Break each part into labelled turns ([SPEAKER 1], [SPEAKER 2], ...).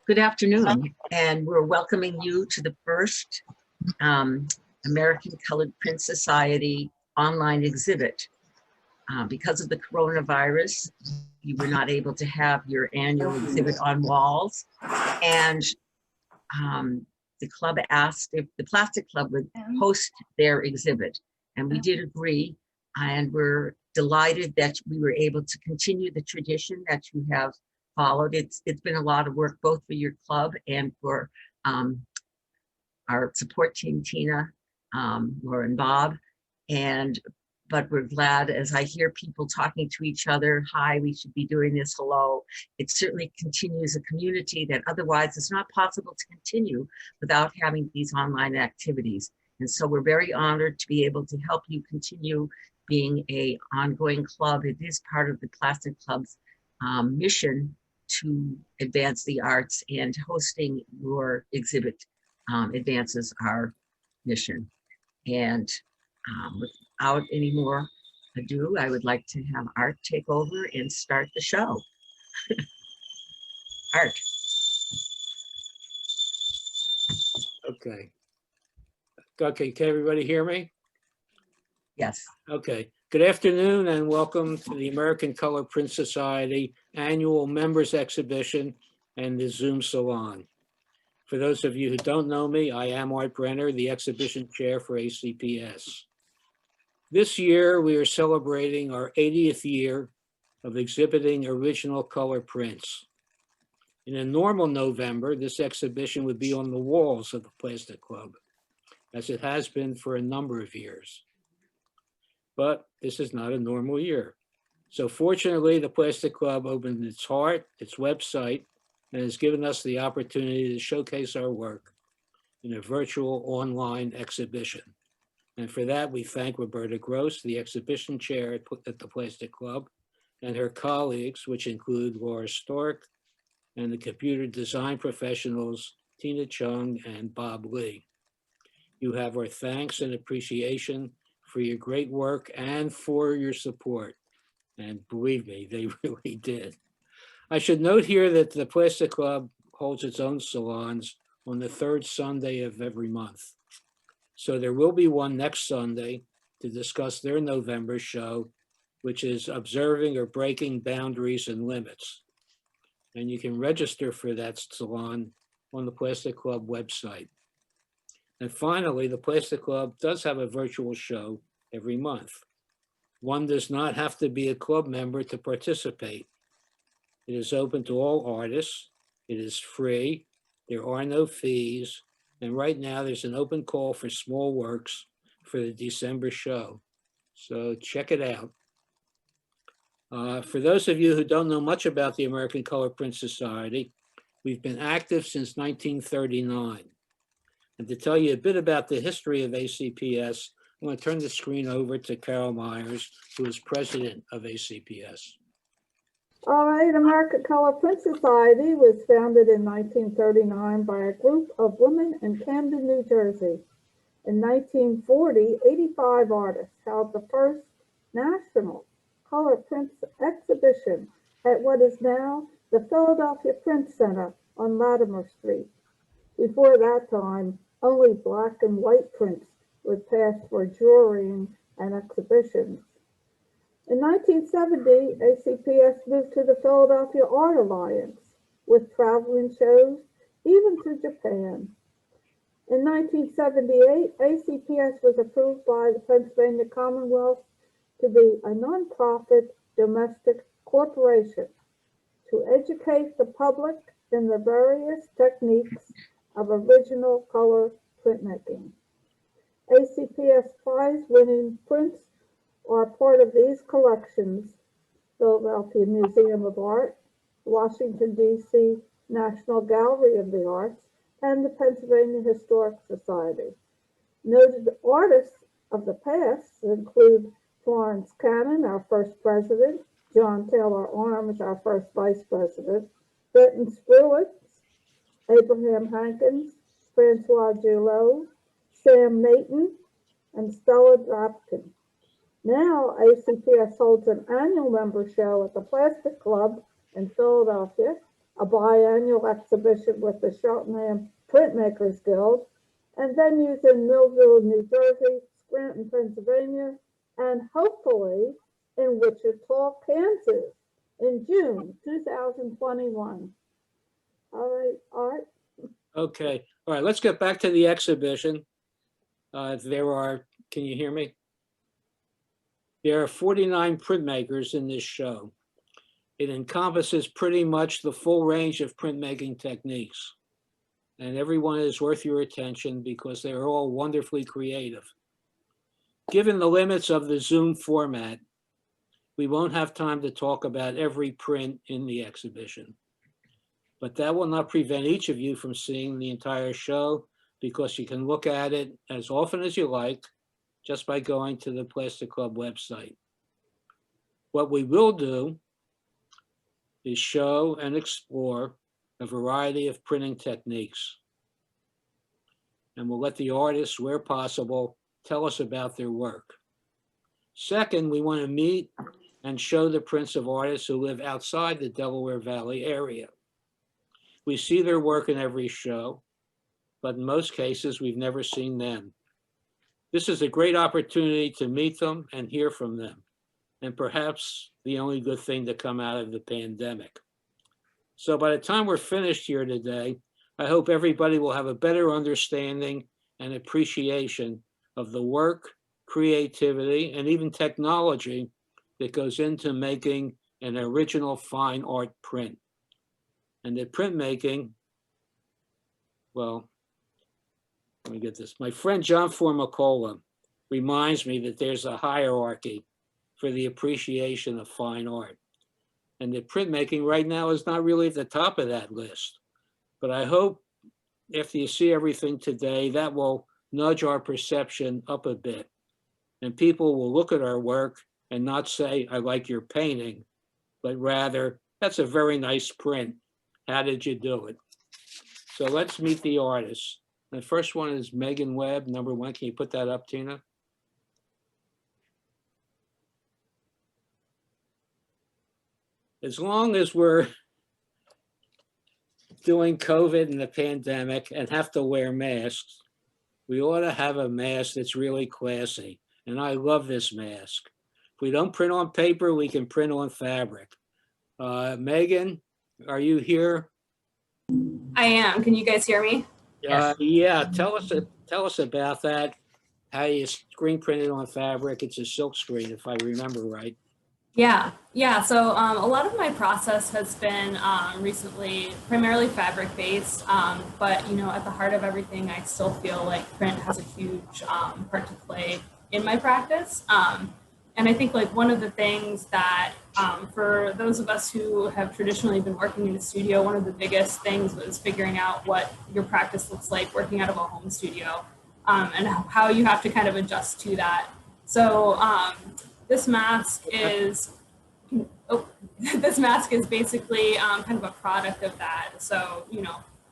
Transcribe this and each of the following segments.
[SPEAKER 1] Good afternoon, and we're welcoming you to the first American Colored Print Society online exhibit. Because of the coronavirus, you were not able to have your annual exhibit on walls, and the club asked if the Plastic Club would host their exhibit, and we did agree, and we're delighted that we were able to continue the tradition that you have followed. It's been a lot of work, both for your club and for our support team, Tina, Laura and Bob. But we're glad, as I hear people talking to each other, hi, we should be doing this, hello. It certainly continues a community that otherwise is not possible to continue without having these online activities. And so we're very honored to be able to help you continue being an ongoing club. It is part of the Plastic Club's mission to advance the arts, and hosting your exhibit advances our mission. And without any more ado, I would like to have Art take over and start the show. Art.
[SPEAKER 2] Okay. Okay, can everybody hear me?
[SPEAKER 1] Yes.
[SPEAKER 2] Okay. Good afternoon and welcome to the American Color Print Society annual members exhibition and the Zoom Salon. For those of you who don't know me, I am Art Brenner, the exhibition chair for ACPS. This year, we are celebrating our 80th year of exhibiting original color prints. In a normal November, this exhibition would be on the walls of the Plastic Club, as it has been for a number of years. But this is not a normal year. So fortunately, the Plastic Club opened its heart, its website, and has given us the opportunity to showcase our work in a virtual online exhibition. And for that, we thank Roberta Gross, the exhibition chair at the Plastic Club, and her colleagues, which include Laura Stork and the computer design professionals, Tina Chung and Bob Lee. You have our thanks and appreciation for your great work and for your support. And believe me, they really did. I should note here that the Plastic Club holds its own salons on the third Sunday of every month. So there will be one next Sunday to discuss their November show, which is Observing or Breaking Boundaries and Limits. And you can register for that salon on the Plastic Club website. And finally, the Plastic Club does have a virtual show every month. One does not have to be a club member to participate. It is open to all artists. It is free. There are no fees. And right now there's an open call for small works for the December show. So check it out. For those of you who don't know much about the American Color Print Society, we've been active since 1939. And to tell you a bit about the history of ACPS, I'm going to turn the screen over to Carol Myers, who is president of ACPS.
[SPEAKER 3] All right, American Color Print Society was founded in 1939 by a group of women in Camden, New Jersey. In 1940, 85 artists held the first national color prints exhibition at what is now the Philadelphia Print Center on Latimer Street. Before that time, only black and white prints would pass for jurying and exhibitions. In 1970, ACPS moved to the Philadelphia Art Alliance with traveling shows even to Japan. In 1978, ACPS was approved by the Pennsylvania Commonwealth to be a nonprofit domestic corporation to educate the public in the various techniques of original color printmaking. ACPS prize-winning prints are part of these collections: Philadelphia Museum of Art, Washington, D.C. National Gallery of the Arts, and the Pennsylvania Historic Society. Noted artists of the past include Florence Cannon, our first president, John Taylor Arms, our first vice president, Benton Spruance, Abraham Hankins, Francois Gillot, Sam Nayton, and Stella Drapkin. Now, ACPS holds an annual member show at the Plastic Club in Philadelphia a biannual exhibition with the Cheltenham Printmakers Guild, and venues in Millville, New Jersey, Scranton, Pennsylvania, and hopefully in Wichita, Kansas in June 2021. All right.
[SPEAKER 2] Okay, all right, let's get back to the exhibition. Can you hear me? There are 49 printmakers in this show. It encompasses pretty much the full range of printmaking techniques. And everyone is worth your attention because they are all wonderfully creative. Given the limits of the Zoom format, we won't have time to talk about every print in the exhibition. But that will not prevent each of you from seeing the entire show because you can look at it as often as you like just by going to the Plastic Club website. What we will do is show and explore a variety of printing techniques. And we'll let the artists, where possible, tell us about their work. Second, we want to meet and show the prints of artists who live outside the Delaware Valley area. We see their work in every show, but in most cases, we've never seen them. This is a great opportunity to meet them and hear from them, and perhaps the only good thing to come out of the pandemic. So by the time we're finished here today, I hope everybody will have a better understanding and appreciation of the work, creativity, and even technology that goes into making an original fine art print. And that printmaking, well, let me get this. My friend John Formicola reminds me that there's a hierarchy for the appreciation of fine art. And that printmaking right now is not really at the top of that list. But I hope after you see everything today, that will nudge our perception up a bit. And people will look at our work and not say, I like your painting, but rather, that's a very nice print. How did you do it? So let's meet the artists. The first one is Megan Webb, number 1. Can you put that up, Tina? As long as we're doing COVID and the pandemic and have to wear masks, we ought to have a mask that's really classy. And I love this mask. If we don't print on paper, we can print on fabric. Megan, are you here?
[SPEAKER 4] I am. Can you guys hear me?
[SPEAKER 1] Yes.
[SPEAKER 2] Yeah, tell us about that. How you screen printed on fabric. It's a silk screen, if I remember right.
[SPEAKER 4] Yeah. So a lot of my process has been recently primarily fabric based, but at the heart of everything, I still feel like print has a huge part to play in my practice. And I think one of the things that for those of us who have traditionally been working in a studio, one of the biggest things was figuring out what your practice looks like working out of a home studio, and how you have to kind of adjust to that. So this mask is basically kind of a product of that. So,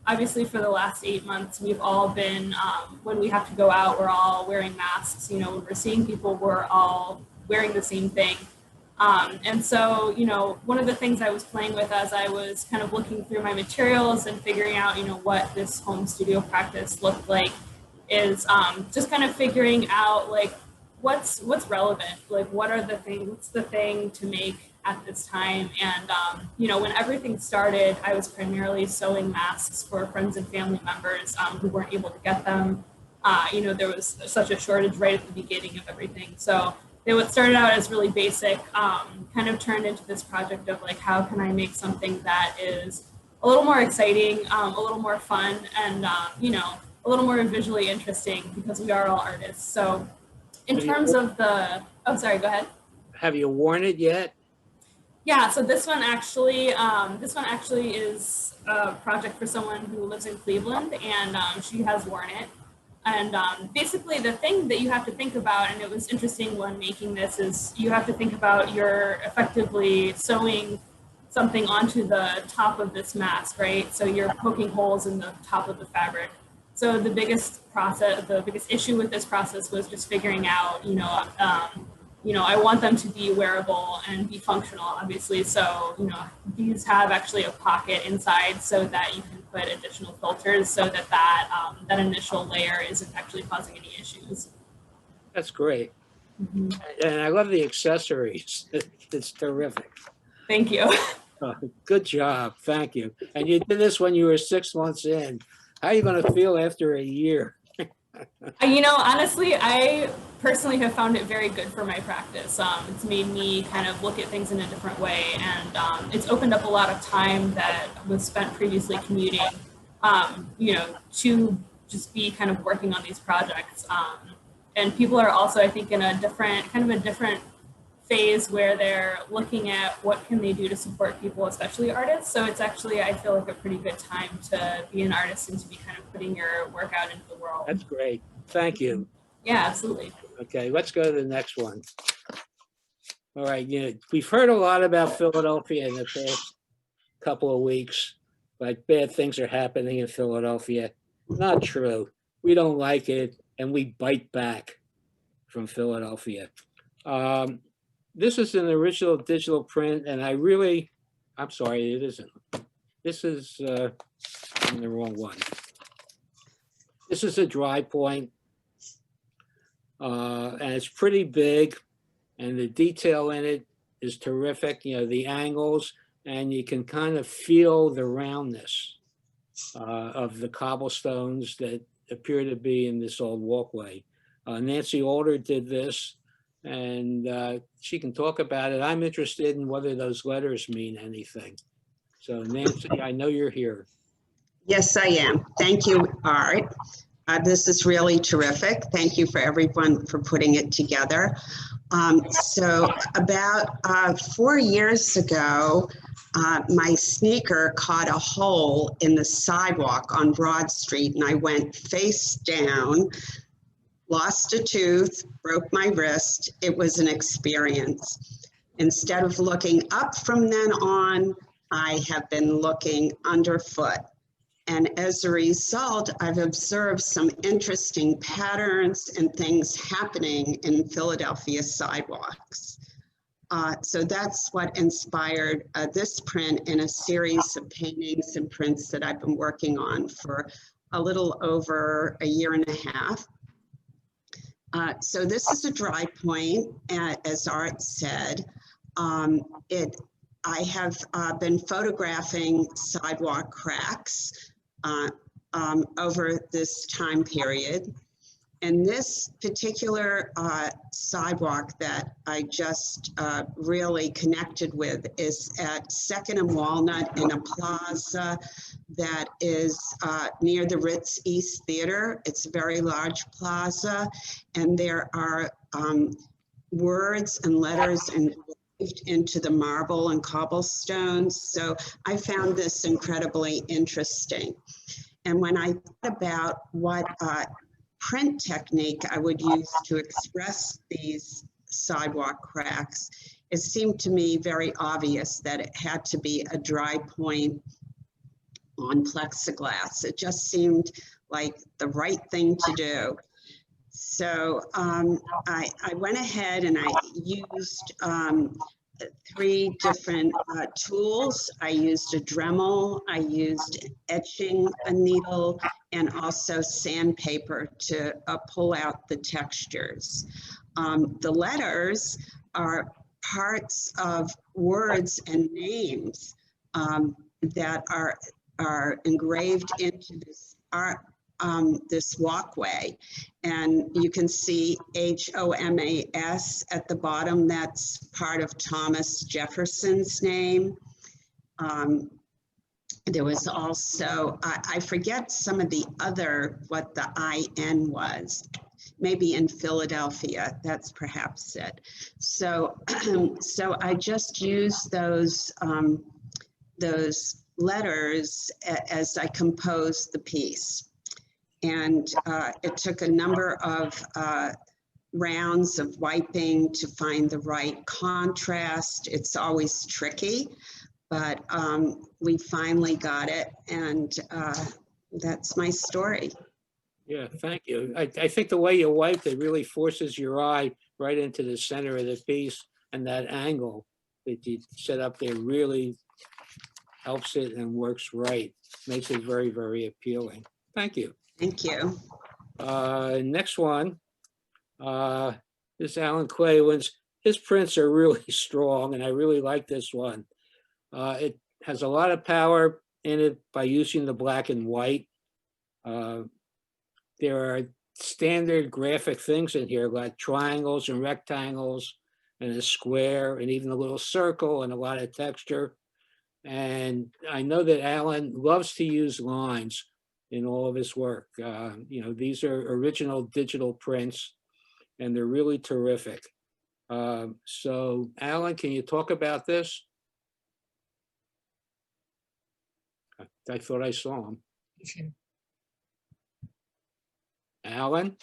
[SPEAKER 4] obviously for the last 8 months, we've all been, when we have to go out, we're all wearing masks. When we're seeing people, we're all wearing the same thing. And so, one of the things I was playing with as I was kind of looking through my materials and figuring out, what this home studio practice looked like is just kind of figuring out what's relevant, what's the thing to make at this time. And when everything started, I was primarily sewing masks for friends and family members who weren't able to get them. There was such a shortage right at the beginning of everything. So what started out as really basic kind of turned into this project of how can I make something that is a little more exciting, a little more fun, and a little more visually interesting, because we are all artists. So in terms of oh, sorry, go ahead.
[SPEAKER 2] Have you worn it yet?
[SPEAKER 4] Yeah, so this one actually is a project for someone who lives in Cleveland, and she has worn it. And basically the thing that you have to think about, and it was interesting when making this, is you have to think about you're effectively sewing something onto the top of this mask, right? So you're poking holes in the top of the fabric. So the biggest issue with this process was just figuring out, you know, I want them to be wearable and be functional, obviously. So, you know, these have actually a pocket inside so that you can put additional filters so that that initial layer isn't actually causing any issues.
[SPEAKER 2] That's great. And I love the accessories. It's terrific.
[SPEAKER 4] Thank you.
[SPEAKER 2] Good job. Thank you. And you did this when you were 6 months in. How are you going to feel after a year?
[SPEAKER 4] You know, honestly, I personally have found it very good for my practice. It's made me kind of look at things in a different way, and it's opened up a lot of time that was spent previously commuting, you know, to just be kind of working on these projects. And people are also, I think, in a different phase where they're looking at what can they do to support people, especially artists. So it's actually, I feel like, a pretty good time to be an artist and to be kind of putting your work out into the world.
[SPEAKER 2] That's great. Thank you.
[SPEAKER 4] Yeah, absolutely.
[SPEAKER 2] Okay, let's go to the next one. All right, you know, we've heard a lot about Philadelphia in the past couple of weeks, like bad things are happening in Philadelphia. Not true. We don't like it, and we bite back from Philadelphia. This is an original digital print, and I'm sorry, it isn't. This is in the wrong one. This is a dry point, and it's pretty big, and the detail in it is terrific. You know, the angles, and you can kind of feel the roundness of the cobblestones that appear to be in this old walkway. Nancy Alder did this, and she can talk about it. I'm interested in whether those letters mean anything. So Nancy, I know you're here.
[SPEAKER 5] Yes, I am. Thank you, Art. This is really terrific. Thank you for everyone for putting it together. So about 4 years ago, my sneaker caught a hole in the sidewalk on Broad Street, and I went face down, lost a tooth, broke my wrist. It was an experience. Instead of looking up from then on, I have been looking underfoot. And as a result, I've observed some interesting patterns and things happening in Philadelphia sidewalks. So that's what inspired this print in a series of paintings and prints that I've been working on for a little over a year and a half. So this is a dry point, as Art said. I have been photographing sidewalk cracks over this time period. And this particular sidewalk that I just really connected with is at 2nd and Walnut in a plaza that is near the Ritz East Theater. It's a very large plaza, and there are words and letters engraved into the marble and cobblestones. So I found this incredibly interesting. And when I thought about what print technique I would use to express these sidewalk cracks, it seemed to me very obvious that it had to be a dry point on plexiglass. It just seemed like the right thing to do. So I went ahead and I used 3 different tools. I used a Dremel, I used etching a needle, and also sandpaper to pull out the textures. The letters are parts of words and names that are engraved into this art, this walkway. And you can see HOMAS at the bottom. That's part of Thomas Jefferson's name. There was also, I forget some of the other, what the IN was, maybe in Philadelphia, that's perhaps it. So, so I just used those letters as I composed the piece. And it took a number of rounds of wiping to find the right contrast. It's always tricky, but we finally got it, and that's my story.
[SPEAKER 2] Yeah, thank you. I think the way you wiped it really forces your eye right into the center of the piece, and that angle that you set up there really helps it and works right. Makes it very, very appealing. Thank you.
[SPEAKER 5] Thank you.
[SPEAKER 2] Next one, this Alan Quaylin's. His prints are really strong, and I really like this one. It has a lot of power in it by using the black and white. There are standard graphic things in here, like triangles and rectangles and a square and even a little circle and a lot of texture. And I know that Alan loves to use lines in all of his work. You know, these are original digital prints, and they're really terrific. So Alan, can you talk about this? I thought I saw him. Alan?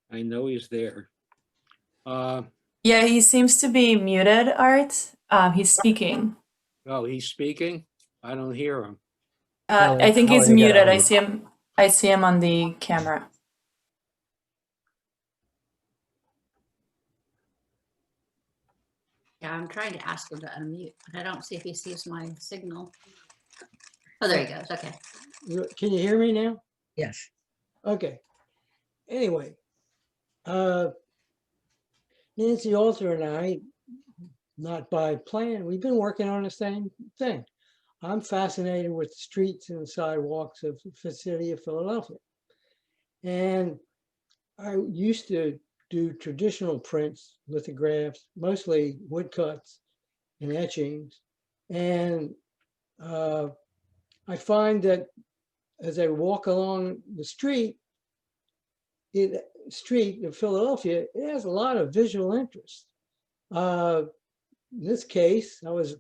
[SPEAKER 2] I know he's there.
[SPEAKER 6] Yeah, he seems to be muted, Art. He's speaking.
[SPEAKER 2] Oh, he's speaking? I don't hear him.
[SPEAKER 6] I think he's
[SPEAKER 7] you
[SPEAKER 6] muted.
[SPEAKER 7] gotta
[SPEAKER 6] I see him on the camera.
[SPEAKER 8] Yeah, I'm trying to ask him to unmute, but I don't see if he sees my signal. Oh, there he goes. Okay.
[SPEAKER 7] Can you hear me now?
[SPEAKER 1] Yes.
[SPEAKER 7] Okay. Anyway, Nancy Alter and I, not by plan, we've been working on the same thing. I'm fascinated with the streets and sidewalks of the city of Philadelphia. And I used to do traditional prints, lithographs, mostly woodcuts and etchings. And I find that as I walk along the street of Philadelphia, it has a lot of visual interest. In this case, I was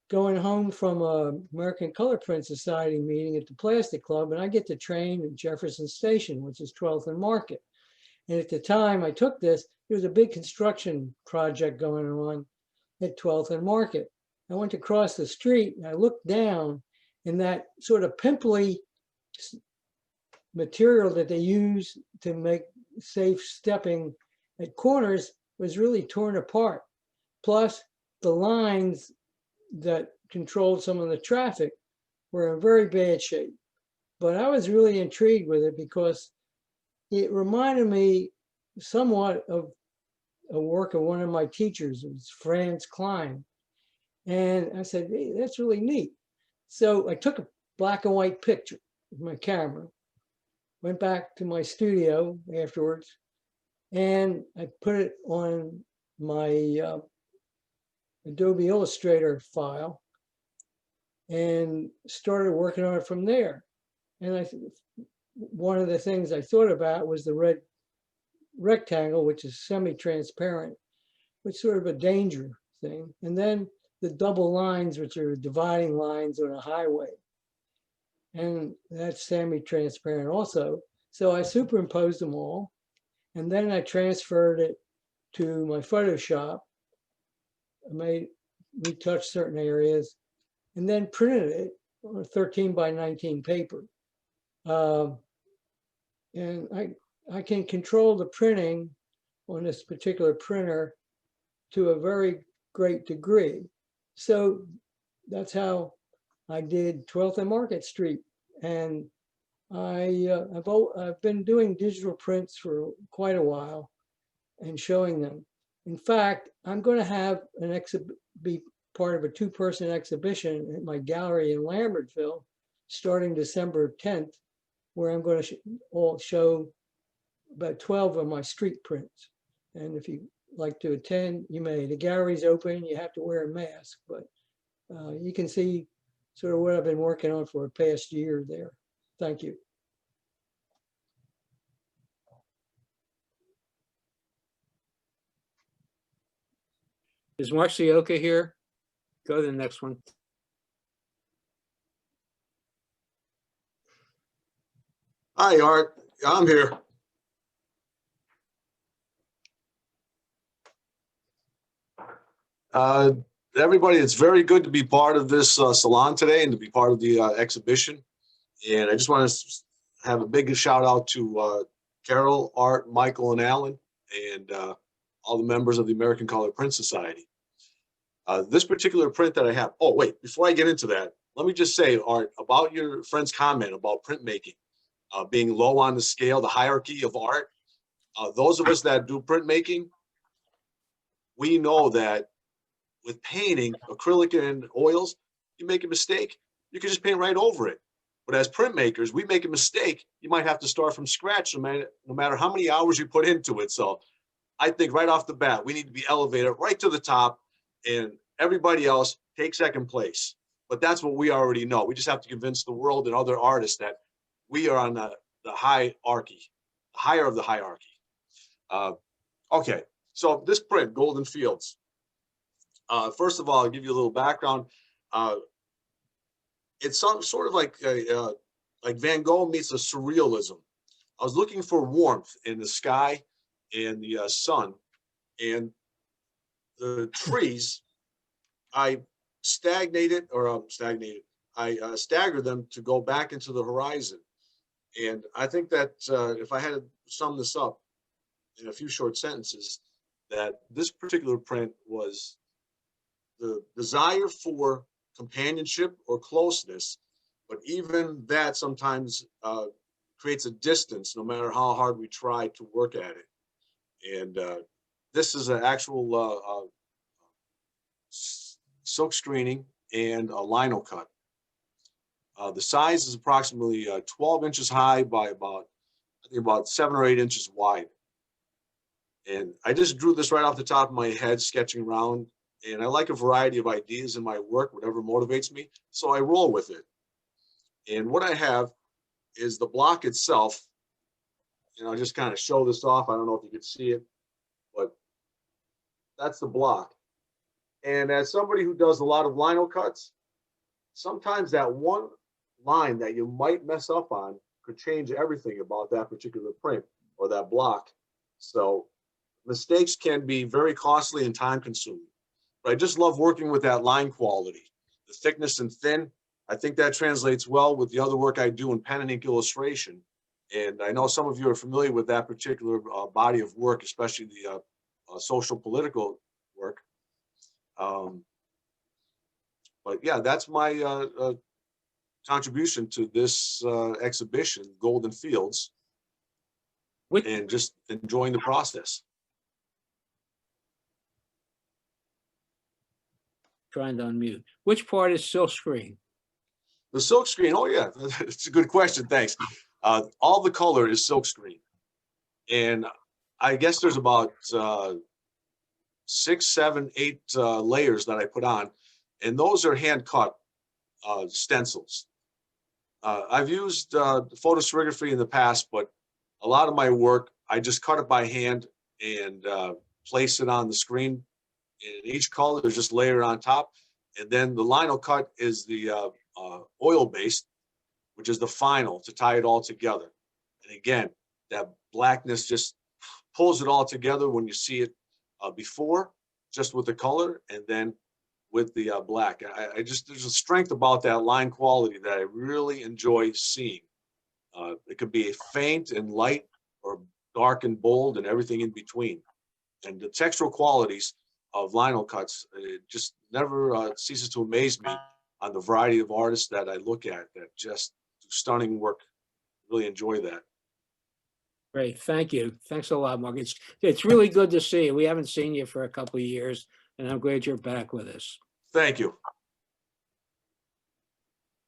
[SPEAKER 7] going home from a American Color Print Society meeting at the Plastic Club, and I get the train at Jefferson Station, which is 12th and Market. And at the time I took this, there was a big construction project going on at 12th and Market. I went to cross the street and I looked down, and that sort of pimply material that they use to make safe stepping at corners was really torn apart. Plus, the lines that controlled some of the traffic were in very bad shape. But I was really intrigued with it because it reminded me somewhat of a work of one of my teachers, it was Franz Klein. And I said, hey, that's really neat. So I took a black and white picture with my camera, went back to my studio afterwards, and I put it on my Adobe Illustrator file and started working on it from there. And one of the things I thought about was the red rectangle, which is semi-transparent, which is sort of a danger thing. And then the double lines, which are dividing lines on a highway. And that's semi-transparent also. So I superimposed them all. And then I transferred it to my Photoshop. I retouched certain areas and then printed it on a 13 by 19 paper. And I can control the printing on this particular printer to a very great degree. So that's how I did 12th and Market Street. And I've been doing digital prints for quite a while and showing them. In fact, I'm going to have be part of a 2-person exhibition at my gallery in Lambertville starting December 10th, where I'm going to show about 12 of my street prints. And if you like to attend, you may. The gallery's open, you have to wear a mask, but you can see sort of what I've been working on for the past year there. Thank you.
[SPEAKER 2] Is Marcioka here? Go to the next one.
[SPEAKER 9] Hi, Art. I'm here. everybody, it's very good to be part of this salon today and to be part of the exhibition. And I just want to have a big shout out to Carol, Art, Michael, and Alan, and all the members of the American Colored Print Society. This particular print that I have, oh wait, before I get into that, let me just say, Art, about your friend's comment about printmaking being low on the scale, the hierarchy of art. Those of us that do printmaking, we know that with painting, acrylic and oils, you make a mistake, you can just paint right over it. But as printmakers, we make a mistake, you might have to start from scratch no matter how many hours you put into it. So I think right off the bat, we need to be elevated right to the top, and everybody else take second place. But that's what we already know. We just have to convince the world and other artists that we are on the hierarchy, the higher of the hierarchy. Okay, so this print, Golden Fields. First of all, I'll give you a little background. It's sort of like Van Gogh meets a surrealism. I was looking for warmth in the sky and the sun, and the trees. I staggered them to go back into the horizon. And I think that if I had to sum this up in a few short sentences, that this particular print was the desire for companionship or closeness, but even that sometimes creates a distance no matter how hard we try to work at it. And this is an actual silk screening and a lino cut. The size is approximately 12 inches high by about 7 or 8 inches wide. And I just drew this right off the top of my head, sketching around. And I like a variety of ideas in my work, whatever motivates me. So I roll with it. And what I have is the block itself. And I'll just kind of show this off. I don't know if you can see it, but that's the block. And as somebody who does a lot of lino cuts, sometimes that one line that you might mess up on could change everything about that particular print or that block. So mistakes can be very costly and time consuming. But I just love working with that line quality, the thickness and thin. I think that translates well with the other work I do in pen and ink illustration. And I know some of you are familiar with that particular body of work, especially the social political work. But yeah, that's my contribution to this exhibition, Golden Fields, and just enjoying the process.
[SPEAKER 2] Trying to unmute. Which part is silk screen?
[SPEAKER 9] The silk screen, oh yeah, it's a good question, thanks. All the color is silk screen. And I guess there's about 6, 7, 8 layers that I put on, and those are hand cut stencils. I've used photoserigraphy in the past, but a lot of my work, I just cut it by hand and place it on the screen. In each color, there's just layer on top. And then the lino cut is the oil-based, which is the final to tie it all together. And again, that blackness just pulls it all together when you see it before, just with the color, and then with the black. There's a strength about that line quality that I really enjoy seeing. It could be faint and light or dark and bold and everything in between. And the textural qualities of lino cuts, it just never ceases to amaze me on the variety of artists that I look at that just do stunning work. Really enjoy that.
[SPEAKER 2] Great, thank you. Thanks a lot, Mark. It's really good to see you. We haven't seen you for a couple of years, and I'm glad you're back with us.
[SPEAKER 9] Thank you.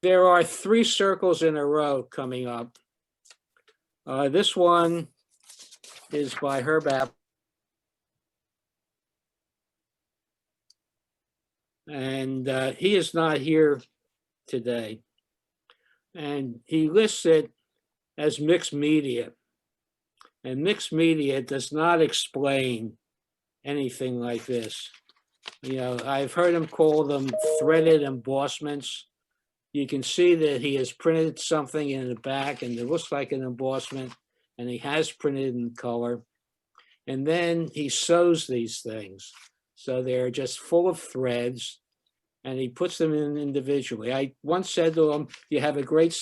[SPEAKER 2] There are 3 circles in a row coming up. This one is by Herb Apple. And he is not here today. And he lists it as mixed media. And mixed media does not explain anything like this. You know, I've heard him call them threaded embossments. You can see that he has printed something in the back and it looks like an embossment, and he has printed in color. And then he sews these things. So they're just full of threads, and he puts them in individually. I once said to him, you have a great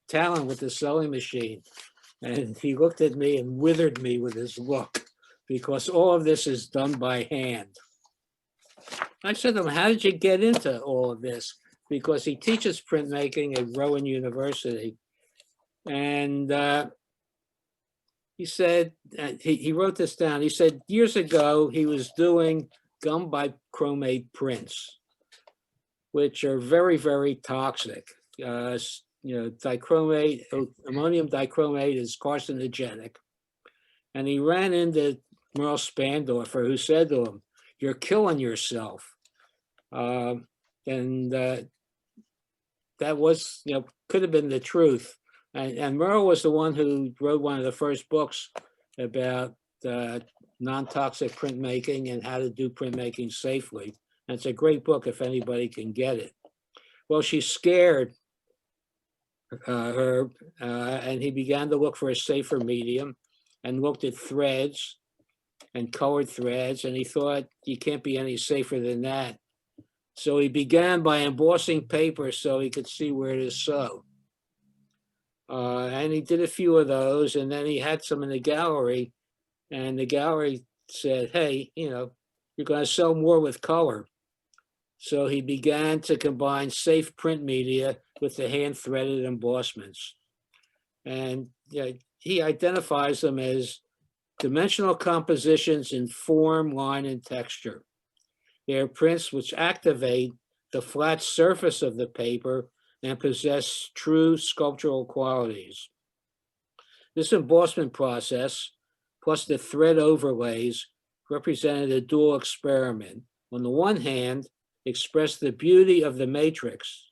[SPEAKER 2] talent with the sewing machine. And he looked at me and withered me with his look, because all of this is done by hand. I said to him, how did you get into all of this? Because he teaches printmaking at Rowan University. And he said, he wrote this down. He said years ago, he was doing gum bichromate prints, which are very, very toxic. Dichromate, ammonium dichromate is carcinogenic. And he ran into Merle Spandorfer, who said to him, you're killing yourself. That was, could have been the truth. And Merle was the one who wrote one of the first books about non-toxic printmaking and how to do printmaking safely. And it's a great book if anybody can get it. Well, she's scared, Herb, and he began to look for a safer medium and looked at threads and colored threads, and he thought you can't be any safer than that. So he began by embossing paper so he could see where to sew. And he did a few of those, and then he had some in the gallery, and the gallery said, hey, you're going to sell more with color. So he began to combine safe print media with the hand-threaded embossments. And he identifies them as dimensional compositions in form, line, and texture. They are prints which activate the flat surface of the paper and possess true sculptural qualities. This embossment process, plus the thread overlays, represented a dual experiment. On the one hand, expressed the beauty of the matrix,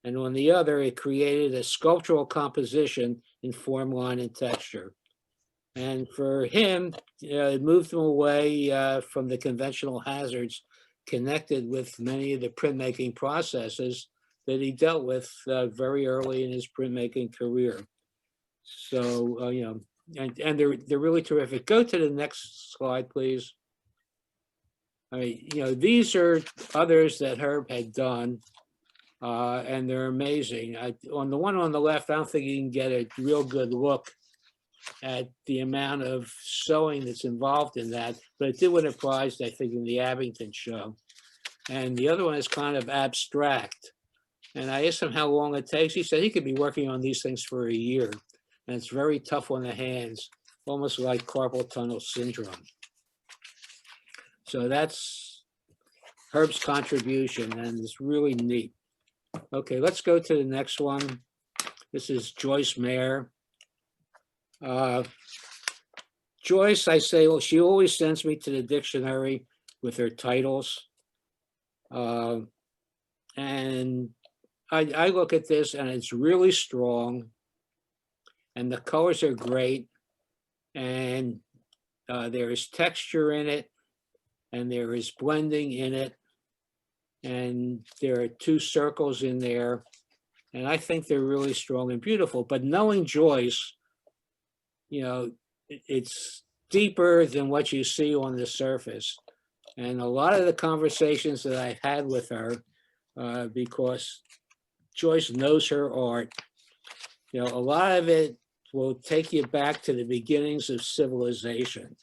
[SPEAKER 2] and on the other, it created a sculptural composition in form, line, and texture. And for him, it moved him away from the conventional hazards connected with many of the printmaking processes that he dealt with very early in his printmaking career. So, and they're really terrific. Go to the next slide, please. I mean, these are others that Herb had done, and they're amazing. On the one on the left, I don't think you can get a real good look at the amount of sewing that's involved in that, but it did win a prize, I think, in the Abington show. And the other one is kind of abstract. And I asked him how long it takes. He said he could be working on these things for a year. And it's very tough on the hands, almost like carpal tunnel syndrome. So that's Herb's contribution, and it's really neat. Okay, let's go to the next one. This is Joyce Mayer. Joyce, I say, well, she always sends me to the dictionary with her titles. And I look at this and it's really strong, and the colors are great, and there is texture in it, and there is blending in it, and there are two circles in there, and I think they're really strong and beautiful. But knowing Joyce, it's deeper than what you see on the surface. And a lot of the conversations that I've had with her, because Joyce knows her art, a lot of it will take you back to the beginnings of civilization.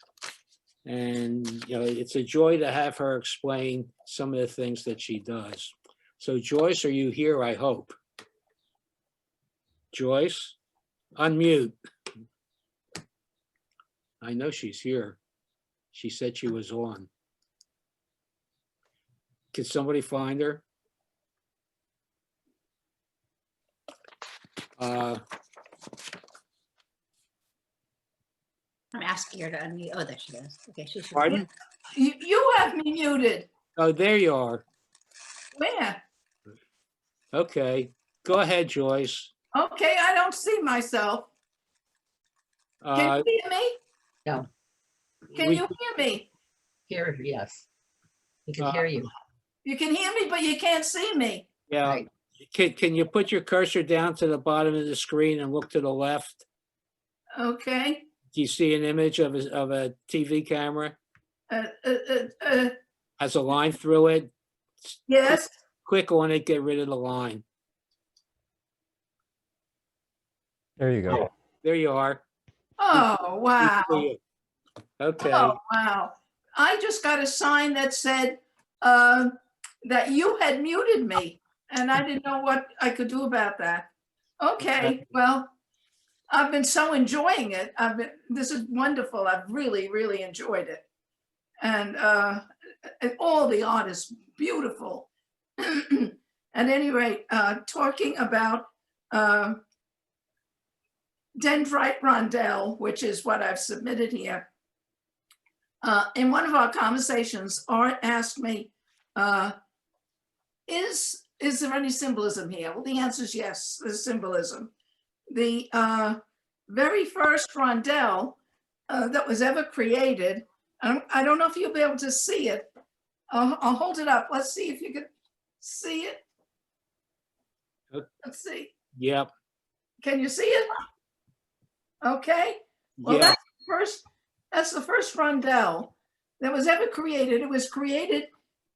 [SPEAKER 2] And, it's a joy to have her explain some of the things that she does. So Joyce, are you here? I hope. Joyce, unmute. I know she's here. She said she was on. Can somebody find her?
[SPEAKER 8] I'm asking her to unmute. Oh, there she goes. Okay, she's.
[SPEAKER 2] Pardon?
[SPEAKER 10] You have me muted.
[SPEAKER 2] Oh, there you are.
[SPEAKER 10] Where?
[SPEAKER 2] Okay, go ahead, Joyce.
[SPEAKER 10] Okay, I don't see myself. Can you hear me?
[SPEAKER 1] No.
[SPEAKER 10] Can you hear me?
[SPEAKER 1] Here, yes. We can hear you.
[SPEAKER 10] You can hear me, but you can't see me.
[SPEAKER 2] Yeah.
[SPEAKER 1] Right.
[SPEAKER 2] Can you put your cursor down to the bottom of the screen and look to the left?
[SPEAKER 10] Okay.
[SPEAKER 2] Do you see an image of a TV camera? Has a line through it.
[SPEAKER 10] Yes.
[SPEAKER 2] Click on it, get rid of the line.
[SPEAKER 11] There you go.
[SPEAKER 2] There you are.
[SPEAKER 10] Oh, wow.
[SPEAKER 2] Okay.
[SPEAKER 10] Oh, wow. I just got a sign that said that you had muted me, and I didn't know what I could do about that. Okay, well, I've been so enjoying it. This is wonderful. I've really, really enjoyed it. And all the art is beautiful. At any rate, talking about dendrite rondelle, which is what I've submitted here. In one of our conversations, Art asked me, is there any symbolism here? Well, the answer is yes, there's symbolism. The very first rondelle that was ever created, I don't know if you'll be able to see it. I'll hold it up. Let's see if you can see it. Let's see.
[SPEAKER 2] Yep.
[SPEAKER 10] Can you see it? Okay. Well,
[SPEAKER 2] Yeah.
[SPEAKER 10] that's the first rondelle that was ever created. It was created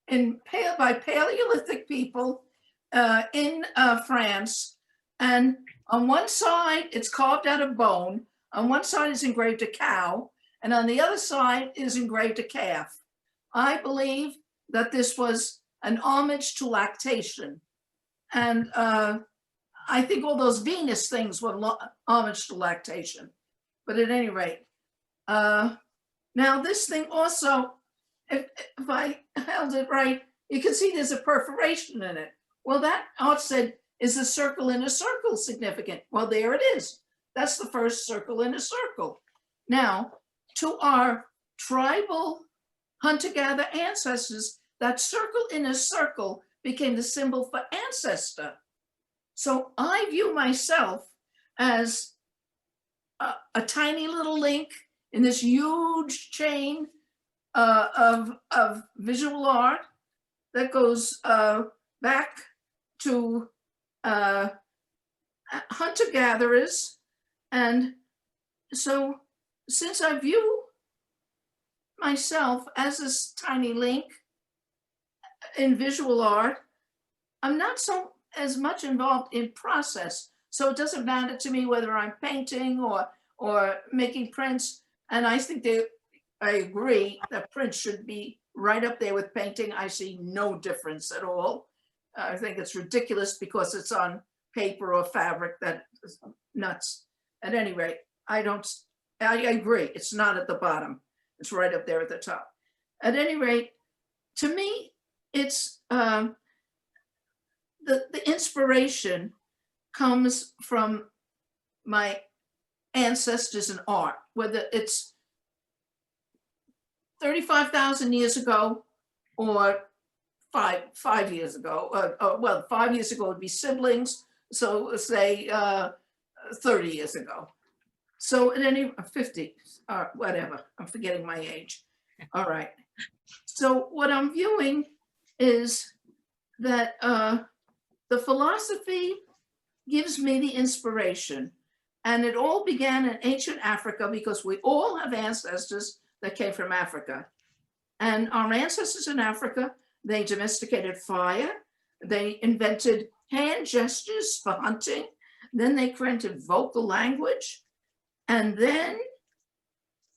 [SPEAKER 10] by Paleolithic people in France. And on one side, it's carved out of bone. On one side is engraved a cow, and on the other side is engraved a calf. I believe that this was an homage to lactation. And I think all those Venus things were homage to lactation. But at any rate, now this thing also, if I held it right, you can see there's a perforation in it. Well, that Art said, is a circle in a circle significant? Well, there it is. That's the first circle in a circle. Now, to our tribal hunter-gatherer ancestors, that circle in a circle became the symbol for ancestor. So I view myself as a tiny little link in this huge chain of visual art that goes back to hunter-gatherers. And so since I view myself as this tiny link in visual art, I'm not so as much involved in process. So it doesn't matter to me whether I'm painting or making prints. And I think I agree that print should be right up there with painting. I see no difference at all. I think it's ridiculous because it's on paper or fabric. That is nuts. At any rate, I agree. It's not at the bottom. It's right up there at the top. At any rate, to me, it's the inspiration comes from my ancestors in art, whether it's 35,000 years ago or five years ago. Well, 5 years ago would be siblings. So say 30 years ago. So at any 50 or whatever, I'm forgetting my age. All right. So what I'm viewing is that the philosophy gives me the inspiration. And it all began in ancient Africa because we all have ancestors that came from Africa. And our ancestors in Africa, they domesticated fire. They invented hand gestures for hunting. Then they created vocal language. And then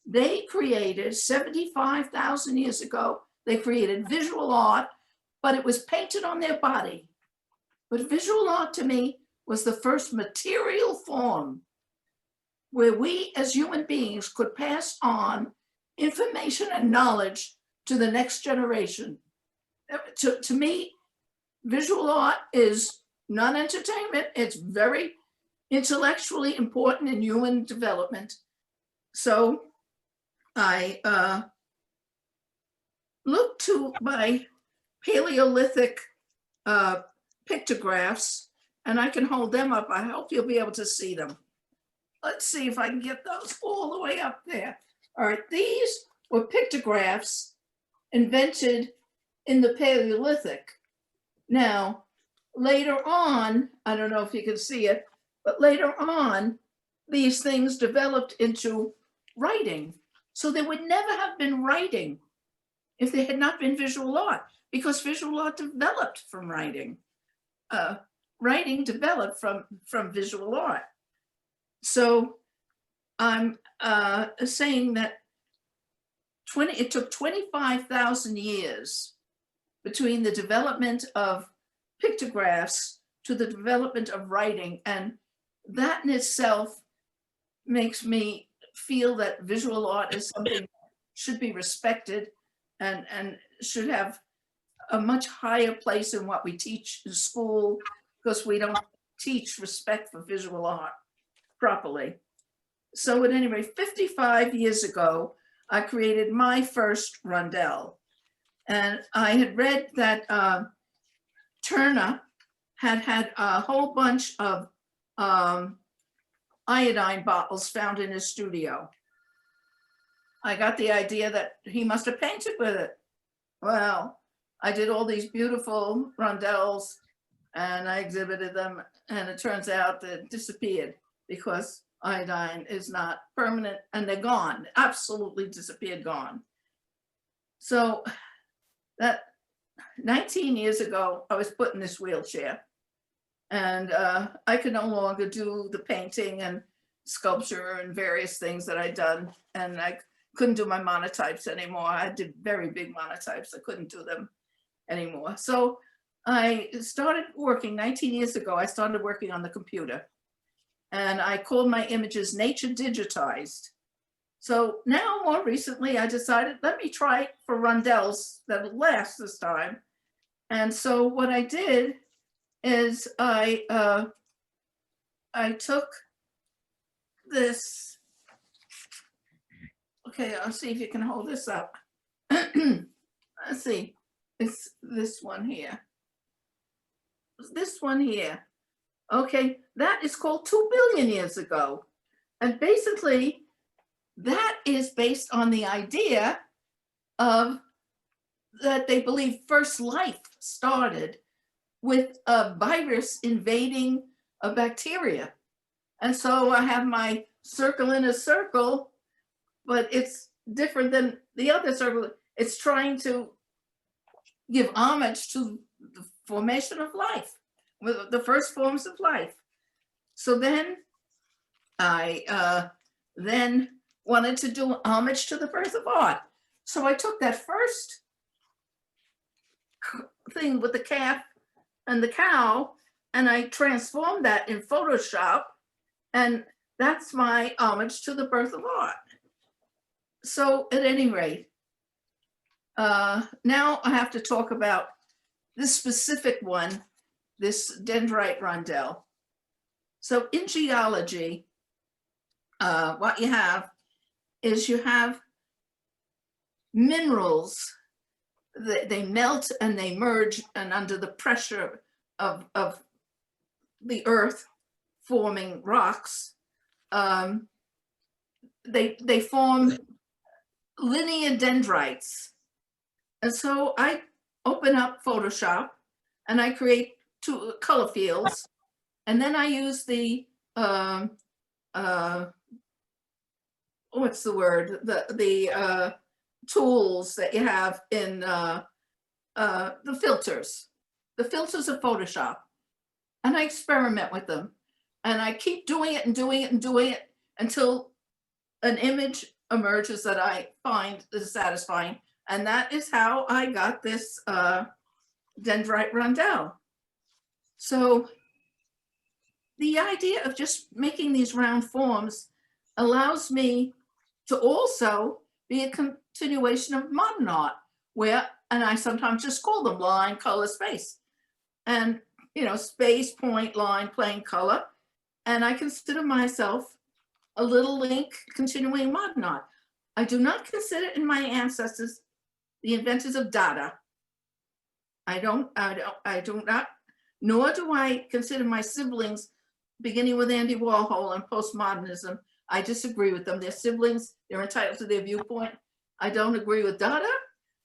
[SPEAKER 10] they created 75,000 years ago, they created visual art, but it was painted on their body. But visual art to me was the first material form where we as human beings could pass on information and knowledge to the next generation. To me, visual art is not entertainment. It's very intellectually important in human development. So I look to my Paleolithic pictographs, and I can hold them up. I hope you'll be able to see them. Let's see if I can get those all the way up there. All right, these were pictographs invented in the Paleolithic. Now, later on, I don't know if you can see it, but later on, these things developed into writing. So there would never have been writing if there had not been visual art, because visual art developed from writing. Writing developed from visual art. So I'm saying that it took 25,000 years between the development of pictographs to the development of writing. And that in itself makes me feel that visual art is something that should be respected and should have a much higher place in what we teach in school, because we don't teach respect for visual art properly. So at any rate, 55 years ago, I created my first rondelle. And I had read that Turner had a whole bunch of iodine bottles found in his studio. I got the idea that he must have painted with it. Well, I did all these beautiful rondelles and I exhibited them, and it turns out that it disappeared because iodine is not permanent and they're gone, absolutely disappeared, gone. So that 19 years ago, I was put in this wheelchair and I could no longer do the painting and sculpture and various things that I'd done. And I couldn't do my monotypes anymore. I did very big monotypes. I couldn't do them anymore. So I started working 19 years ago. I started working on the computer and I called my images nature digitized. So now more recently, I decided, let me try for rondelles that will last this time. And so what I did is I took this. Okay, I'll see if you can hold this up. Let's see, it's this one here. This one here. Okay, that is called 2 billion years ago. And basically, that is based on the idea of that they believe first life started with a virus invading a bacteria. And so I have my circle in a circle, but it's different than the other circle. It's trying to give homage to the formation of life, with the first forms of life. So then I then wanted to do homage to the birth of art. So I took that first thing with the calf and the cow, and I transformed that in Photoshop, and that's my homage to the birth of art. So at any rate, now I have to talk about this specific one, this dendrite rondelle. So in geology, what you have is you have minerals that they melt and they merge, and under the pressure of the earth forming rocks, they form linear dendrites. And so I open up Photoshop and I create two color fields, and then I use the what's the word, the tools that you have in the filters of Photoshop, and I experiment with them, and I keep doing it and doing it and doing it until an image emerges that I find is satisfying. And that is how I got this dendrite rondelle. So the idea of just making these round forms allows me to also be a continuation of modern art, where, and I sometimes just call them line, color, space. And, you know, space, point, line, plane, color. And I consider myself a little link continuing modern art. I do not consider in my ancestors the inventors of Dada. I do not, nor do I consider my siblings, beginning with Andy Warhol and postmodernism. I disagree with them. They're siblings, they're entitled to their viewpoint. I don't agree with Dada.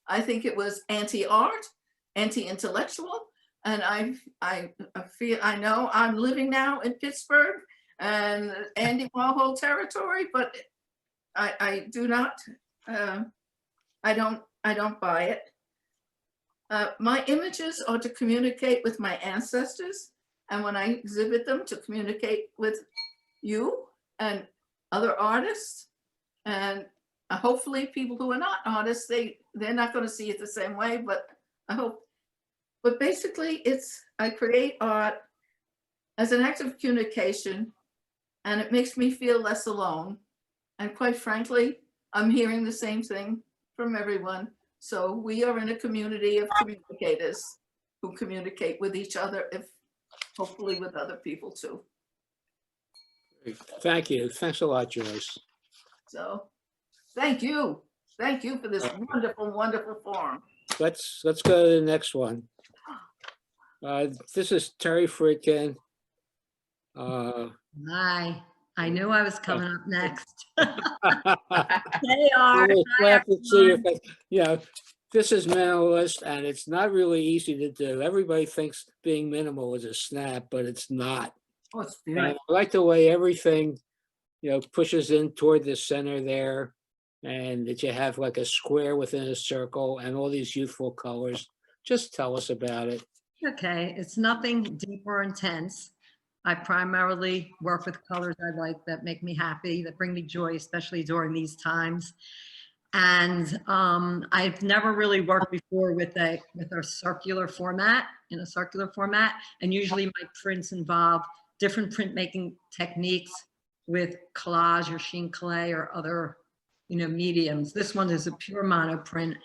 [SPEAKER 10] I think it was anti-art, anti-intellectual. And I feel, I know I'm living now in Pittsburgh and Andy Warhol territory, but I do not, I don't I don't buy it. My images are to communicate with my ancestors, and when I exhibit them, to communicate with you and other artists, and hopefully people who are not artists, they're not going to see it the same way, but I hope. But basically, I create art as an act of communication, and it makes me feel less alone. And quite frankly, I'm hearing the same thing from everyone. So we are in a community of communicators who communicate with each other, if hopefully with other people too.
[SPEAKER 2] Thank you. Thanks a lot, Joyce.
[SPEAKER 10] So thank you. Thank you for this wonderful, wonderful forum.
[SPEAKER 2] Let's go to the next one. This is Terry Friedkin.
[SPEAKER 12] Hi, I knew I was coming up next.
[SPEAKER 2] They
[SPEAKER 12] are.
[SPEAKER 2] Yeah, this is minimalist, and it's not really easy to do. Everybody thinks being minimal is a snap, but it's not.
[SPEAKER 10] Oh, it's
[SPEAKER 2] And
[SPEAKER 10] very.
[SPEAKER 2] I like the way everything, pushes in toward the center there, and that you have like a square within a circle and all these youthful colors. Just tell us about it.
[SPEAKER 12] Okay, it's nothing deep or intense. I primarily work with colors I like that make me happy, that bring me joy, especially during these times. And I've never really worked before with a circular format, in a circular format. And usually my prints involve different printmaking techniques with collage or sheen clay or other, mediums. This one is a pure monoprint.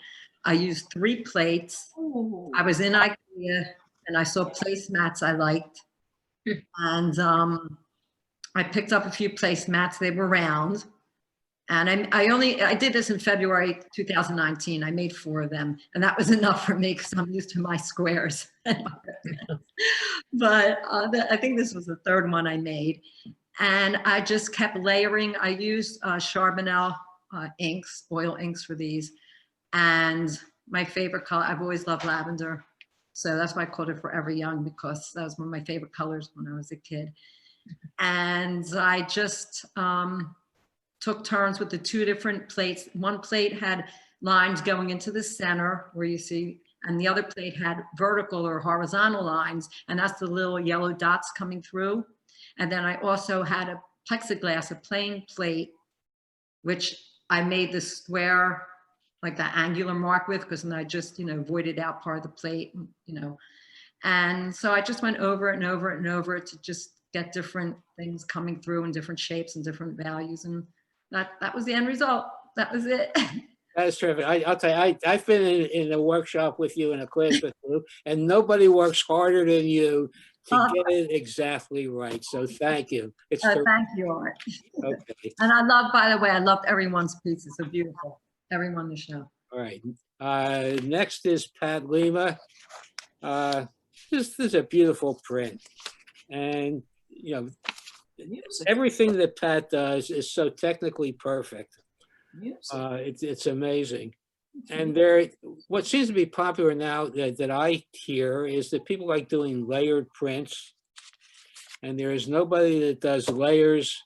[SPEAKER 12] I used 3 plates.
[SPEAKER 10] Ooh.
[SPEAKER 12] I was in IKEA and I saw placemats I liked. And I picked up a few placemats. They were round. And I did this in February 2019. I made 4 of them. And that was enough for me because I'm used to my squares. But I think this was the 3rd one I made. And I just kept layering. I used Charbonnel inks, oil inks for these. And my favorite color, I've always loved lavender. So that's why I called it Forever Young, because that was one of my favorite colors when I was a kid. And I just took turns with the 2 different plates. One plate had lines going into the center where you see, and the other plate had vertical or horizontal lines. And that's the little yellow dots coming through. And then I also had a plexiglass, a plain plate, which I made the square, like the angular mark with, because then I just, voided out part of the plate, And so I just went over it and over it and over it to just get different things coming through in different shapes and different values. And that was the end result. That was it.
[SPEAKER 2] That's terrific. I'll tell you, I've been in a workshop with you, in a class with you, and nobody works harder than you to get it exactly right. So thank you. It's
[SPEAKER 12] thank you, Art.
[SPEAKER 2] Okay.
[SPEAKER 12] And I loved everyone's pieces. So beautiful. Everyone in the show.
[SPEAKER 2] All right. Next is Pat Lima. This is a beautiful print. And, everything that Pat does is so technically perfect. It's amazing. And what seems to be popular now that I hear is that people like doing layered prints. And there is nobody that does layers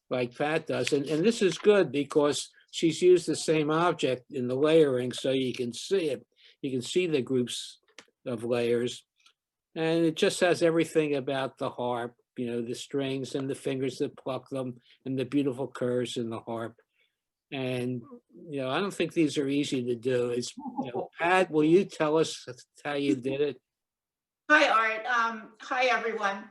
[SPEAKER 2] like Pat does. And this is good because she's used the same object in the layering so you can see it. You can see the groups of layers. And it just has everything about the harp, the strings and the fingers that pluck them and the beautiful curves in the harp. And, I don't think these are easy to do. It's, Pat, will you tell us how you did it?
[SPEAKER 13] Hi, Art. Hi, everyone.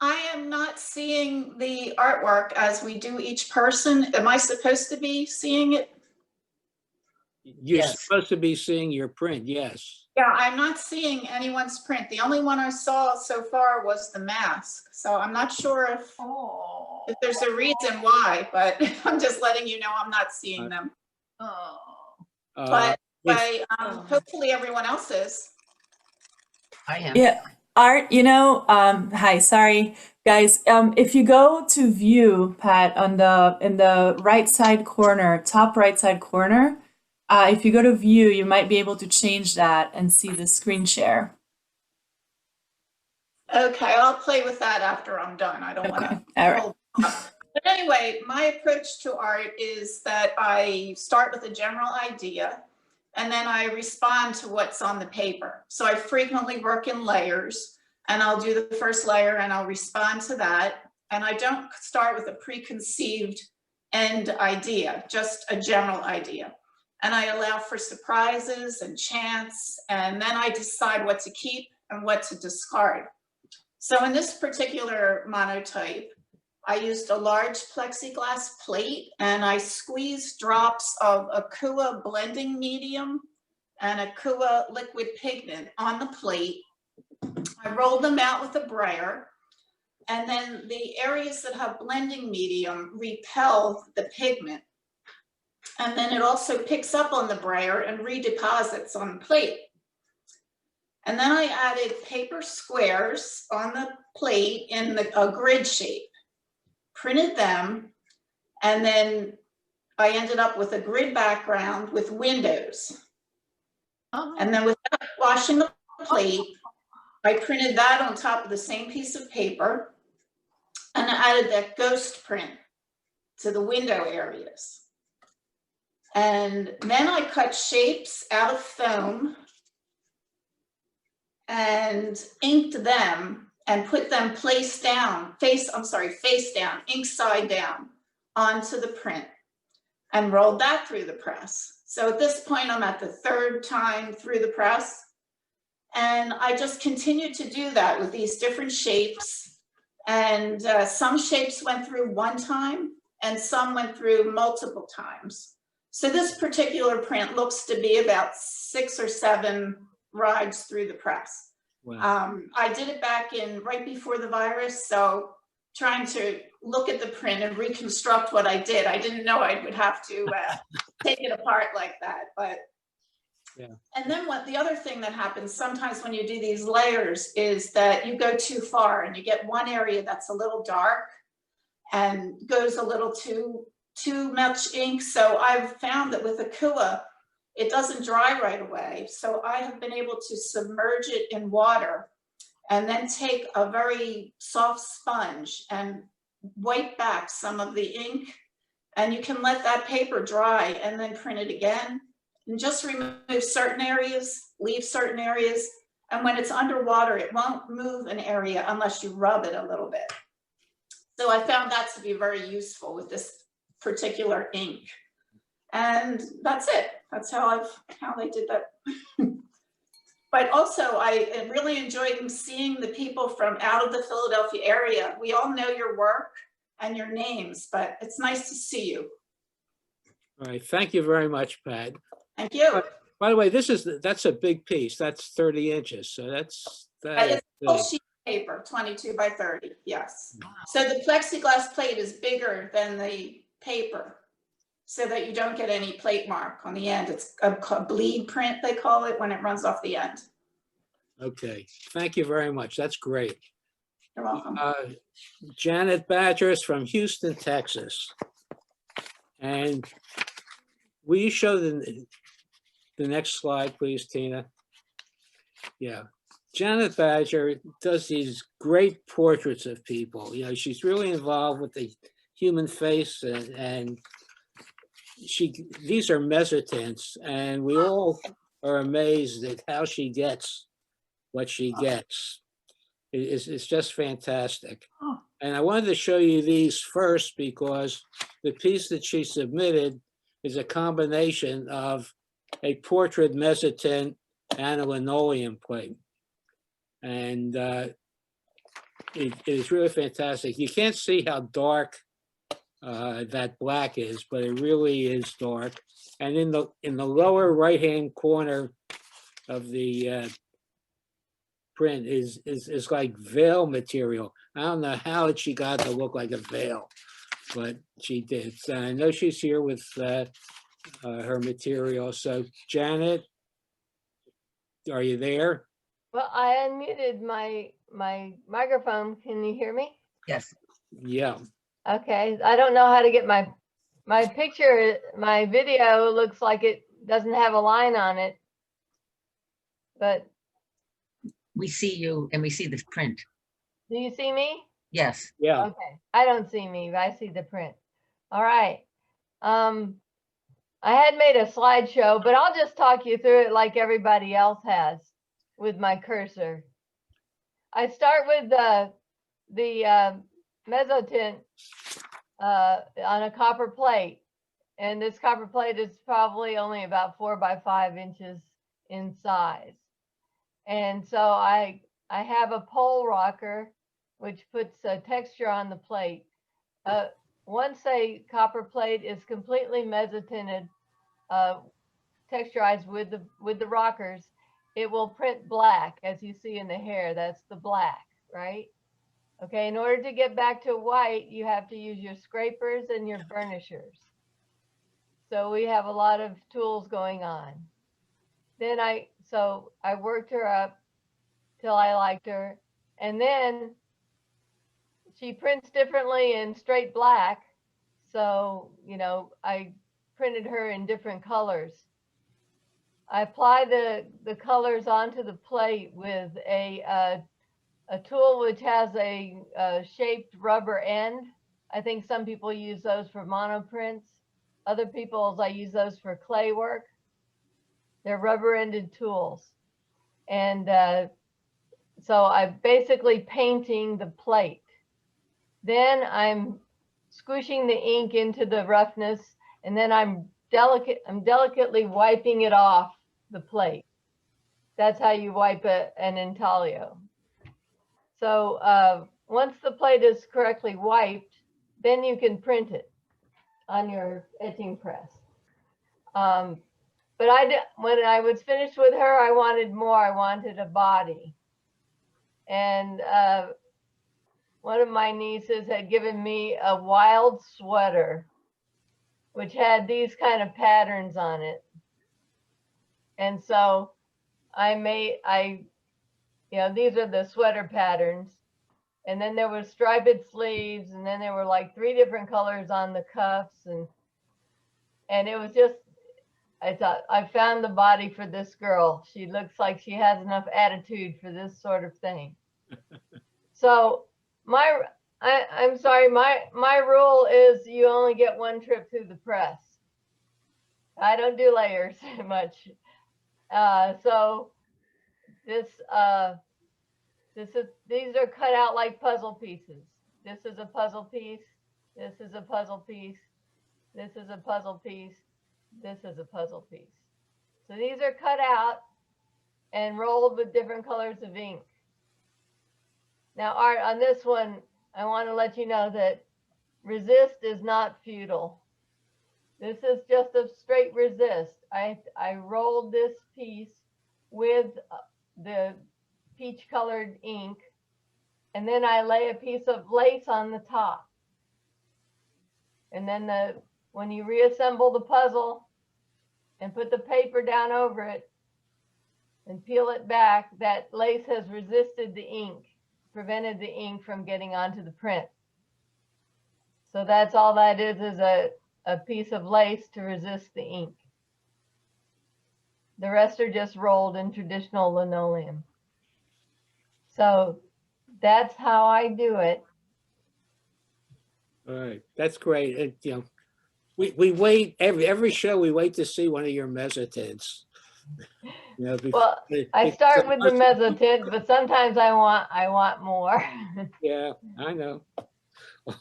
[SPEAKER 13] I am not seeing the artwork as we do each person. Am I supposed to be seeing it?
[SPEAKER 2] You're supposed to be seeing your print, yes.
[SPEAKER 13] Yeah, I'm not seeing anyone's print. The only one I saw so far was the mask. So I'm not sure if there's a reason why, but I'm just letting you know I'm not seeing them. But hopefully everyone else is.
[SPEAKER 1] I am.
[SPEAKER 6] Yeah, Art, hi, sorry, guys. If you go to view, Pat, in the right side corner, top right side corner, if you go to view, you might be able to change that and see the screen share.
[SPEAKER 13] Okay, I'll play with that after I'm done. I don't want to.
[SPEAKER 6] All right.
[SPEAKER 13] But anyway, my approach to art is that I start with a general idea, and then I respond to what's on the paper. So I frequently work in layers, and I'll do the first layer and I'll respond to that. And I don't start with a preconceived end idea, just a general idea. And I allow for surprises and chance, and then I decide what to keep and what to discard. So in this particular monotype, I used a large plexiglass plate and I squeezed drops of Aqua blending medium and Aqua liquid pigment on the plate. I rolled them out with a brayer, and then the areas that have blending medium repel the pigment. And then it also picks up on the brayer and redeposits on the plate. And then I added paper squares on the plate in a grid shape, printed them, and then I ended up with a grid background with windows. And then without washing the plate, I printed that on top of the same piece of paper and I added that ghost print to the window areas. And then I cut shapes out of foam and inked them and put them face down, ink side down onto the print and rolled that through the press. So at this point, I'm at the third time through the press. And I just continued to do that with these different shapes. And some shapes went through one time and some went through multiple times. So this particular print looks to be about 6 or 7 rides through the press. Wow. I did it back in right before the virus. So trying to look at the print and reconstruct what I did. I didn't know I would have to take it apart like that, but. Yeah. And then what the other thing that happens sometimes when you do these layers is that you go too far and you get one area that's a little dark and goes a little too much ink. So I've found that with Aqua, it doesn't dry right away. So I have been able to submerge it in water and then take a very soft sponge and wipe back some of the ink. And you can let that paper dry and then print it again. And just remove certain areas, leave certain areas. And when it's underwater, it won't move an area unless you rub it a little bit. So I found that to be very useful with this particular ink. And that's it. That's how they did that. But also I really enjoyed seeing the people from out of the Philadelphia area. We all know your work and your names, but it's nice to see you.
[SPEAKER 2] All right, thank you very much, Pat.
[SPEAKER 13] Thank you.
[SPEAKER 2] By the way, that's a big piece. That's 30 inches. So that's
[SPEAKER 13] it's full sheet paper, 22 by 30. Yes. Wow. So the plexiglass plate is bigger than the paper, so that you don't get any plate mark on the end. It's a bleed print, they call it, when it runs off the end.
[SPEAKER 2] Okay. Thank you very much. That's great.
[SPEAKER 13] You're welcome.
[SPEAKER 2] Janet Badgers from Houston, Texas. And will you show the next slide, please, Tina? Yeah. Janet Badger does these great portraits of people. You know, she's really involved with the human face, and these are mesotints, and we all are amazed at how she gets what she gets. It's just fantastic. And I wanted to show you these first because the piece that she submitted is a combination of a portrait mesotint and a linoleum plate. And it is really fantastic. You can't see how dark that black is, but it really is dark. And in the lower right-hand corner of the print is like veil material. I don't know how she got to look like a veil, but she did. So I know she's here with her material. So Janet, are you there?
[SPEAKER 14] Well, I unmuted my microphone. Can you hear me?
[SPEAKER 1] Yes.
[SPEAKER 2] Yeah.
[SPEAKER 14] Okay. I don't know how to get my picture. My video looks like it doesn't have a line on it, but
[SPEAKER 1] we see you and we see the print.
[SPEAKER 14] Do you see me?
[SPEAKER 1] Yes.
[SPEAKER 2] Yeah.
[SPEAKER 14] Okay. I don't see me, but I see the print. All right. I had made a slideshow, but I'll just talk you through it like everybody else has with my cursor. I start with the mezzotint on a copper plate. And this copper plate is probably only about 4 by 5 inches in size. And so I have a pole rocker, which puts a texture on the plate. Once a copper plate is completely mezzotinted, texturized with the rockers, it will print black, as you see in the hair. That's the black, right? Okay, in order to get back to white, you have to use your scrapers and your burnishers. So we have a lot of tools going on. Then I worked her up till I liked her. And then she prints differently in straight black. So, you know, I printed her in different colors. I apply the colors onto the plate with a tool which has a shaped rubber end. I think some people use those for monoprints. Other people's, I use those for clay work. They're rubber-ended tools. And so I'm basically painting the plate. Then I'm squishing the ink into the roughness, and then I'm delicately wiping it off the plate. That's how you wipe an intaglio. So once the plate is correctly wiped, then you can print it on your etching press. But when I was finished with her, I wanted more. I wanted a body. And one of my nieces had given me a wild sweater, which had these kind of patterns on it. And so these are the sweater patterns. And then there were striped sleeves, and then there were like 3 different colors on the cuffs. And it was just, I thought, I found the body for this girl. She looks like she has enough attitude for this sort of thing. So I'm sorry, my rule is you only get 1 trip through the press. I don't do layers much. So these are cut out like puzzle pieces. This is a puzzle piece. This is a puzzle piece. This is a puzzle piece. This is a puzzle piece. So these are cut out and rolled with different colors of ink. Now, Art, on this one, I want to let you know that resist is not futile. This is just a straight resist. I rolled this piece with the peach colored ink, and then I lay a piece of lace on the top. And then when you reassemble the puzzle and put the paper down over it and peel it back, that lace has resisted the ink, prevented the ink from getting onto the print. So that's all that is a piece of lace to resist the ink. The rest are just rolled in traditional linoleum. So that's how I do it.
[SPEAKER 2] All right, that's great. And, you know, we wait every show. We wait to see one of your mezzotints. You know,
[SPEAKER 14] Well, I start with the mezzotint, but sometimes I want more.
[SPEAKER 2] Yeah, I know.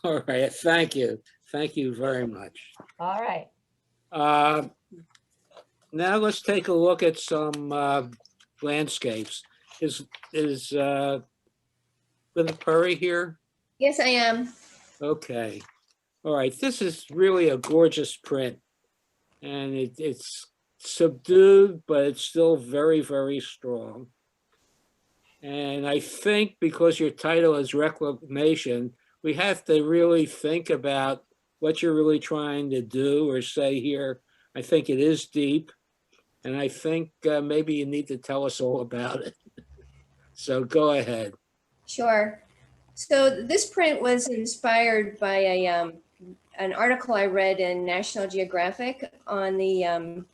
[SPEAKER 2] All right, thank you very much.
[SPEAKER 14] All right.
[SPEAKER 2] Now let's take a look at some landscapes. Is Linda Purry here?
[SPEAKER 15] Yes, I am.
[SPEAKER 2] Okay. All right. This is really a gorgeous print, and it's subdued, but it's still very, very strong. And I think because your title is Reclamation, we have to really think about what you're really trying to do or say here. I think it is deep, and I think maybe you need to tell us all about it. So go ahead.
[SPEAKER 15] Sure. So this print was inspired by an article I read in National Geographic on the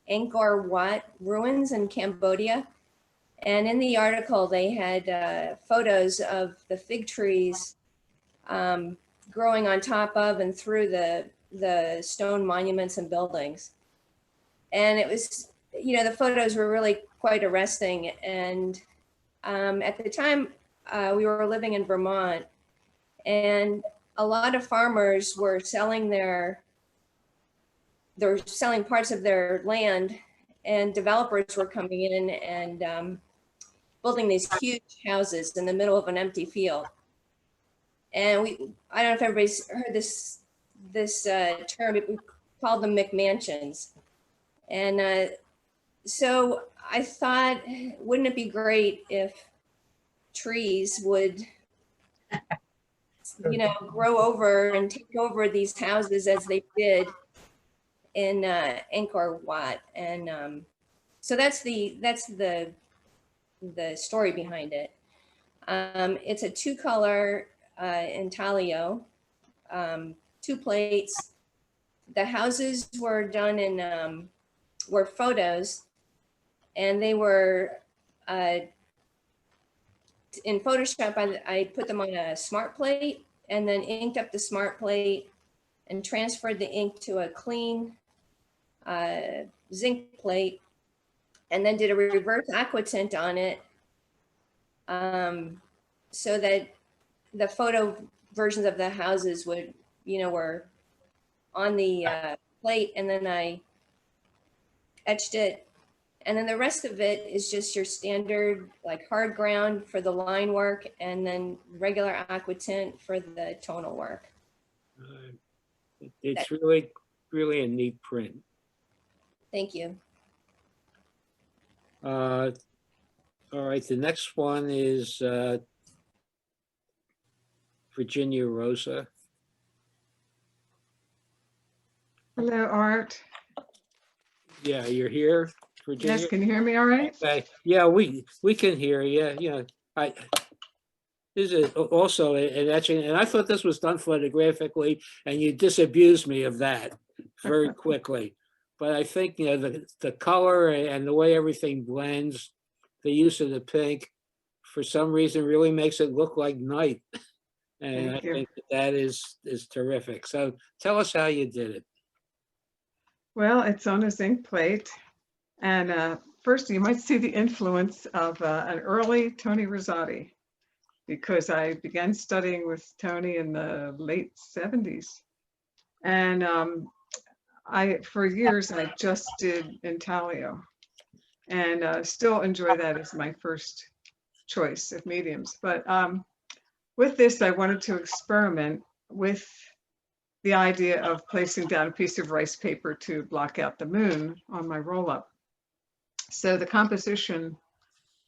[SPEAKER 15] Angkor Wat ruins in Cambodia. And in the article, they had photos of the fig trees growing on top of and through the stone monuments and buildings. And it was, you know, the photos were really quite arresting. And at the time, we were living in Vermont, and a lot of farmers were selling they're selling parts of their land, and developers were coming in and building these huge houses in the middle of an empty field. And I don't know if everybody's heard this term, we called them McMansions. And so I thought, wouldn't it be great if trees would, you know, grow over and take over these houses as they did in Angkor Wat. And so that's the story behind it. It's a 2-color intaglio, 2 plates. The houses were done in were photos, and they were in Photoshop. I put them on a smart plate and then inked up the smart plate and transferred the ink to a clean zinc plate, and then did a reverse aquatint on it, so that the photo versions of the houses would, you know, were on the plate, and then I etched it. And then the rest of it is just your standard, like, hard ground for the line work, and then regular aquatint for the tonal work.
[SPEAKER 2] It's really, really a neat print.
[SPEAKER 15] Thank you.
[SPEAKER 2] All right, the next one is Virginia Rosa.
[SPEAKER 16] Hello, Art.
[SPEAKER 2] Yeah, you're here, Virginia?
[SPEAKER 16] Yes, can you hear me all right?
[SPEAKER 2] Okay. Yeah, we can hear you. Yeah, this is also an etching, and I thought this was done photographically, and you disabused me of that very quickly. But I think, you know, the color and the way everything blends, the use of the pink, for some reason really makes it look like night. And I think that is terrific. So tell us how you did it.
[SPEAKER 16] Well, it's on a zinc plate. And first, you might see the influence of an early Tony Rosati, because I began studying with Tony in the late 70s. And for years, I just did intaglio, and still enjoy that as my first choice of mediums. But with this, I wanted to experiment with the idea of placing down a piece of rice paper to block out the moon on my roll-up. So the composition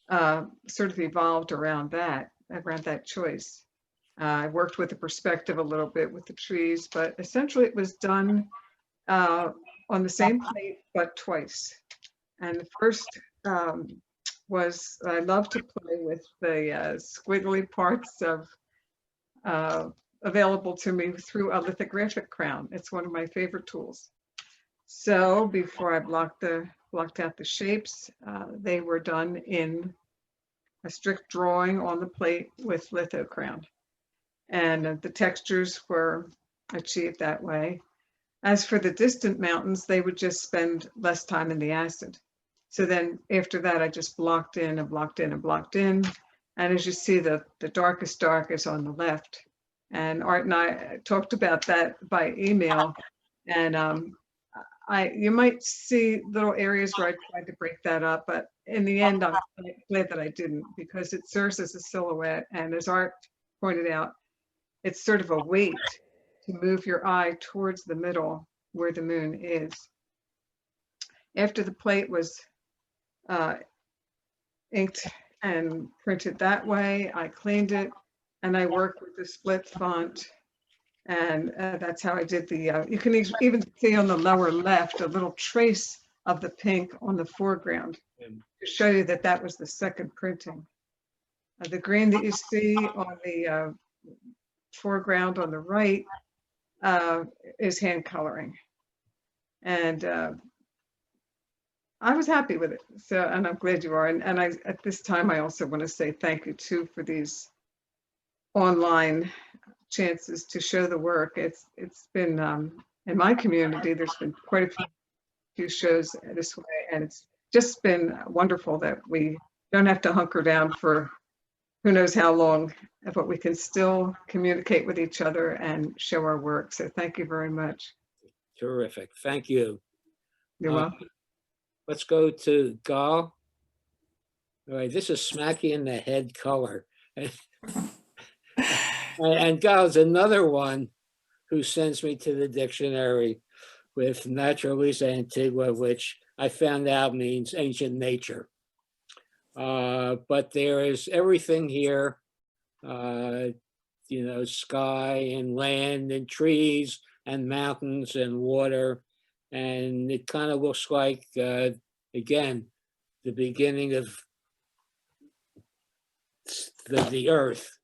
[SPEAKER 16] sort of evolved around that choice. I worked with the perspective a little bit with the trees, but essentially it was done on the same plate, but twice. And the first was, I love to play with the squiggly parts of available to me through a lithographic crown. It's one of my favorite tools. So before I blocked out the shapes, they were done in a strict drawing on the plate with litho crown. And the textures were achieved that way. As for the distant mountains, they would just spend less time in the acid. So then after that, I just blocked in and blocked in and blocked in. And as you see, the darkest dark is on the left. And Art and I talked about that by email. And you might see little areas where I tried to break that up, but in the end, I'm glad that I didn't, because it serves as a silhouette. And as Art pointed out, it's sort of a weight to move your eye towards the middle where the moon is. After the plate was inked and printed that way, I cleaned it, and I worked with the split font. And that's how I did the, you can even see on the lower left a little trace of the pink on the foreground to show you that that was the second printing. The green that you see on the foreground on the right is hand coloring. And I was happy with it. So, and I'm glad you are. And I, at this time, I also want to say thank you too for these online chances to show the work. It's been in my community, there's been quite a few few shows this way, and it's just been wonderful that we don't have to hunker down for who knows how long, but we can still communicate with each other and show our work. So thank you very much.
[SPEAKER 2] Terrific. Thank you.
[SPEAKER 16] You're welcome.
[SPEAKER 2] Let's go to Gal. All right, this is smacky in the head color. And Gal's another one who sends me to the dictionary with Naturaleza Antigua, which I found out means ancient nature. But there is everything here, you know, sky and land and trees and mountains and water. And it kind of looks like, again, the beginning of the earth.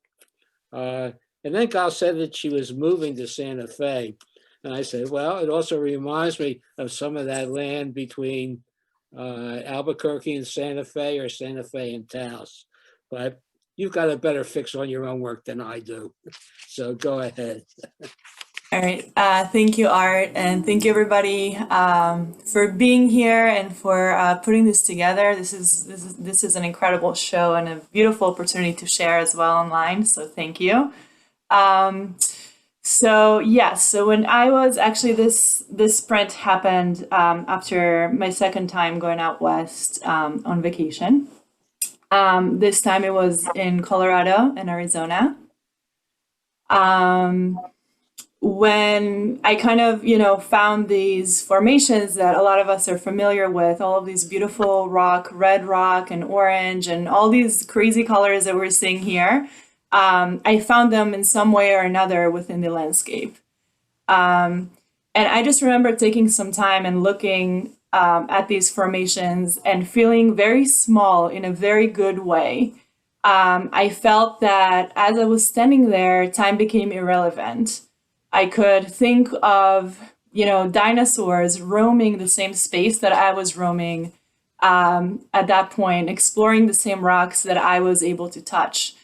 [SPEAKER 2] And then Gal said that she was moving to Santa Fe. And I said, well, it also reminds me of some of that land between Albuquerque and Santa Fe, or Santa Fe and Taos. But you've got a better fix on your own work than I do. So go ahead.
[SPEAKER 6] All right. Thank you, Art, and thank you, everybody, for being here and for putting this together. This is an incredible show and a beautiful opportunity to share as well online. So thank you. So yes, so when I was actually this sprint happened after my second time going out west on vacation. This time it was in Colorado and Arizona. When I kind of, you know, found these formations that a lot of us are familiar with, all of these beautiful rock, red rock and orange and all these crazy colors that we're seeing here, I found them in some way or another within the landscape. And I just remember taking some time and looking at these formations and feeling very small in a very good way. I felt that as I was standing there, time became irrelevant. I could think of, you know, dinosaurs roaming the same space that I was roaming at that point, exploring the same rocks that I was able to touch.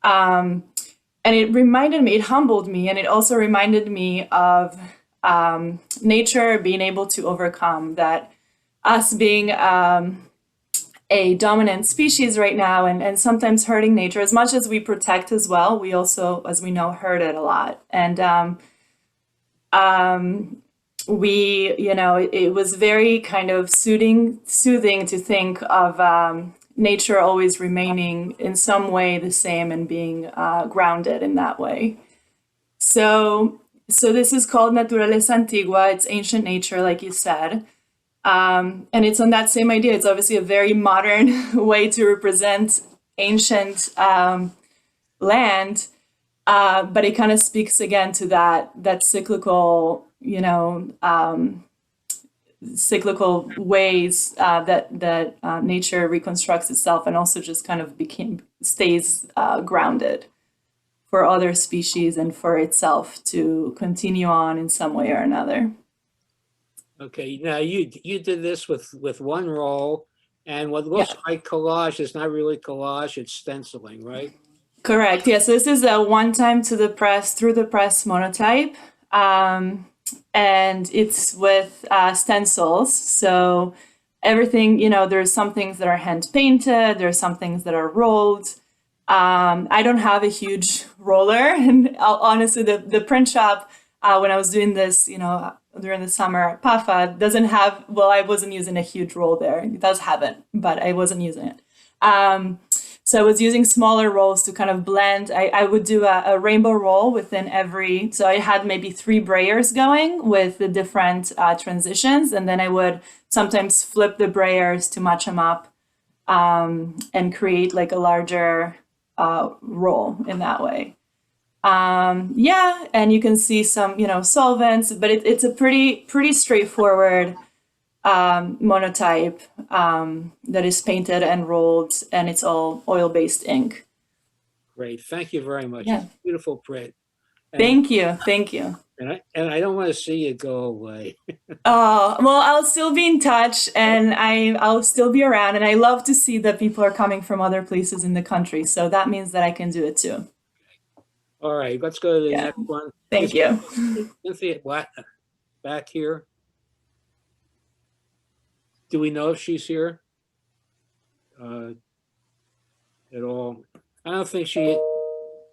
[SPEAKER 6] And it reminded me, it humbled me, and it also reminded me of nature being able to overcome that, us being a dominant species right now and sometimes hurting nature. As much as we protect as well, we also, as we know, hurt it a lot. And we, you know, it was very kind of soothing to think of nature always remaining in some way the same and being grounded in that way. So this is called Naturaleza Antigua. It's ancient nature, like you said. And it's on that same idea. It's obviously a very modern way to represent ancient land, but it kind of speaks again to that cyclical, you know, cyclical ways that nature reconstructs itself, and also just kind of stays grounded for other species and for itself to continue on in some way or another.
[SPEAKER 2] Okay, now you did this with one roll, and what looks like collage is not really collage, it's stenciling, right?
[SPEAKER 6] Correct. Yes, this is a one-time through the press monotype, and it's with stencils. So everything, you know, there's some things that are hand painted, there's some things that are rolled. I don't have a huge roller, and honestly, the print shop when I was doing this, you know, during the summer at PAFA doesn't have, well, I wasn't using a huge roll there. It does have it, but I wasn't using it. So I was using smaller rolls to kind of blend. I would do a rainbow roll within every, so I had maybe 3 brayers going with the different transitions. And then I would sometimes flip the brayers to match them up and create like a larger roll in that way. Yeah, and you can see some, you know, solvents, but it's a pretty straightforward monotype that is painted and rolled, and it's all oil-based ink.
[SPEAKER 2] Great, thank you very much.
[SPEAKER 6] Yeah.
[SPEAKER 2] It's a beautiful print. And,
[SPEAKER 6] thank you.
[SPEAKER 2] And I don't want to see you go away.
[SPEAKER 6] Oh, well, I'll still be in touch, and I'll still be around, and I love to see that people are coming from other places in the country, so that means that I can do it too.
[SPEAKER 2] All right, let's go to the next one.
[SPEAKER 6] Thank you.
[SPEAKER 2] Cynthia, back here. Do we know if she's here? At all? I don't think she,
[SPEAKER 8] I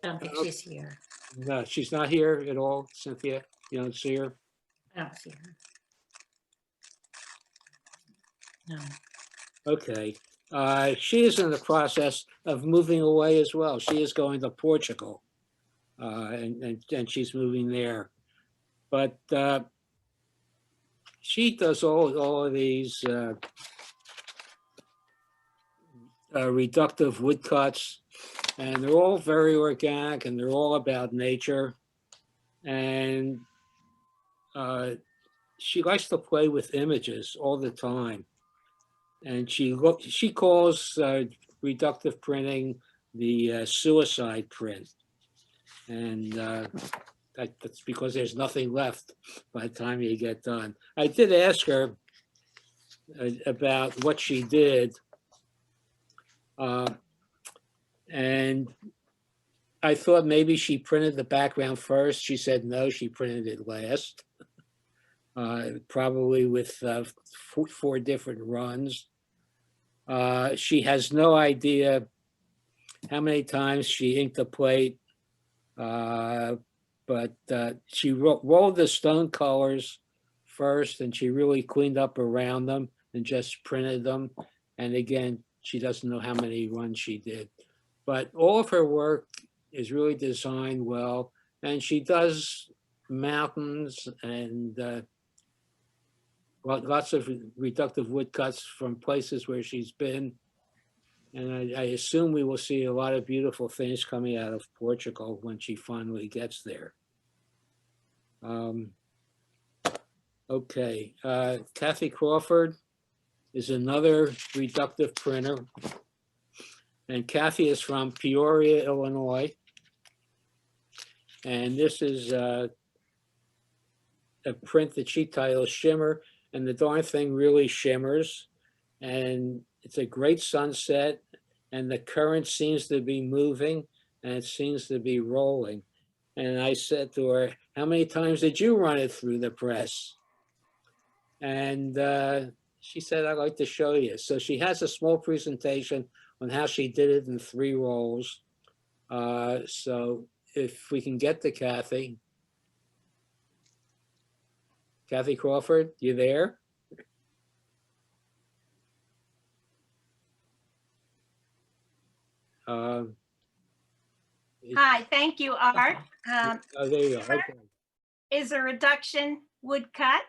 [SPEAKER 8] don't think she's here.
[SPEAKER 2] no, she's not here at all, Cynthia? You don't see her?
[SPEAKER 8] I don't see her. No.
[SPEAKER 2] Okay. She is in the process of moving away as well. She is going to Portugal. And she's moving there. But she does all of these reductive woodcuts, and they're all very organic, and they're all about nature. And she likes to play with images all the time. And she calls reductive printing the suicide print. And that's because there's nothing left by the time you get done. I did ask her about what she did. And I thought maybe she printed the background first. She said no, she printed it last. Probably with 4 different runs. She has no idea how many times she inked a plate, but she rolled the stone colors first, and she really cleaned up around them and just printed them. And again, she doesn't know how many runs she did, but all of her work is really designed well, and she does mountains and lots of reductive woodcuts from places where she's been. And I assume we will see a lot of beautiful things coming out of Portugal when she finally gets there. Okay, Kathy Crawford is another reductive printer. And Kathy is from Peoria, Illinois. And this is a print that she titles Shimmer, and the darn thing really shimmers. And it's a great sunset, and the current seems to be moving, and it seems to be rolling. And I said to her, how many times did you run it through the press? And she said, I'd like to show you. So she has a small presentation on how she did it in 3 rolls. So if we can get to Kathy. Kathy Crawford, you there?
[SPEAKER 17] Hi, thank you, Art.
[SPEAKER 2] Oh, there you go. Okay.
[SPEAKER 17] Is a reduction woodcut,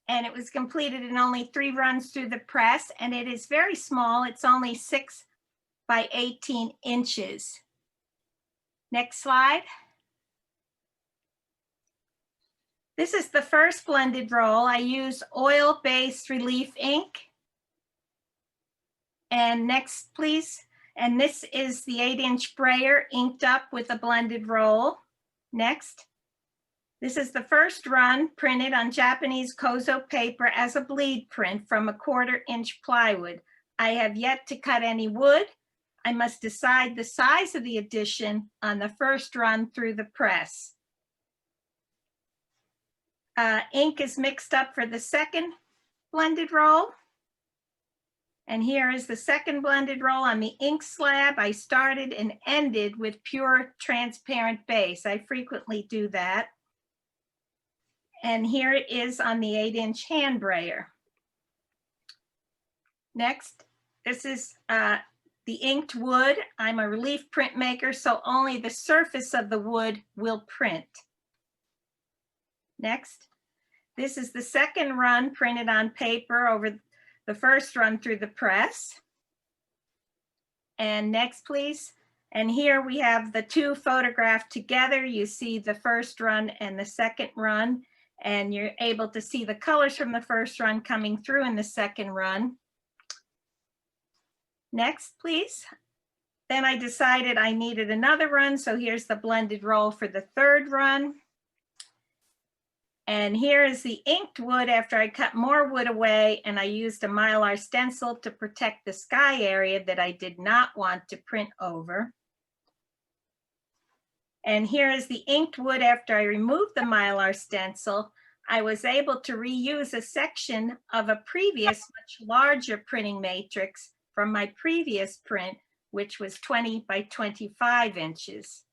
[SPEAKER 17] and it was completed in only 3 runs through the press, and it is very small. It's only 6 by 18 inches. Next slide. This is the first blended roll. I use oil-based relief ink. And next, please. And this is the 8-inch brayer inked up with a blended roll. Next. This is the first run printed on Japanese kozo paper as a bleed print from a 1/4-inch plywood. I have yet to cut any wood. I must decide the size of the edition on the first run through the press. Ink is mixed up for the second blended roll. And here is the second blended roll on the ink slab. I started and ended with pure transparent base. I frequently do that. And here it is on the 8-inch hand brayer. Next, this is the inked wood. I'm a relief printmaker, so only the surface of the wood will print. Next, this is the second run printed on paper over the first run through the press. And next, please. And here we have the 2 photographed together. You see the first run and the second run, and you're able to see the colors from the first run coming through in the second run. Next, please. Then I decided I needed another run, so here's the blended roll for the third run. And here is the inked wood after I cut more wood away, and I used a Mylar stencil to protect the sky area that I did not want to print over. And here is the inked wood after I removed the Mylar stencil. I was able to reuse a section of a previous much larger printing matrix from my previous print, which was 20 by 25 inches.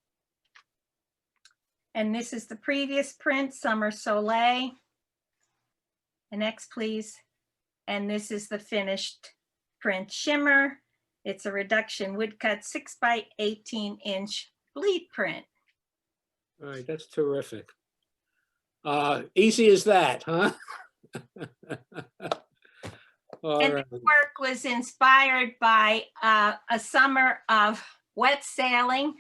[SPEAKER 17] And this is the previous print, Summer Soleil. And next, please. And this is the finished print, Shimmer. It's a reduction woodcut 6 by 18 inch bleed print.
[SPEAKER 2] All right, that's terrific. Easy as that, huh? All
[SPEAKER 17] And
[SPEAKER 2] right.
[SPEAKER 17] this work was inspired by a summer of wet sailing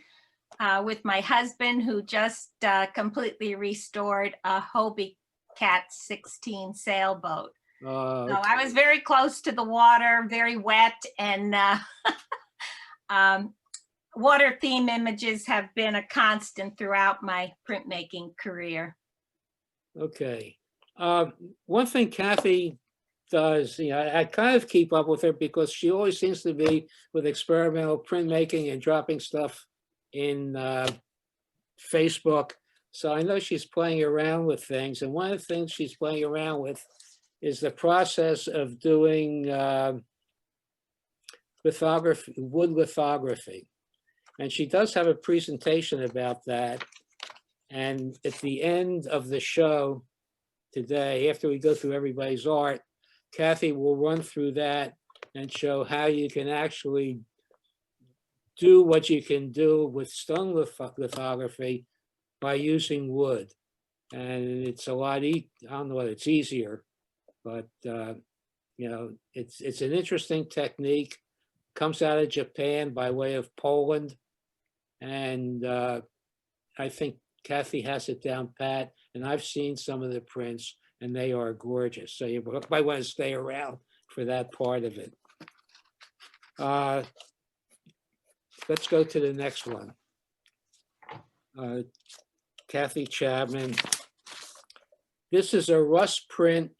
[SPEAKER 17] with my husband, who just completely restored a Hobie Cat 16 sailboat. So I was very close to the water, very wet, and water theme images have been a constant throughout my printmaking career.
[SPEAKER 2] Okay. One thing Kathy does, I kind of keep up with her because she always seems to be with experimental printmaking and dropping stuff in Facebook. So I know she's playing around with things. And one of the things she's playing around with is the process of doing lithography, wood lithography. And she does have a presentation about that. And at the end of the show today, after we go through everybody's art, Kathy will run through that and show how you can actually do what you can do with stone lithography by using wood. And it's a lot, I don't know whether it's easier, but it's an interesting technique. Comes out of Japan by way of Poland. And I think Kathy has it down pat, and I've seen some of the prints and they are gorgeous. So you might want to stay around for that part of it. Let's go to the next one. Kathy Chapman. This is a rust print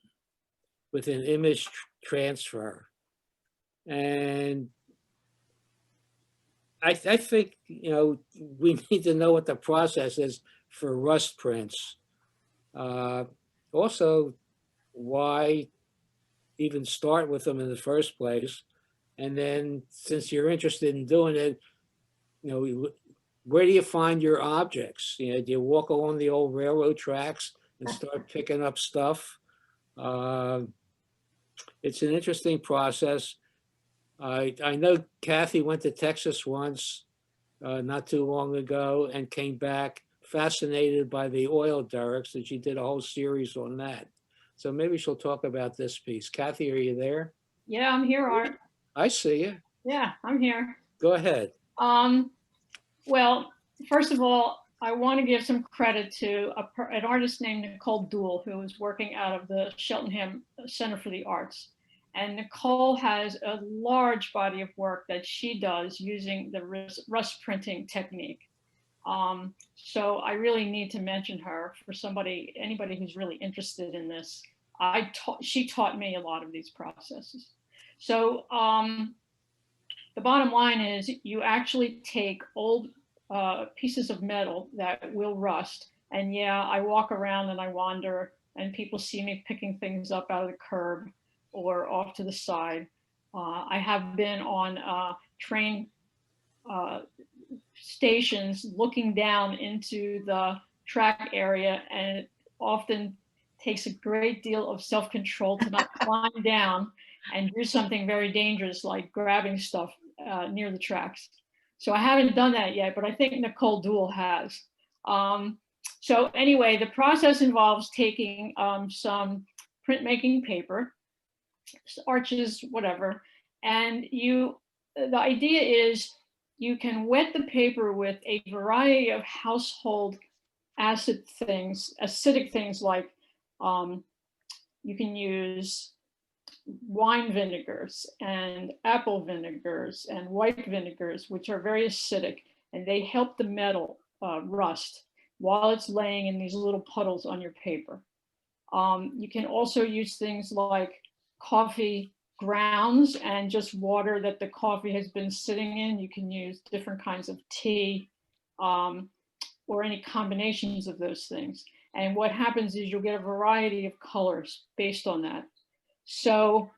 [SPEAKER 2] with an image transfer. And I think, we need to know what the process is for rust prints. Also, why even start with them in the first place? And then, since you're interested in doing it, where do you find your objects? Do you walk along the old railroad tracks and start picking up stuff? It's an interesting process. I know Kathy went to Texas once, not too long ago, and came back fascinated by the oil derricks, and she did a whole series on that. So maybe she'll talk about this piece. Kathy, are you there?
[SPEAKER 18] Yeah, I'm here, Art.
[SPEAKER 2] I see you.
[SPEAKER 18] Yeah, I'm here.
[SPEAKER 2] Go ahead.
[SPEAKER 18] Well, first of all, I want to give some credit to an artist named Nicole Duell, who is working out of the Cheltenham Center for the Arts. And Nicole has a large body of work that she does using the rust printing technique. So I really need to mention her for anybody who's really interested in this. She taught me a lot of these processes. So the bottom line is you actually take old pieces of metal that will rust. And yeah, I walk around and I wander and people see me picking things up out of the curb or off to the side. I have been on train stations looking down into the track area, and it often takes a great deal of self-control to not climb down and do something very dangerous like grabbing stuff near the tracks. So I haven't done that yet, but I think Nicole Duell has. So anyway, the process involves taking some printmaking paper, arches, whatever, and the idea is you can wet the paper with a variety of household acidic things like you can use wine vinegars and apple vinegars and white vinegars, which are very acidic, and they help the metal rust while it's laying in these little puddles on your paper. You can also use things like coffee grounds and just water that the coffee has been sitting in. You can use different kinds of tea or any combinations of those things. And what happens is you'll get a variety of colors based on that. So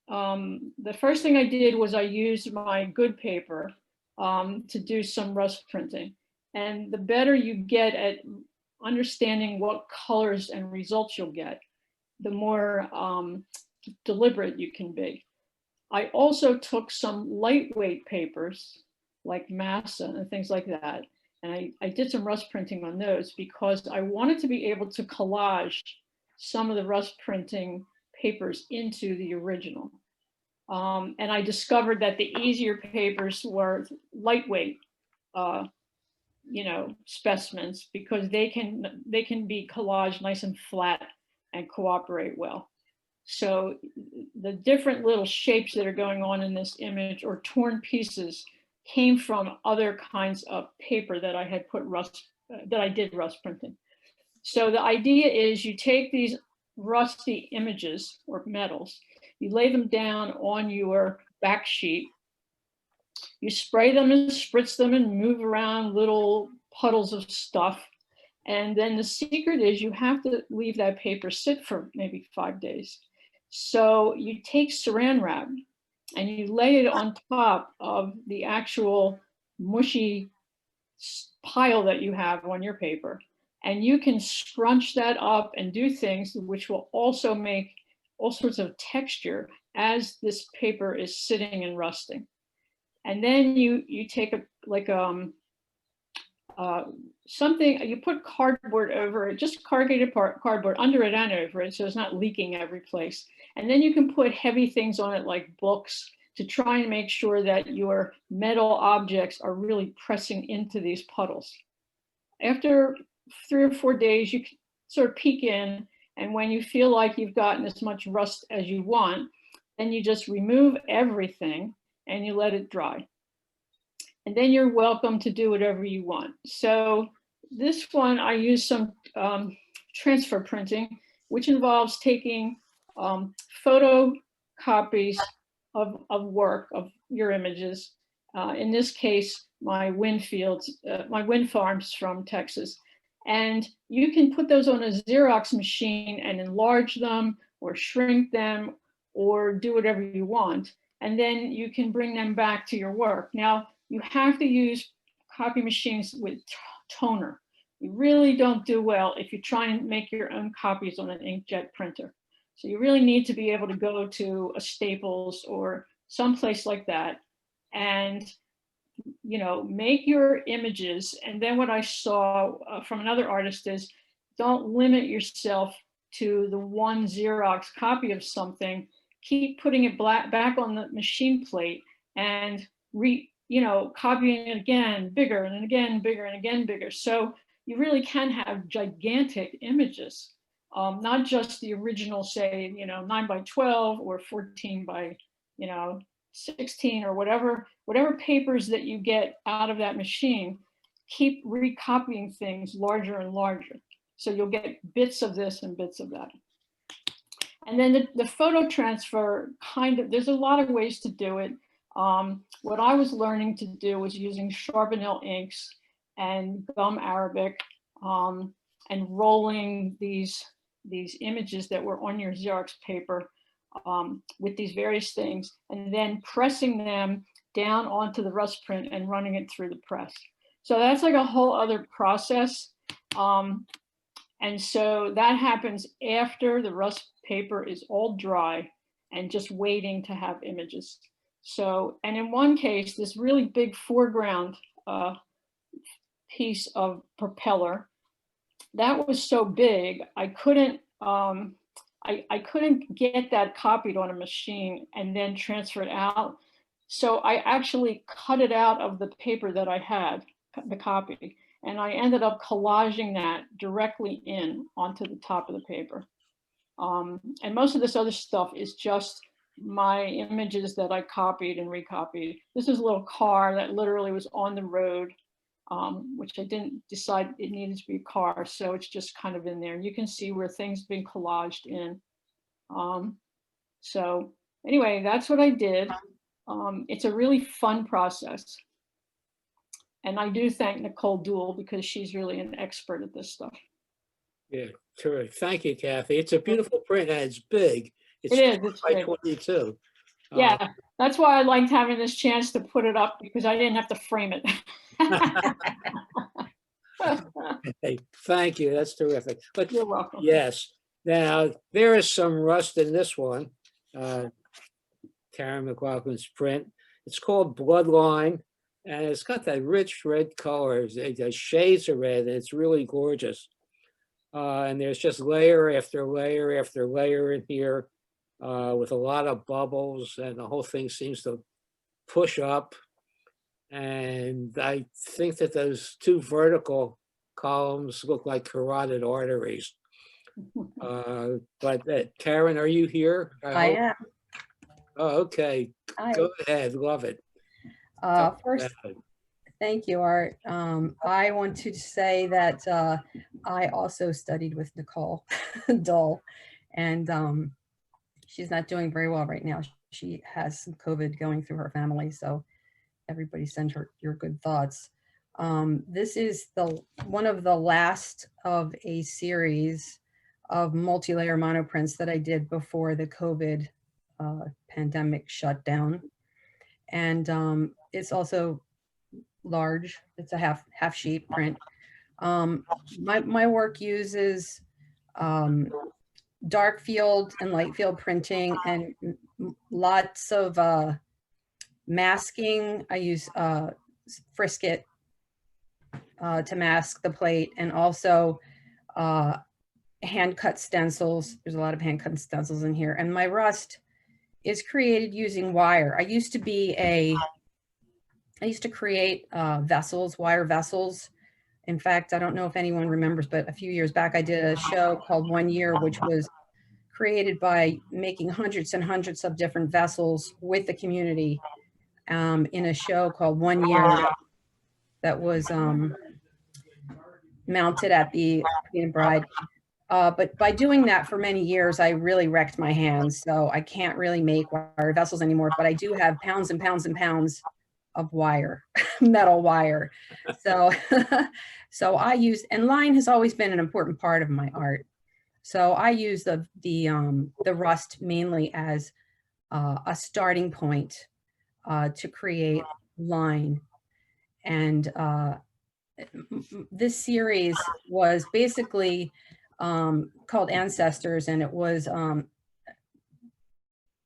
[SPEAKER 18] the first thing I did was I used my good paper to do some rust printing. And the better you get at understanding what colors and results you'll get, the more deliberate you can be. I also took some lightweight papers like massa and things like that. And I did some rust printing on those because I wanted to be able to collage some of the rust printing papers into the original. And I discovered that the easier papers were lightweight, specimens, because they can be collaged nice and flat and cooperate well. So the different little shapes that are going on in this image or torn pieces came from other kinds of paper that I had put that I did rust printing. So the idea is you take these rusty images or metals, you lay them down on your back sheet, you spray them and spritz them and move around little puddles of stuff. And then the secret is you have to leave that paper sit for maybe 5 days. So you take saran wrap and you lay it on top of the actual mushy pile that you have on your paper. And you can scrunch that up and do things which will also make all sorts of texture as this paper is sitting and rusting. And then you take something, you put cardboard over it, just corrugated cardboard under it and over it, so it's not leaking every place. And then you can put heavy things on it like books to try and make sure that your metal objects are really pressing into these puddles. After 3 or 4 days, you can sort of peek in, and when you feel like you've gotten as much rust as you want, then you just remove everything and you let it dry. And then you're welcome to do whatever you want. So this one, I use some transfer printing, which involves taking photocopies of work, of your images. In this case, my wind farms from Texas. And you can put those on a Xerox machine and enlarge them or shrink them or do whatever you want. And then you can bring them back to your work. Now, you have to use copy machines with toner. You really don't do well if you try and make your own copies on an inkjet printer. So you really need to be able to go to a Staples or someplace like that and make your images. And then what I saw from another artist is don't limit yourself to the one Xerox copy of something. Keep putting it back on the machine plate and copying it again, bigger and again, bigger and again, bigger. So you really can have gigantic images, not just the original, say, 9 by 12 or 14 by, 16 or whatever papers that you get out of that machine. Keep recopying things larger and larger. So you'll get bits of this and bits of that. And then the photo transfer there's a lot of ways to do it. What I was learning to do was using Charbonnel inks and gum arabic and rolling these images that were on your Xerox paper with these various things, and then pressing them down onto the rust print and running it through the press. So that's like a whole other process. And so that happens after the rust paper is all dry and just waiting to have images. So, and in one case, this really big foreground piece of propeller, that was so big, I couldn't get that copied on a machine and then transfer it out. So I actually cut it out of the paper that I had, the copy, and I ended up collaging that directly in onto the top of the paper. And most of this other stuff is just my images that I copied and recopied. This is a little car that literally was on the road, which I didn't decide it needed to be a car, so it's just kind of in there. And you can see where things have been collaged in. So anyway, that's what I did. It's a really fun process. And I do thank Nicole Duell because she's really an expert at this stuff.
[SPEAKER 2] Yeah, terrific. Thank you, Kathy. It's a beautiful print and it's big. It's
[SPEAKER 18] It is, it's
[SPEAKER 2] by
[SPEAKER 18] big.
[SPEAKER 2] 22.
[SPEAKER 18] Yeah, that's why I liked having this chance to put it up because I didn't have to frame it.
[SPEAKER 2] Hey, thank you. That's terrific. But
[SPEAKER 18] You're welcome.
[SPEAKER 2] yes, now there is some rust in this one. Karen McLaughlin's print. It's called Bloodline, and it's got that rich red color. The shades of red, and it's really gorgeous. And there's just layer after layer after layer in here with a lot of bubbles, and the whole thing seems to push up. And I think that those two vertical columns look like carotid arteries. But Karen, are you here?
[SPEAKER 19] I am.
[SPEAKER 2] Oh, okay.
[SPEAKER 19] Hi.
[SPEAKER 2] Go ahead. Love it. Talk
[SPEAKER 19] First,
[SPEAKER 2] about it.
[SPEAKER 19] thank you, Art. I want to say that I also studied with Nicole Dull, and she's not doing very well right now. She has some COVID going through her family, so everybody send her your good thoughts. This is one of the last of a series of multi-layer monoprints that I did before the COVID pandemic shut down. And it's also large. It's a half sheet print. My work uses dark field and light field printing and lots of masking. I use Frisket to mask the plate, and also hand cut stencils. There's a lot of hand cut stencils in here. And my rust is created using wire. I used to create vessels, wire vessels. In fact, I don't know if anyone remembers, but a few years back, I did a show called 1 Year, which was created by making hundreds and hundreds of different vessels with the community in a show called 1 Year that was mounted at the Queen Bride. But by doing that for many years, I really wrecked my hands. So I can't really make wire vessels anymore, but I do have pounds and pounds and pounds of wire, metal wire. So, so I use, and line has always been an important part of my art. So I use the rust mainly as a starting point to create line. And this series was basically called Ancestors, and it was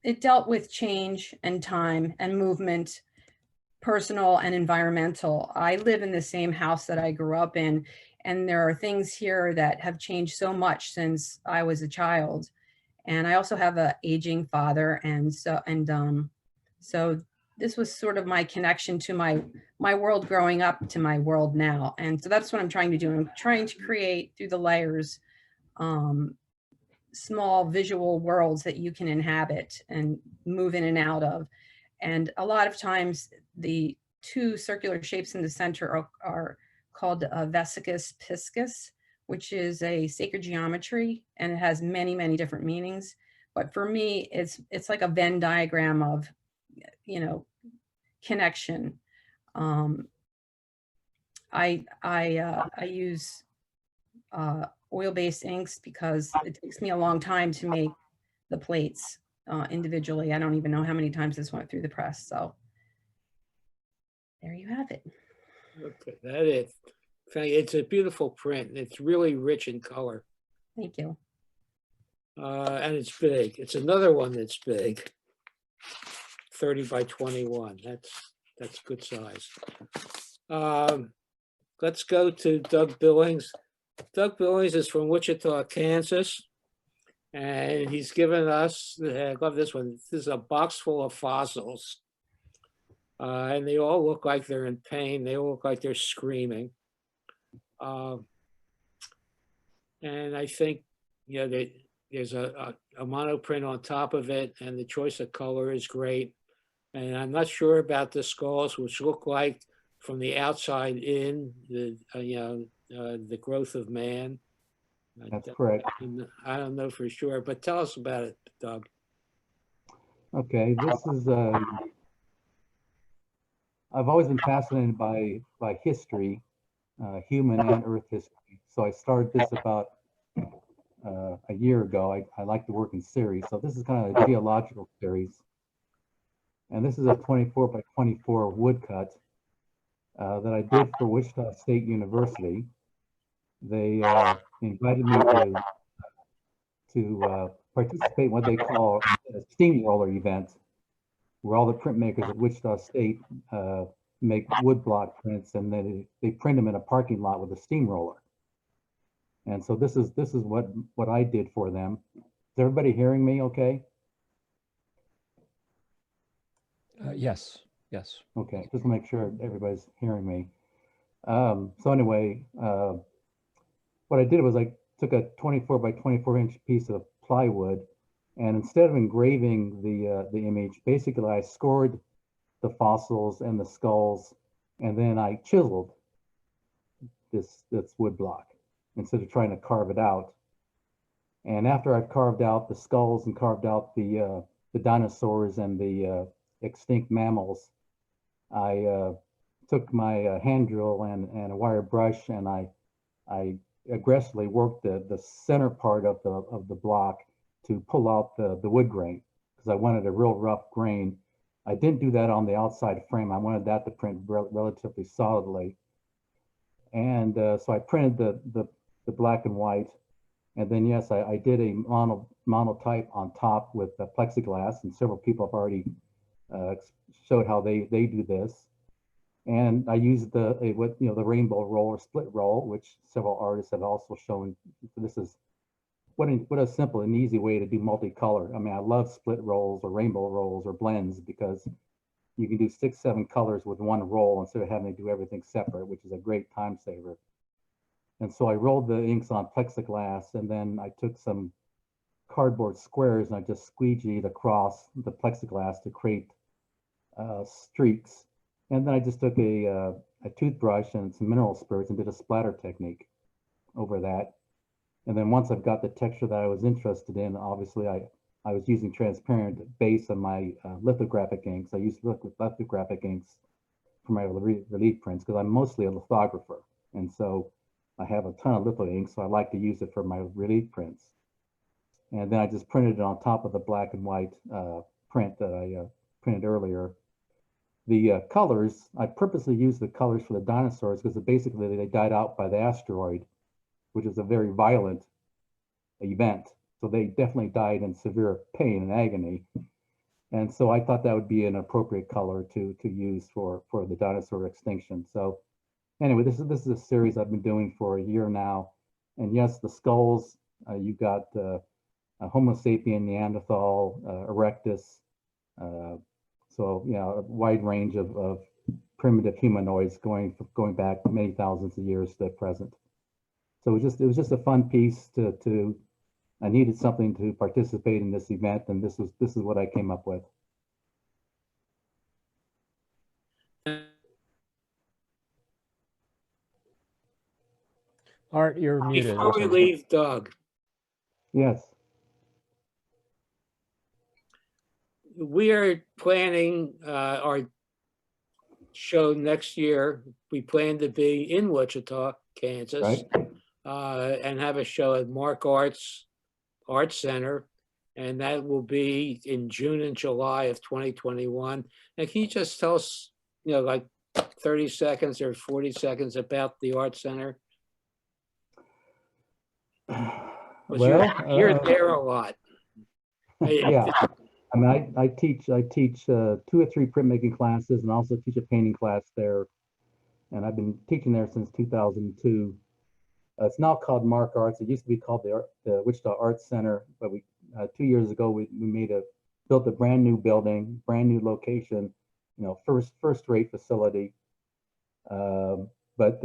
[SPEAKER 19] it dealt with change and time and movement, personal and environmental. I live in the same house that I grew up in, and there are things here that have changed so much since I was a child. And I also have an aging father, and so this was sort of my connection to my world growing up to my world now. And so that's what I'm trying to do. I'm trying to create through the layers small visual worlds that you can inhabit and move in and out of. And a lot of times the two circular shapes in the center are called vesicus piscis, which is a sacred geometry, and it has many, many different meanings. But for me, it's like a Venn diagram of, you know, connection. I use oil-based inks because it takes me a long time to make the plates individually. I don't even know how many times this went through the press. So there you have it.
[SPEAKER 2] Okay, that is. It's a beautiful print. It's really rich in color.
[SPEAKER 19] Thank you.
[SPEAKER 2] And it's big. It's another one that's big. 30 by 21. That's good size. Let's go to Doug Billings. Doug Billings is from Wichita, Kansas, and he's given us, I love this one, this is a box full of fossils. And they all look like they're in pain. They all look like they're screaming. And I think, you know, there's a monoprint on top of it, and the choice of color is great. And I'm not sure about the skulls, which look like from the outside in, the growth of man.
[SPEAKER 11] That's correct.
[SPEAKER 2] I don't know for sure, but tell us about it, Doug.
[SPEAKER 11] Okay, this is I've always been fascinated by history, human and earth history. So I started this about a year ago. I like to work in series. So this is kind of a geological series. And this is a 24 by 24 woodcut that I did for Wichita State University. They invited me to participate in what they call a steamroller event, where all the printmakers at Wichita State make woodblock prints, and then they print them in a parking lot with a steamroller. And so this is what I did for them. Is everybody hearing me okay?
[SPEAKER 20] Yes, yes.
[SPEAKER 11] Okay, just to make sure everybody's hearing me. So anyway, what I did was I took a 24 by 24 inch piece of plywood, and instead of engraving the image, basically I scored the fossils and the skulls, and then I chiseled this wood block instead of trying to carve it out. And after I've carved out the skulls and carved out the dinosaurs and the extinct mammals, I took my hand drill and a wire brush, and I aggressively worked the center part of the block to pull out the wood grain, because I wanted a real rough grain. I didn't do that on the outside frame. I wanted that to print relatively solidly. And so I printed the black and white. And then, yes, I did a monotype on top with plexiglass, and several people have already showed how they do this. And I used the rainbow roll or split roll, which several artists have also shown. This is what a simple and easy way to do multicolor. I mean, I love split rolls or rainbow rolls or blends, because you can do 6, 7 colors with one roll instead of having to do everything separate, which is a great time saver. And so I rolled the inks on plexiglass, and then I took some cardboard squares and I just squeegeed across the plexiglass to create streaks. And then I just took a toothbrush and some mineral spirits and did a splatter technique over that. And then once I've got the texture that I was interested in, obviously I was using transparent base on my lithographic inks. I used lithographic inks for my relief prints because I'm mostly a lithographer. And so I have a ton of litho ink, so I like to use it for my relief prints. And then I just printed it on top of the black and white print that I printed earlier. The colors, I purposely used the colors for the dinosaurs because basically they died out by the asteroid, which is a very violent event. So they definitely died in severe pain and agony. And so I thought that would be an appropriate color to use for the dinosaur extinction. So anyway, this is a series I've been doing for a year now. And yes, the skulls, you've got Homo sapien, Neanderthal, Erectus. So, you know, a wide range of primitive humanoids going back many thousands of years to the present. So it was just a fun piece to I needed something to participate in this event, and this is what I came up with.
[SPEAKER 20] Art, you're muted.
[SPEAKER 2] Before we leave, Doug.
[SPEAKER 11] Yes.
[SPEAKER 2] We are planning our show next year. We plan to be in Wichita, Kansas,
[SPEAKER 11] right,
[SPEAKER 2] and have a show at Mark Arts Center, and that will be in June and July of 2021. And can you just tell us, you know, like 30 seconds or 40 seconds about the Art Center?
[SPEAKER 11] Well,
[SPEAKER 2] you're there a lot.
[SPEAKER 11] Yeah. I mean, I teach 2 or 3 printmaking classes and also teach a painting class there. And I've been teaching there since 2002. It's now called Mark Arts. It used to be called the Wichita Arts Center, but 2 years ago we built a brand new building, brand new location, you know, first rate facility. But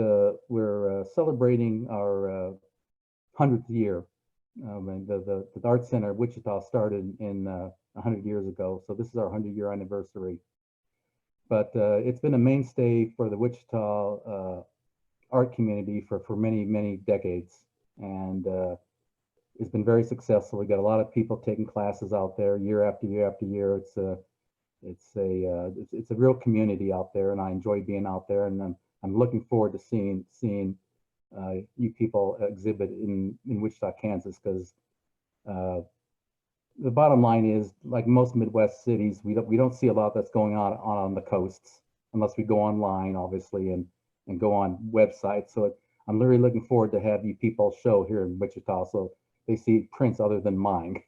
[SPEAKER 11] we're celebrating our 100th year. And the Art Center Wichita started in 100 years ago, so this is our 100-year anniversary. But it's been a mainstay for the Wichita art community for many decades, and it's been very successful. We got a lot of people taking classes out there year after year after year. It's a real community out there, and I enjoy being out there, and I'm looking forward to seeing you people exhibit in Wichita, Kansas, because the bottom line is, like most Midwest cities, we don't see a lot that's going on the coasts unless we go online, obviously, and go on websites. So I'm really looking forward to have you people show here in Wichita, so they see prints other than mine.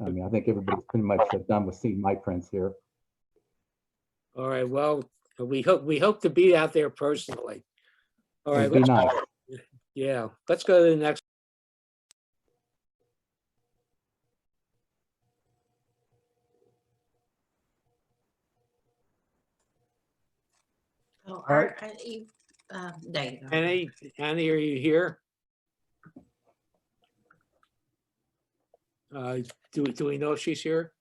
[SPEAKER 11] I mean, I think everybody's pretty much done with seeing my prints here.
[SPEAKER 2] All right. Well, we hope to be out there personally. All right.
[SPEAKER 11] It'd be nice.
[SPEAKER 2] Yeah. Let's go to the next.
[SPEAKER 8] Oh,
[SPEAKER 2] All right.
[SPEAKER 8] there you go.
[SPEAKER 2] Annie, are you here? Do we know if she's here?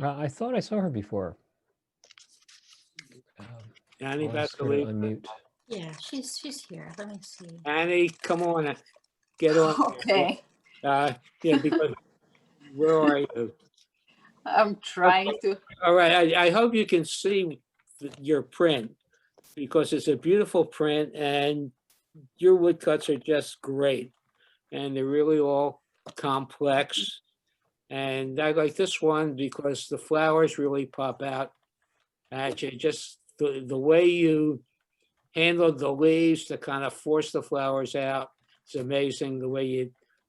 [SPEAKER 20] I thought I saw her before.
[SPEAKER 2] Annie
[SPEAKER 20] I'll ask her to
[SPEAKER 2] Vasily.
[SPEAKER 20] unmute.
[SPEAKER 8] Yeah, she's here. Let me see.
[SPEAKER 2] Annie, come on, get on.
[SPEAKER 21] Okay.
[SPEAKER 2] Yeah, because where are you?
[SPEAKER 21] I'm trying to.
[SPEAKER 2] All right, I hope you can see your print, because it's a beautiful print and your woodcuts are just great. And they're really all complex. And I like this one because the flowers really pop out at you. Just the way you handled the leaves to kind of force the flowers out. It's amazing the way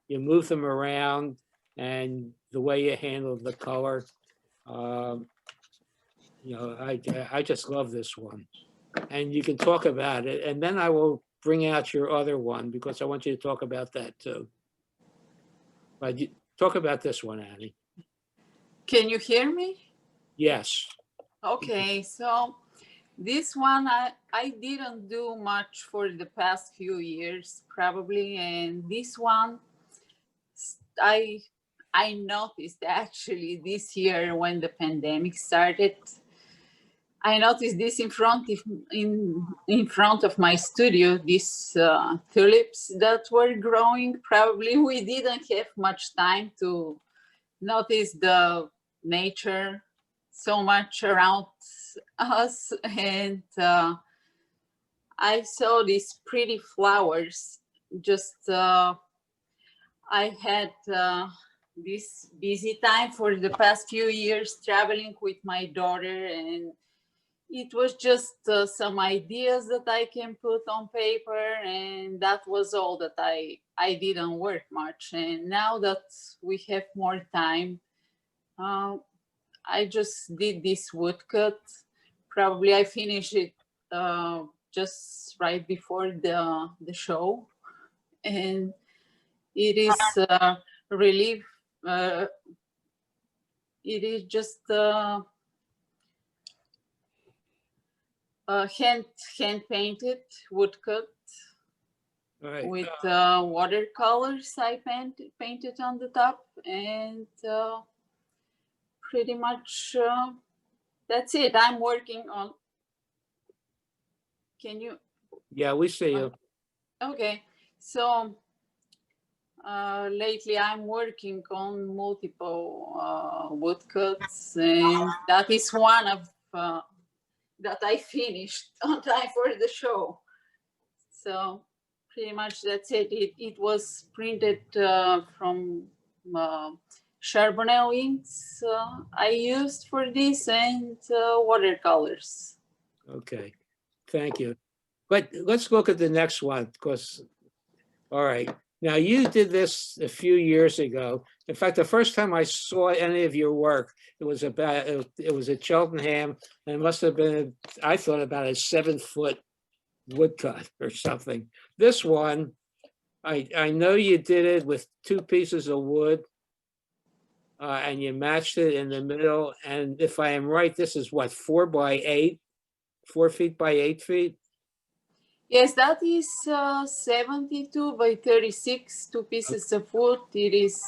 [SPEAKER 2] you move them around and the way you handle the color. You know, I just love this one. And you can talk about it. And then I will bring out your other one because I want you to talk about that too. But talk about this one, Annie.
[SPEAKER 21] Can you hear me?
[SPEAKER 2] Yes.
[SPEAKER 21] Okay, so this one I didn't do much for the past few years probably, and this one I noticed actually this year when the pandemic started. I noticed this in front of my studio, these tulips that were growing. Probably we didn't have much time to notice the nature so much around us, and I saw these pretty flowers. Just I had this busy time for the past few years traveling with my daughter, and it was just some ideas that I can put on paper, and that was all that I didn't work much. And now that we have more time, I just did this woodcut. Probably I finished it just right before the show, and it is really it is just hand painted woodcut with watercolors. I painted on the top, and pretty much that's it. I'm working on. Can you?
[SPEAKER 2] Yeah, we see you.
[SPEAKER 21] Okay, so lately I'm working on multiple woodcuts, and that is one of that I finished on time for the show. So pretty much that's it. It was printed from Charbonnel inks I used for this, and watercolors.
[SPEAKER 2] Okay, thank you. But let's look at the next one because, all right. Now you did this a few years ago. In fact, the first time I saw any of your work, it was at Cheltenham, and it must have been, I thought, about a 7-foot woodcut or something. This one, I know you did it with 2 pieces of wood, and you matched it in the middle. And if I am right, this is what, 4 by 8, 4 feet by 8 feet?
[SPEAKER 21] Yes, that is 72 by 36, 2 pieces of wood. It is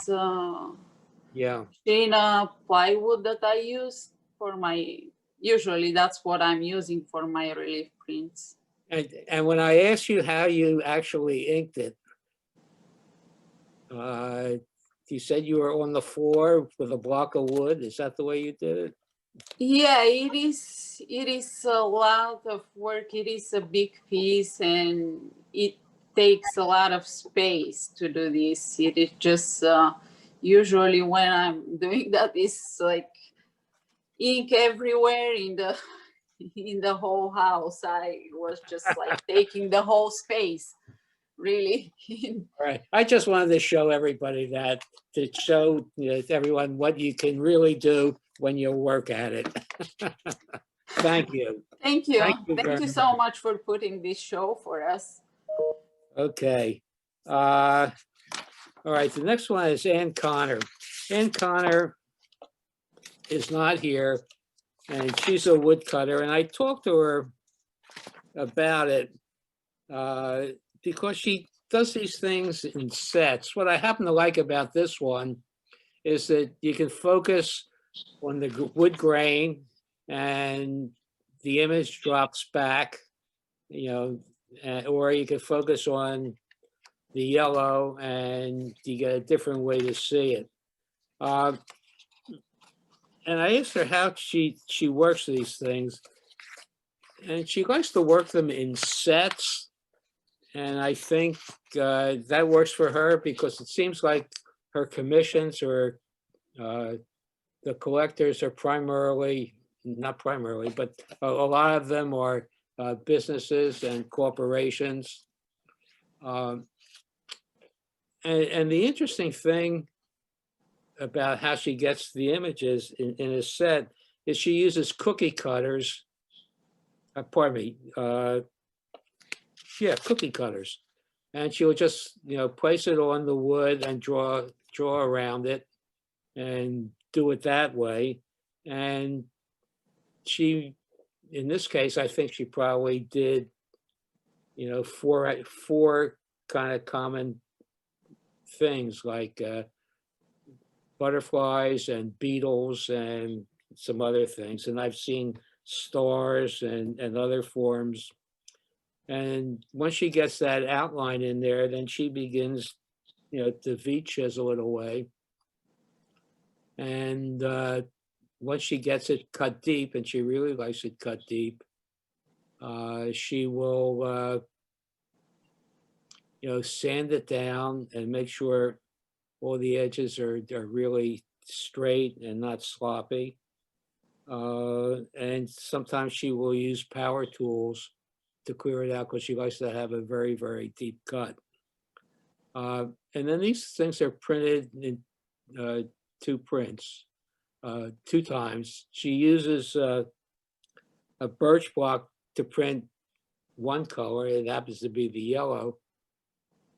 [SPEAKER 2] yeah,
[SPEAKER 21] China plywood that I use for my, usually that's what I'm using for my relief prints.
[SPEAKER 2] And when I asked you how you actually inked it, you said you were on the floor with a block of wood. Is that the way you did it?
[SPEAKER 21] Yeah, it is. It is a lot of work. It is a big piece, and it takes a lot of space to do this. It is just usually when I'm doing that, it's like ink everywhere in the in the whole house. I was just like taking the whole space, really.
[SPEAKER 2] Right. I just wanted to show everybody that, to show, you know, to everyone what you can really do when you work at it. Thank you.
[SPEAKER 21] Thank you.
[SPEAKER 2] Thank you
[SPEAKER 21] Thank
[SPEAKER 2] very
[SPEAKER 21] you
[SPEAKER 2] much.
[SPEAKER 21] so much for putting this show for us.
[SPEAKER 2] Okay. All right. The next one is Ann Connor. Ann Connor is not here, and she's a woodcutter. And I talked to her about it because she does these things in sets. What I happen to like about this one is that you can focus on the wood grain and the image drops back, you know, or you can focus on the yellow and you get a different way to see it. And I asked her how she works these things, and she likes to work them in sets. And I think that works for her because it seems like her commissions or the collectors are primarily, not primarily, but a lot of them are businesses and corporations. And the interesting thing about how she gets the images in a set is she uses cookie cutters, pardon me, yeah, cookie cutters. And she'll just, you know, place it on the wood and draw around it and do it that way. And she, in this case, I think she probably did, you know, four kind of common things like butterflies and beetles and some other things. And I've seen stars and other forms. And once she gets that outline in there, then she begins, you know, to V-chisel it away. And once she gets it cut deep, and she really likes it cut deep, she will, you know, sand it down and make sure all the edges are really straight and not sloppy. And sometimes she will use power tools to clear it out because she likes to have a very, very deep cut. And then these things are printed in two prints, 2 times. She uses a birch block to print one color. It happens to be the yellow.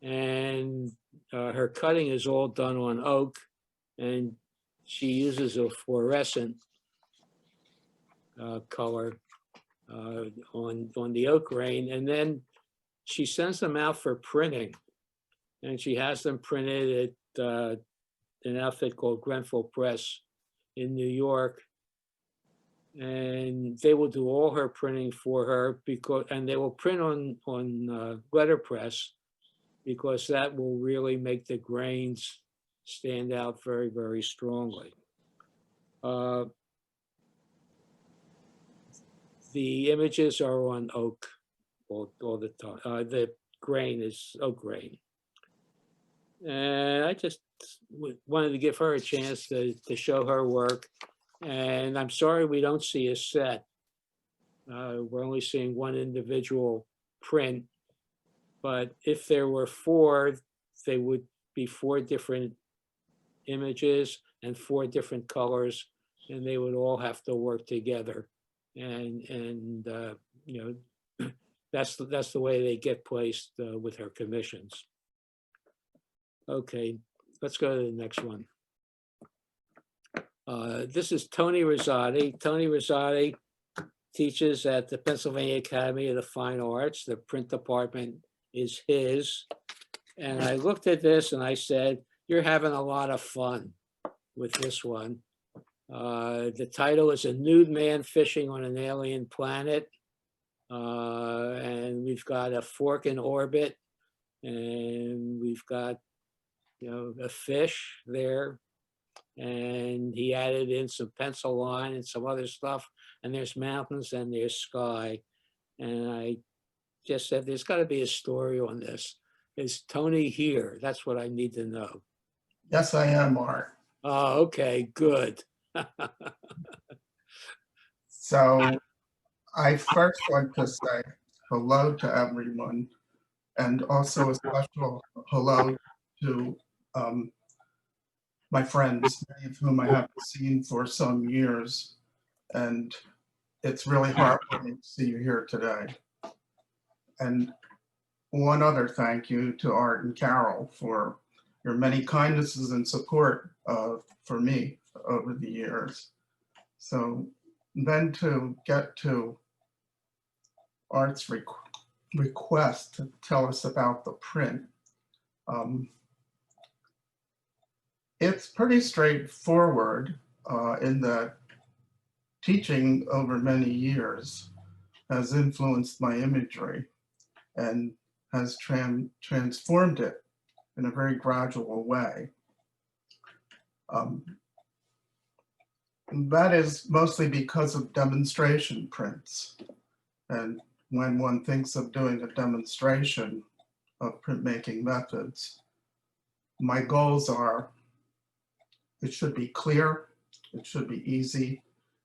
[SPEAKER 2] And her cutting is all done on oak, and she uses a fluorescent color on the oak grain, and then she sends them out for printing, and she has them printed at an outfit called Grenfell Press in New York, and they will do all her printing for her and they will print on letterpress, because that will really make the grains stand out very, very strongly. The images are on oak all the time. The grain is oak grain. And I just wanted to give her a chance to show her work. And I'm sorry we don't see a set. We're only seeing one individual print. But if there were 4, they would be 4 different images and 4 different colors, and they would all have to work together. And you know, that's the way they get placed with her commissions. Okay, let's go to the next one. This is Tony Rosati. Tony Rosati teaches at the Pennsylvania Academy of the Fine Arts. The print department is his. And I looked at this and I said, you're having a lot of fun with this one. The title is A Nude Man Fishing on an Alien Planet. And we've got a fork in orbit, and we've got, you know, a fish there. And he added in some pencil line and some other stuff. And there's mountains and there's sky. And I just said, there's got to be a story on this. Is Tony here? That's what I need to know.
[SPEAKER 3] Yes, I am, Art.
[SPEAKER 2] Oh, okay, good.
[SPEAKER 3] So I first want to say hello to everyone, and also a special hello to my friends, many of whom I haven't seen for some years. And it's really heartwarming to see you here today. And one other thank you to Art and Carol for your many kindnesses and support for me over the years. So then to get to Art's request to tell us about the print. It's pretty straightforward in that teaching over many years has influenced my imagery and has transformed it in a very gradual way. That is mostly because of demonstration prints. And when one thinks of doing a demonstration of printmaking methods, my goals are, it should be clear, it should be easy,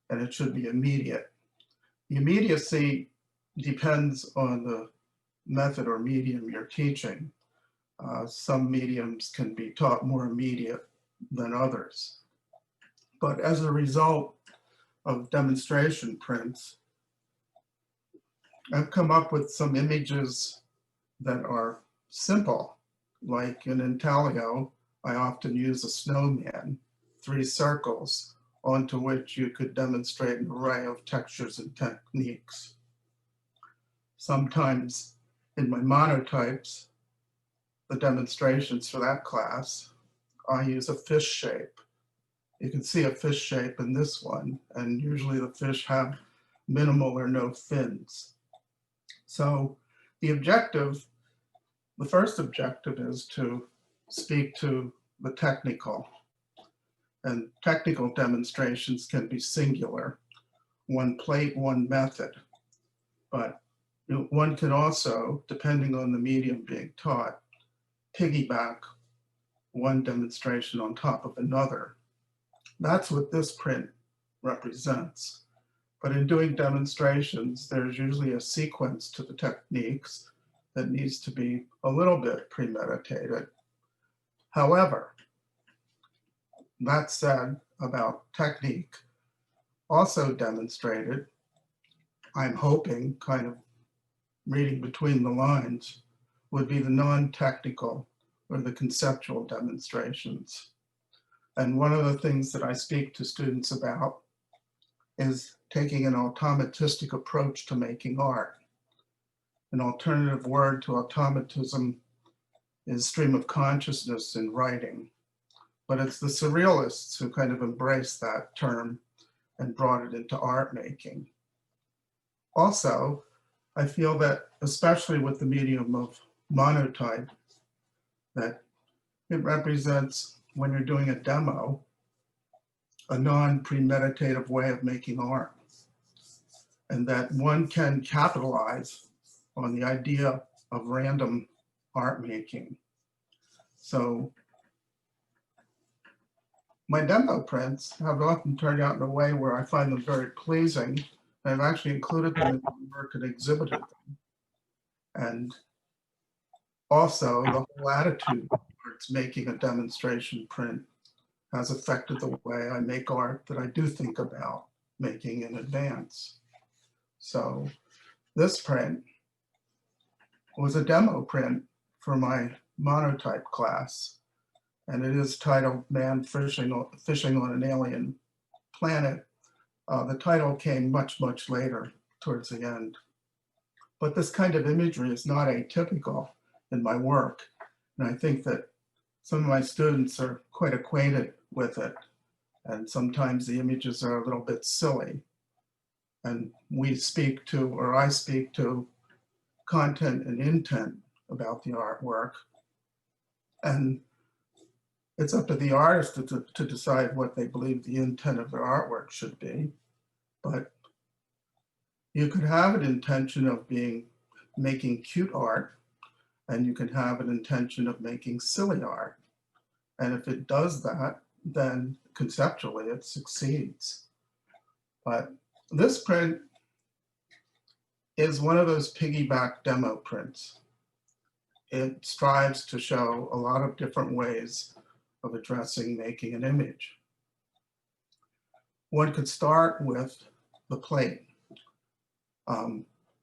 [SPEAKER 3] and it should be immediate. The immediacy depends on the method or medium you're teaching. Some mediums can be taught more immediate than others. But as a result of demonstration prints, I've come up with some images that are simple. Like in intaglio, I often use a snowman, 3 circles, onto which you could demonstrate an array of textures and techniques. Sometimes in my monotypes, the demonstrations for that class, I use a fish shape. You can see a fish shape in this one, and usually the fish have minimal or no fins. So the objective, the first objective is to speak to the technical. And technical demonstrations can be singular, one plate, one method. But one can also, depending on the medium being taught, piggyback one demonstration on top of another. That's what this print represents. But in doing demonstrations, there's usually a sequence to the techniques that needs to be a little bit premeditated. However, that said about technique, also demonstrated, I'm hoping, kind of reading between the lines, would be the non-technical or the conceptual demonstrations. And one of the things that I speak to students about is taking an automatistic approach to making art. An alternative word to automatism is stream of consciousness in writing. But it's the surrealists who kind of embraced that term and brought it into art making. Also, I feel that, especially with the medium of monotype, that it represents, when you're doing a demo, a non-premeditative way of making art. And that one can capitalize on the idea of random art making. So my demo prints have often turned out in a way where I find them very pleasing. I've actually included them in my work and exhibited them. And also the whole attitude towards making a demonstration print has affected the way I make art that I do think about making in advance. So this print was a demo print for my monotype class. And it is titled Man Fishing on an Alien Planet. The title came much, much later towards the end. But this kind of imagery is not atypical in my work. And I think that some of my students are quite acquainted with it. And sometimes the images are a little bit silly. And we speak to, or I speak to, content and intent about the artwork. And It's up to the artist to decide what they believe the intent of their artwork should be. But you could have an intention of making cute art, and you can have an intention of making silly art. And if it does that, then conceptually it succeeds. But this print is one of those piggyback demo prints. It strives to show a lot of different ways of addressing making an image. One could start with the plate.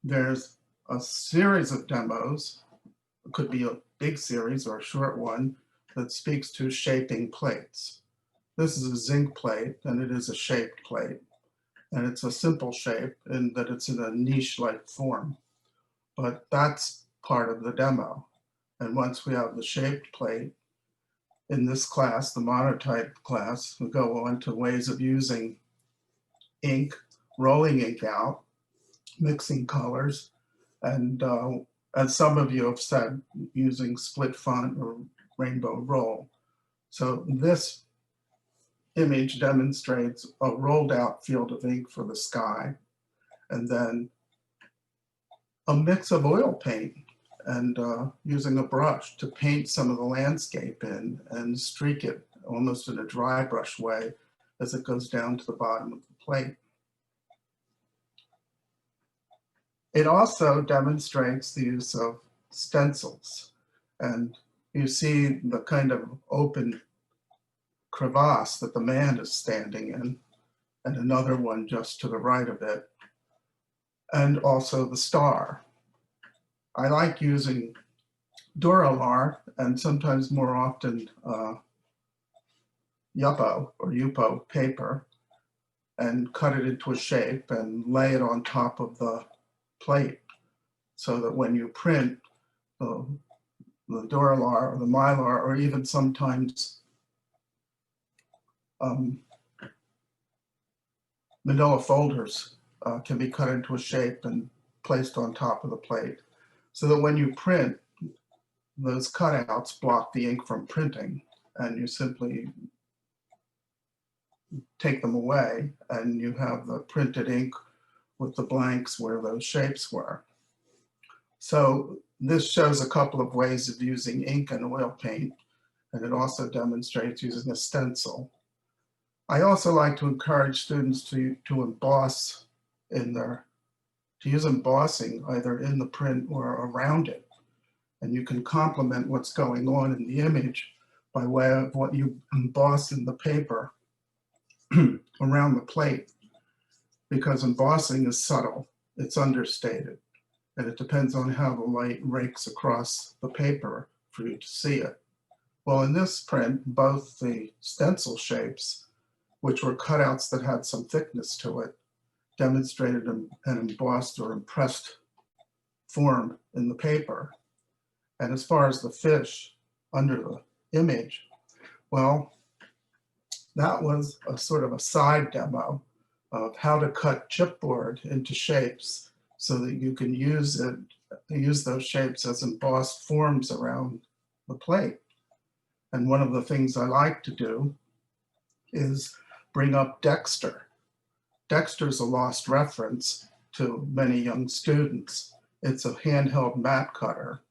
[SPEAKER 3] There's a series of demos. It could be a big series or a short one that speaks to shaping plates. This is a zinc plate, and it is a shaped plate. And it's a simple shape in that it's in a niche-like form. But that's part of the demo. And once we have the shaped plate, in this class, the monotype class, we go on to ways of using ink, rolling ink out, mixing colors, and as some of you have said, using split font or rainbow roll. So this image demonstrates a rolled out field of ink for the sky, and then a mix of oil paint and using a brush to paint some of the landscape in and streak it almost in a dry brush way as it goes down to the bottom of the plate. It also demonstrates the use of stencils, and you see the kind of open crevasse that the man is standing in, and another one just to the right of it, and also the star. I like using Duralar and sometimes more often Yupo paper and cut it into a shape and lay it on top of the plate so that when you print the Duralar or the Mylar, or even sometimes manila folders can be cut into a shape and placed on top of the plate, so that when you print, those cutouts block the ink from printing, and you simply take them away and you have the printed ink with the blanks where those shapes were. So this shows a couple of ways of using ink and oil paint, and it also demonstrates using a stencil. I also like to encourage students to emboss to use embossing either in the print or around it. And you can complement what's going on in the image by way of what you emboss in the paper around the plate, because embossing is subtle, it's understated, and it depends on how the light rakes across the paper for you to see it. Well, in this print, both the stencil shapes, which were cutouts that had some thickness to it, demonstrated an embossed or impressed form in the paper. And as far as the fish under the image, well, that was a sort of a side demo of how to cut chipboard into shapes so that you can use those shapes as embossed forms around the plate. And one of the things I like to do is bring up Dexter. Dexter's a lost reference to many young students. It's a handheld mat cutter,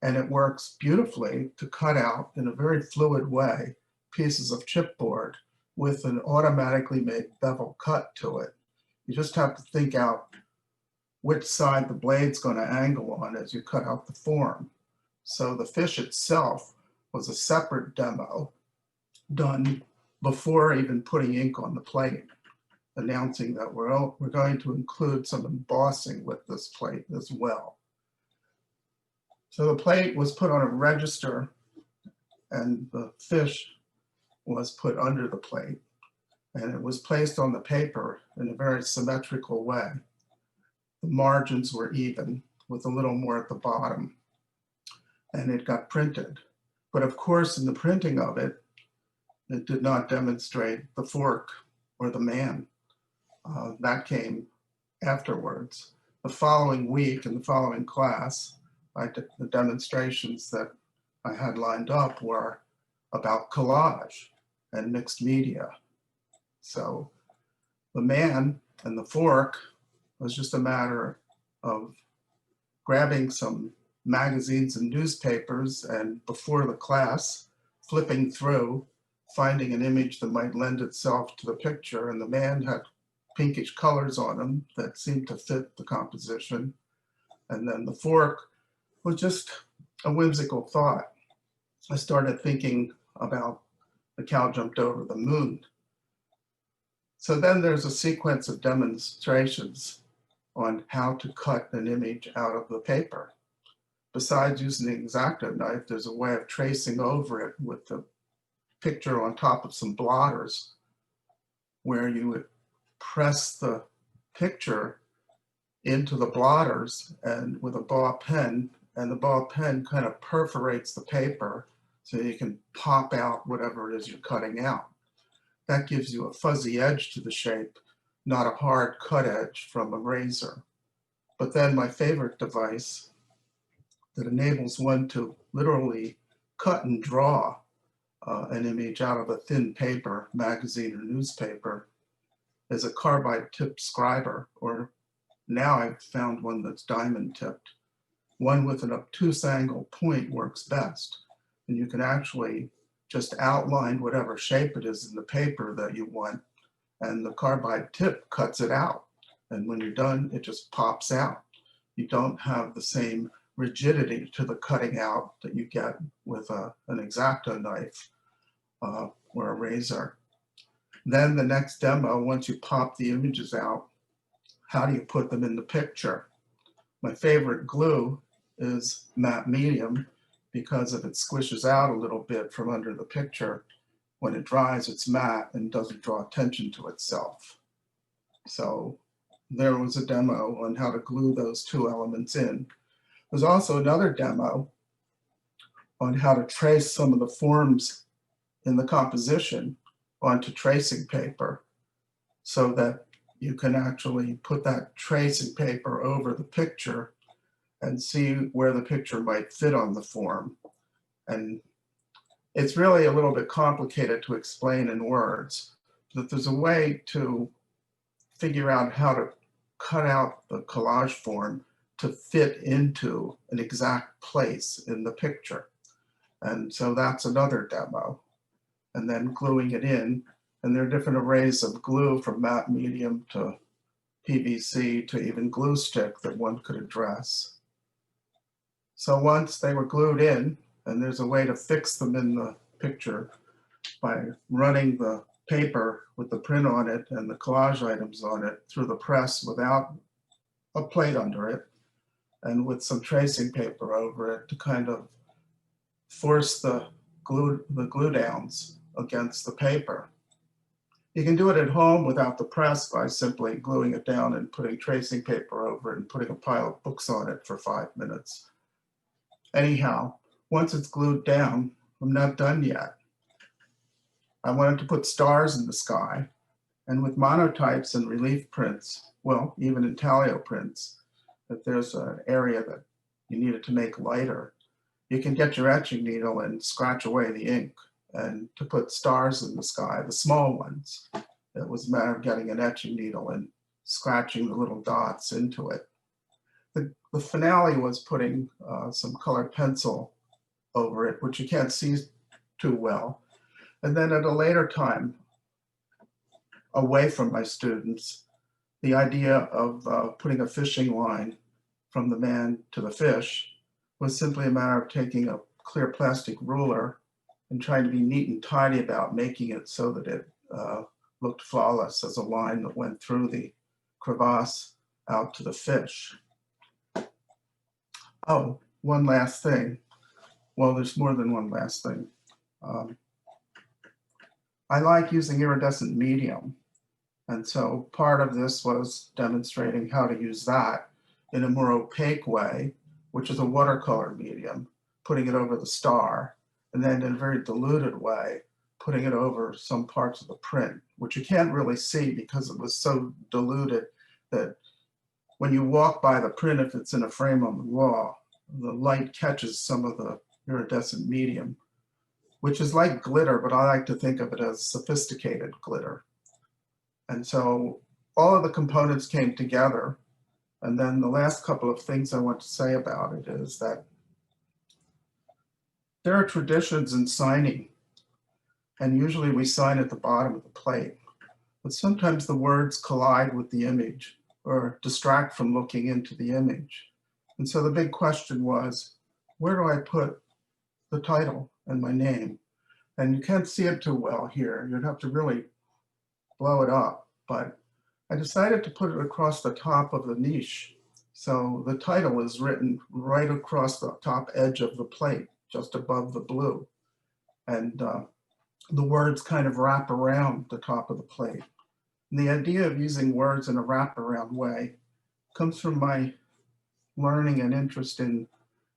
[SPEAKER 3] and it works beautifully to cut out in a very fluid way pieces of chipboard with an automatically made bevel cut to it. You just have to think out which side the blade's going to angle on as you cut out the form. So the fish itself was a separate demo done before even putting ink on the plate, announcing that we're going to include some embossing with this plate as well. So the plate was put on a register and the fish was put under the plate, and it was placed on the paper in a very symmetrical way. The margins were even with a little more at the bottom, and it got printed. But of course, in the printing of it, it did not demonstrate the fork or the man. That came afterwards. The following week in the following class, the demonstrations that I had lined up were about collage and mixed media. So the man and the fork was just a matter of grabbing some magazines and newspapers and before the class, flipping through, finding an image that might lend itself to the picture. And the man had pinkish colors on him that seemed to fit the composition. And then the fork was just a whimsical thought. I started thinking about the cow jumped over the moon. So then there's a sequence of demonstrations on how to cut an image out of the paper. Besides using the X-Acto knife, there's a way of tracing over it with the picture on top of some blotters, where you would press the picture into the blotters and with a ball pen, and the ball pen kind of perforates the paper so you can pop out whatever it is you're cutting out. That gives you a fuzzy edge to the shape, not a hard cut edge from a razor. But then my favorite device that enables one to literally cut and draw an image out of a thin paper, magazine or newspaper, is a carbide tipped scriber, or now I've found one that's diamond tipped. One with an obtuse angle point works best. And you can actually just outline whatever shape it is in the paper that you want, and the carbide tip cuts it out. And when you're done, it just pops out. You don't have the same rigidity to the cutting out that you get with an X-Acto knife or a razor. Then the next demo, once you pop the images out, how do you put them in the picture? My favorite glue is matte medium, because if it squishes out a little bit from under the picture, when it dries, it's matte and doesn't draw attention to itself. So there was a demo on how to glue those two elements in. There's also another demo on how to trace some of the forms in the composition onto tracing paper so that you can actually put that tracing paper over the picture and see where the picture might fit on the form. And it's really a little bit complicated to explain in words, but there's a way to figure out how to cut out the collage form to fit into an exact place in the picture. And so that's another demo. And then gluing it in, and there are different arrays of glue from matte medium to PVC to even glue stick that one could address. So once they were glued in, and there's a way to fix them in the picture by running the paper with the print on it and the collage items on it through the press without a plate under it, and with some tracing paper over it to kind of force the glue downs against the paper. You can do it at home without the press by simply gluing it down and putting tracing paper over it and putting a pile of books on it for 5 minutes. Anyhow, once it's glued down, I'm not done yet. I wanted to put stars in the sky, and with monotypes and relief prints, well, even intaglio prints, if there's an area that you needed to make lighter, you can get your etching needle and scratch away the ink. And to put stars in the sky, the small ones, it was a matter of getting an etching needle and scratching the little dots into it. The finale was putting some colored pencil over it, which you can't see too well. And then at a later time, away from my students, the idea of putting a fishing line from the man to the fish was simply a matter of taking a clear plastic ruler and trying to be neat and tidy about making it so that it looked flawless as a line that went through the crevasse out to the fish. Oh, one last thing. Well, there's more than one last thing. I like using iridescent medium. And so part of this was demonstrating how to use that in a more opaque way, which is a watercolor medium, putting it over the star, and then in a very diluted way, putting it over some parts of the print, which you can't really see because it was so diluted that when you walk by the print, if it's in a frame on the wall, the light catches some of the iridescent medium. which is like glitter, but I like to think of it as sophisticated glitter. And so all of the components came together. And then the last couple of things I want to say about it is that there are traditions in signing, and usually we sign at the bottom of the plate, but sometimes the words collide with the image or distract from looking into the image. And so the big question was, where do I put the title and my name? And you can't see it too well here. You'd have to really blow it up, but I decided to put it across the top of the niche. So the title is written right across the top edge of the plate, just above the blue. And the words kind of wrap around the top of the plate. And the idea of using words in a wraparound way comes from my learning and interest in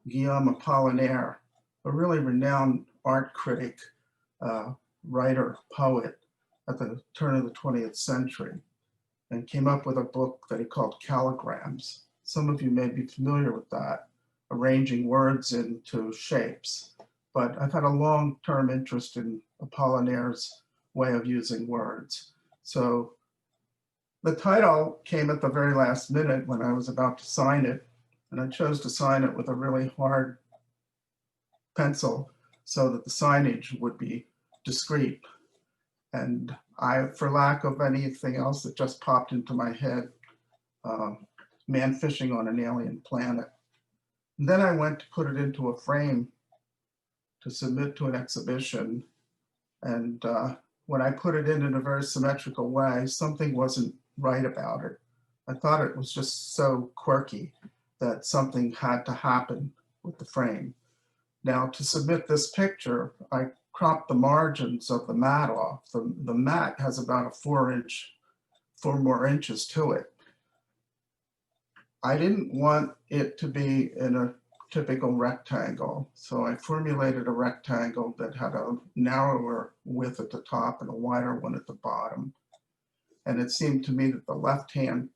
[SPEAKER 3] Guillaume Apollinaire, a really renowned art critic, writer, poet at the turn of the 20th century, and came up with a book that he called Calligrams. Some of you may be familiar with that, arranging words into shapes. But I've had a long-term interest in Apollinaire's way of using words. So the title came at the very last minute when I was about to sign it, and I chose to sign it with a really hard pencil so that the signage would be discreet. And I, for lack of anything else that just popped into my head, man fishing on an alien planet. And then I went to put it into a frame to submit to an exhibition. And when I put it in a very symmetrical way, something wasn't right about it. I thought it was just so quirky that something had to happen with the frame. Now, to submit this picture, I cropped the margins of the mat off. The mat has about a 4 more inches to it. I didn't want it to be in a typical rectangle, so I formulated a rectangle that had a narrower width at the top and a wider one at the bottom. And it seemed to me that the left hand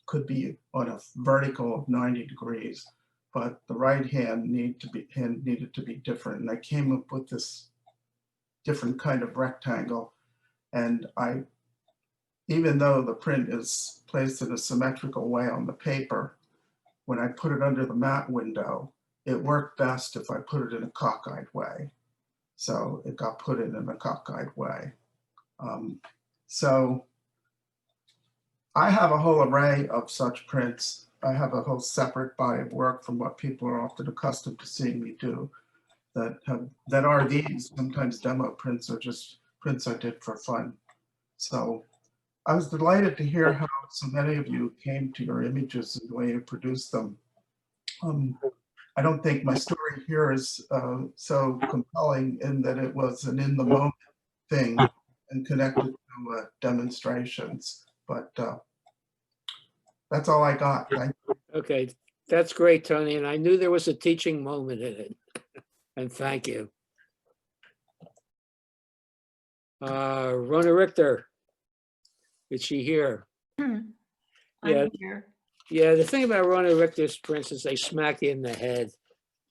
[SPEAKER 3] could be on a vertical of 90 degrees, but the right hand needed to be different. And I came up with this different kind of rectangle. And even though the print is placed in a symmetrical way on the paper, when I put it under the mat window, it worked best if I put it in a cockeyed way. So it got put in a cockeyed way. So I have a whole array of such prints. I have a whole separate body of work from what people are often accustomed to seeing me do that are these, sometimes demo prints or just prints I did for fun. So I was delighted to hear how so many of you came to your images and the way you produced them. I don't think my story here is so compelling in that it was an in the moment thing and connected to demonstrations, but that's all I got. Thank you.
[SPEAKER 2] Okay, that's great, Tony. And I knew there was a teaching moment in it. And thank you. Rona Richter, is she here?
[SPEAKER 14] I'm here.
[SPEAKER 2] Yeah, the thing about Rona Richter's prints is they smack you in the head.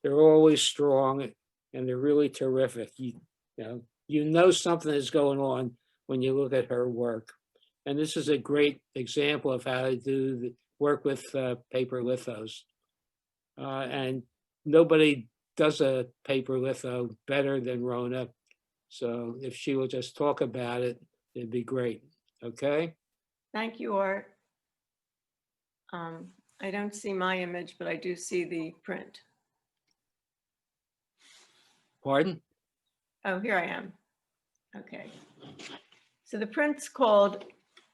[SPEAKER 2] They're always strong and they're really terrific. You know something is going on when you look at her work. And this is a great example of how to do the work with paper lithos. And nobody does a paper litho better than Rona. So if she will just talk about it, it'd be great. Okay?
[SPEAKER 14] Thank you, Art. I don't see my image, but I do see the print.
[SPEAKER 2] Pardon?
[SPEAKER 14] Oh, here I am. Okay. So the print's called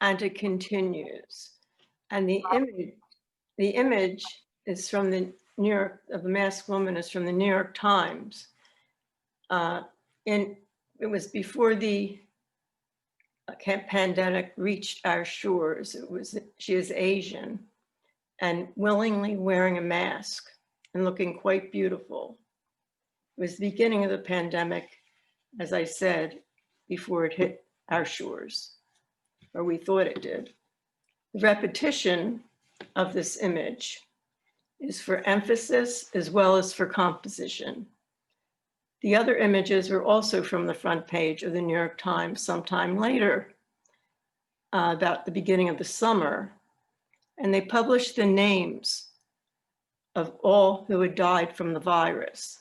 [SPEAKER 14] And It Continues. And the image is from the New York, of the masked woman is from the New York Times. And it was before the pandemic reached our shores. She is Asian and willingly wearing a mask and looking quite beautiful. It was the beginning of the pandemic, as I said, before it hit our shores, or we thought it did. The repetition of this image is for emphasis as well as for composition.
[SPEAKER 4] The other images were also from the front page of the New York Times sometime later, about the beginning of the summer. And they published the names of all who had died from the virus,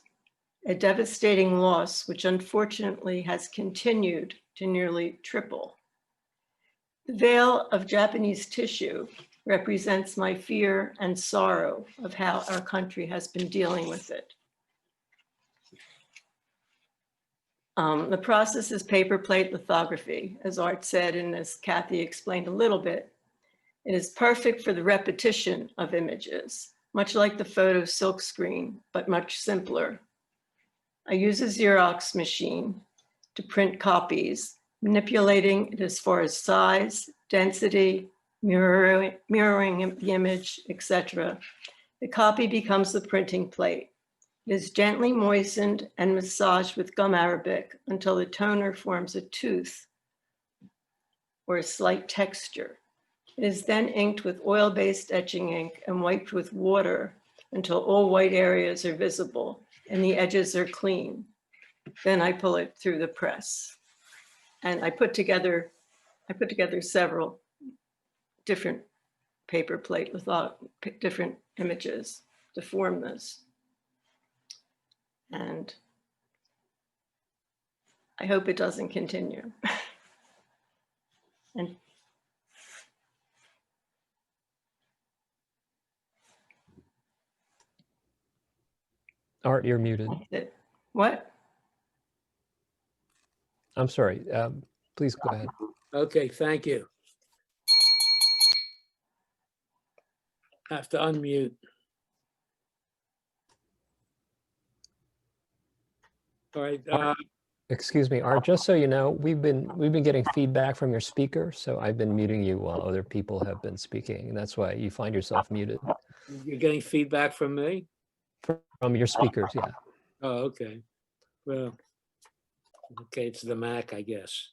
[SPEAKER 4] a devastating loss which unfortunately has continued to nearly triple. The veil of Japanese tissue represents my fear and sorrow of how our country has been dealing with it. The process is paper plate lithography, as Art said, and as Kathy explained a little bit. It is perfect for the repetition of images, much like the photo silk screen, but much simpler. I use a Xerox machine to print copies, manipulating it as far as size, density, mirroring the image, etc. The copy becomes the printing plate. It is gently moistened and massaged with gum arabic until the toner forms a tooth or a slight texture. It is then inked with oil-based etching ink and wiped with water until all white areas are visible and the edges are clean. Then I pull it through the press. And I put together several different paper plate with different images to form this. And I hope it doesn't continue. And
[SPEAKER 20] Art, you're muted.
[SPEAKER 4] what?
[SPEAKER 20] I'm sorry. Please go ahead.
[SPEAKER 2] Okay, thank you. Have to unmute. All right.
[SPEAKER 20] Excuse me, Art, just so you know, we've been getting feedback from your speaker, so I've been muting you while other people have been speaking, and that's why you find yourself muted.
[SPEAKER 2] You're getting feedback from me?
[SPEAKER 20] From your speakers, yeah.
[SPEAKER 2] Oh, okay. Well, okay, it's the Mac, I guess.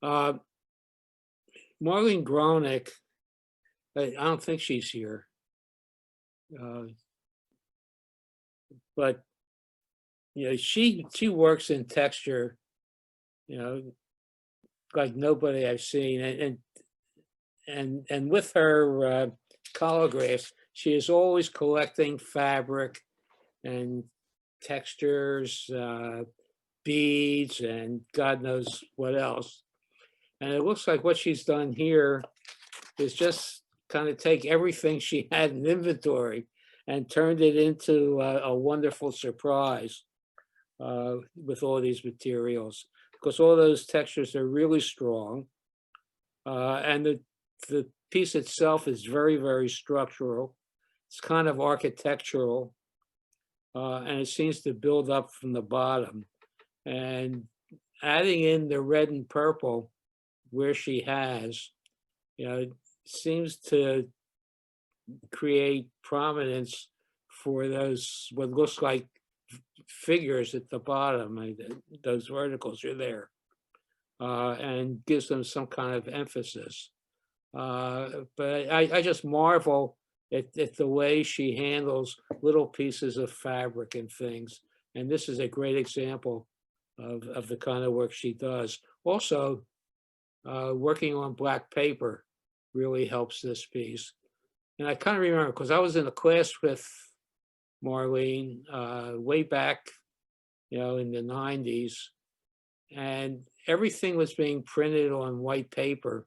[SPEAKER 2] Marlene Gronick, I don't think she's here. But you know, she works in texture, you know, like nobody I've seen, and with her collagraphs, she is always collecting fabric and textures, beads, and God knows what else. And it looks like what she's done here is just kind of take everything she had in inventory and turned it into a wonderful surprise with all these materials, because all those textures are really strong. And the piece itself is very, very structural. It's kind of architectural, and it seems to build up from the bottom. And adding in the red and purple where she has, you know, seems to create prominence for those, what looks like figures at the bottom. Those verticals are there, and gives them some kind of emphasis. But I just marvel at the way she handles little pieces of fabric and things. And this is a great example of the kind of work she does. Also, working on black paper really helps this piece. And I kind of remember, because I was in a class with Marlene way back, you know, in the 90s, and everything was being printed on white paper.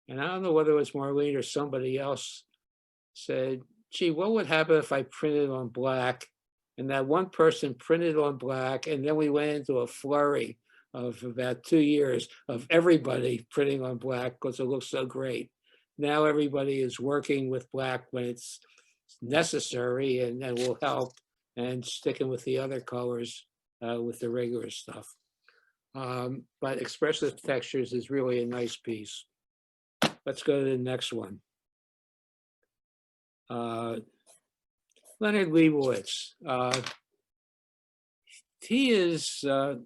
[SPEAKER 2] And I don't know whether it was Marlene or somebody else said, gee, what would happen if I printed on black? And that one person printed on black, and then we went into a flurry of about 2 years of everybody printing on black because it looks so great. Now everybody is working with black when it's necessary and will help, and sticking with the other colors with the regular stuff. But expressive textures is really a nice piece. Let's go to the next one. Leonard Leibowitz. He is a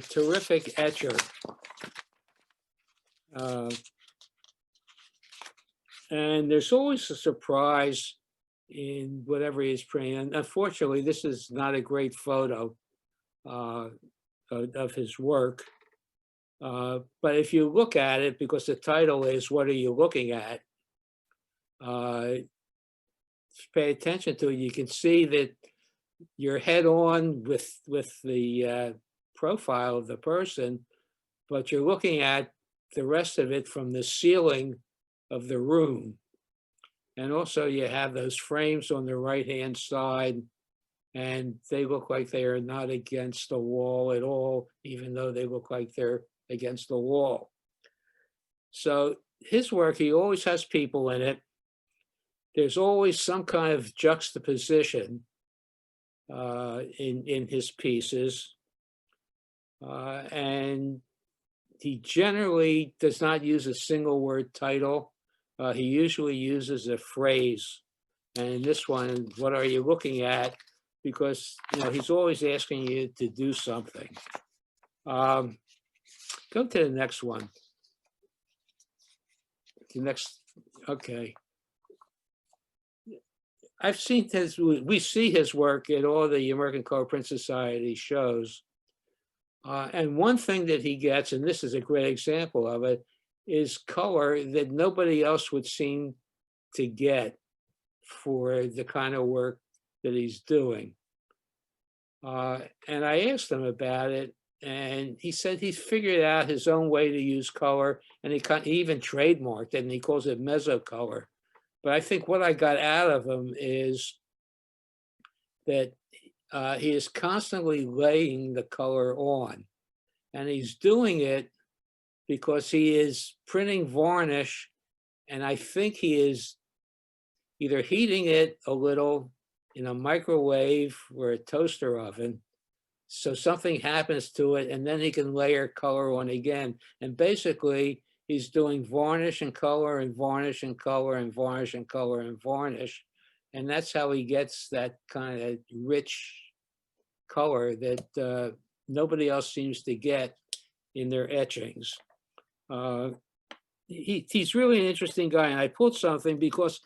[SPEAKER 2] terrific etcher. And there's always a surprise in whatever he's printing. And unfortunately, this is not a great photo of his work. But if you look at it, because the title is "What Are You Looking At?" Pay attention to it, you can see that you're head on with the profile of the person, but you're looking at the rest of it from the ceiling of the room. And also you have those frames on the right-hand side, and they look like they are not against the wall at all, even though they look like they're against the wall. So his work, he always has people in it. There's always some kind of juxtaposition in his pieces. And he generally does not use a single word title. He usually uses a phrase. And in this one, what are you looking at? Because he's always asking you to do something. Go to the next one. The next, okay. I've seen we see his work at all the American Color Print Society shows. And one thing that he gets, and this is a great example of it, is color that nobody else would seem to get for the kind of work that he's doing. And I asked him about it, and he said he's figured out his own way to use color, and he even trademarked it, and he calls it mesocolor. But I think what I got out of him is that he is constantly laying the color on, and he's doing it because he is printing varnish, and I think he is either heating it a little in a microwave or a toaster oven, so something happens to it, and then he can layer color on again. And basically, he's doing varnish and color and varnish and color and varnish and color and varnish. And that's how he gets that kind of rich color that nobody else seems to get in their etchings. He's really an interesting guy. And I pulled something because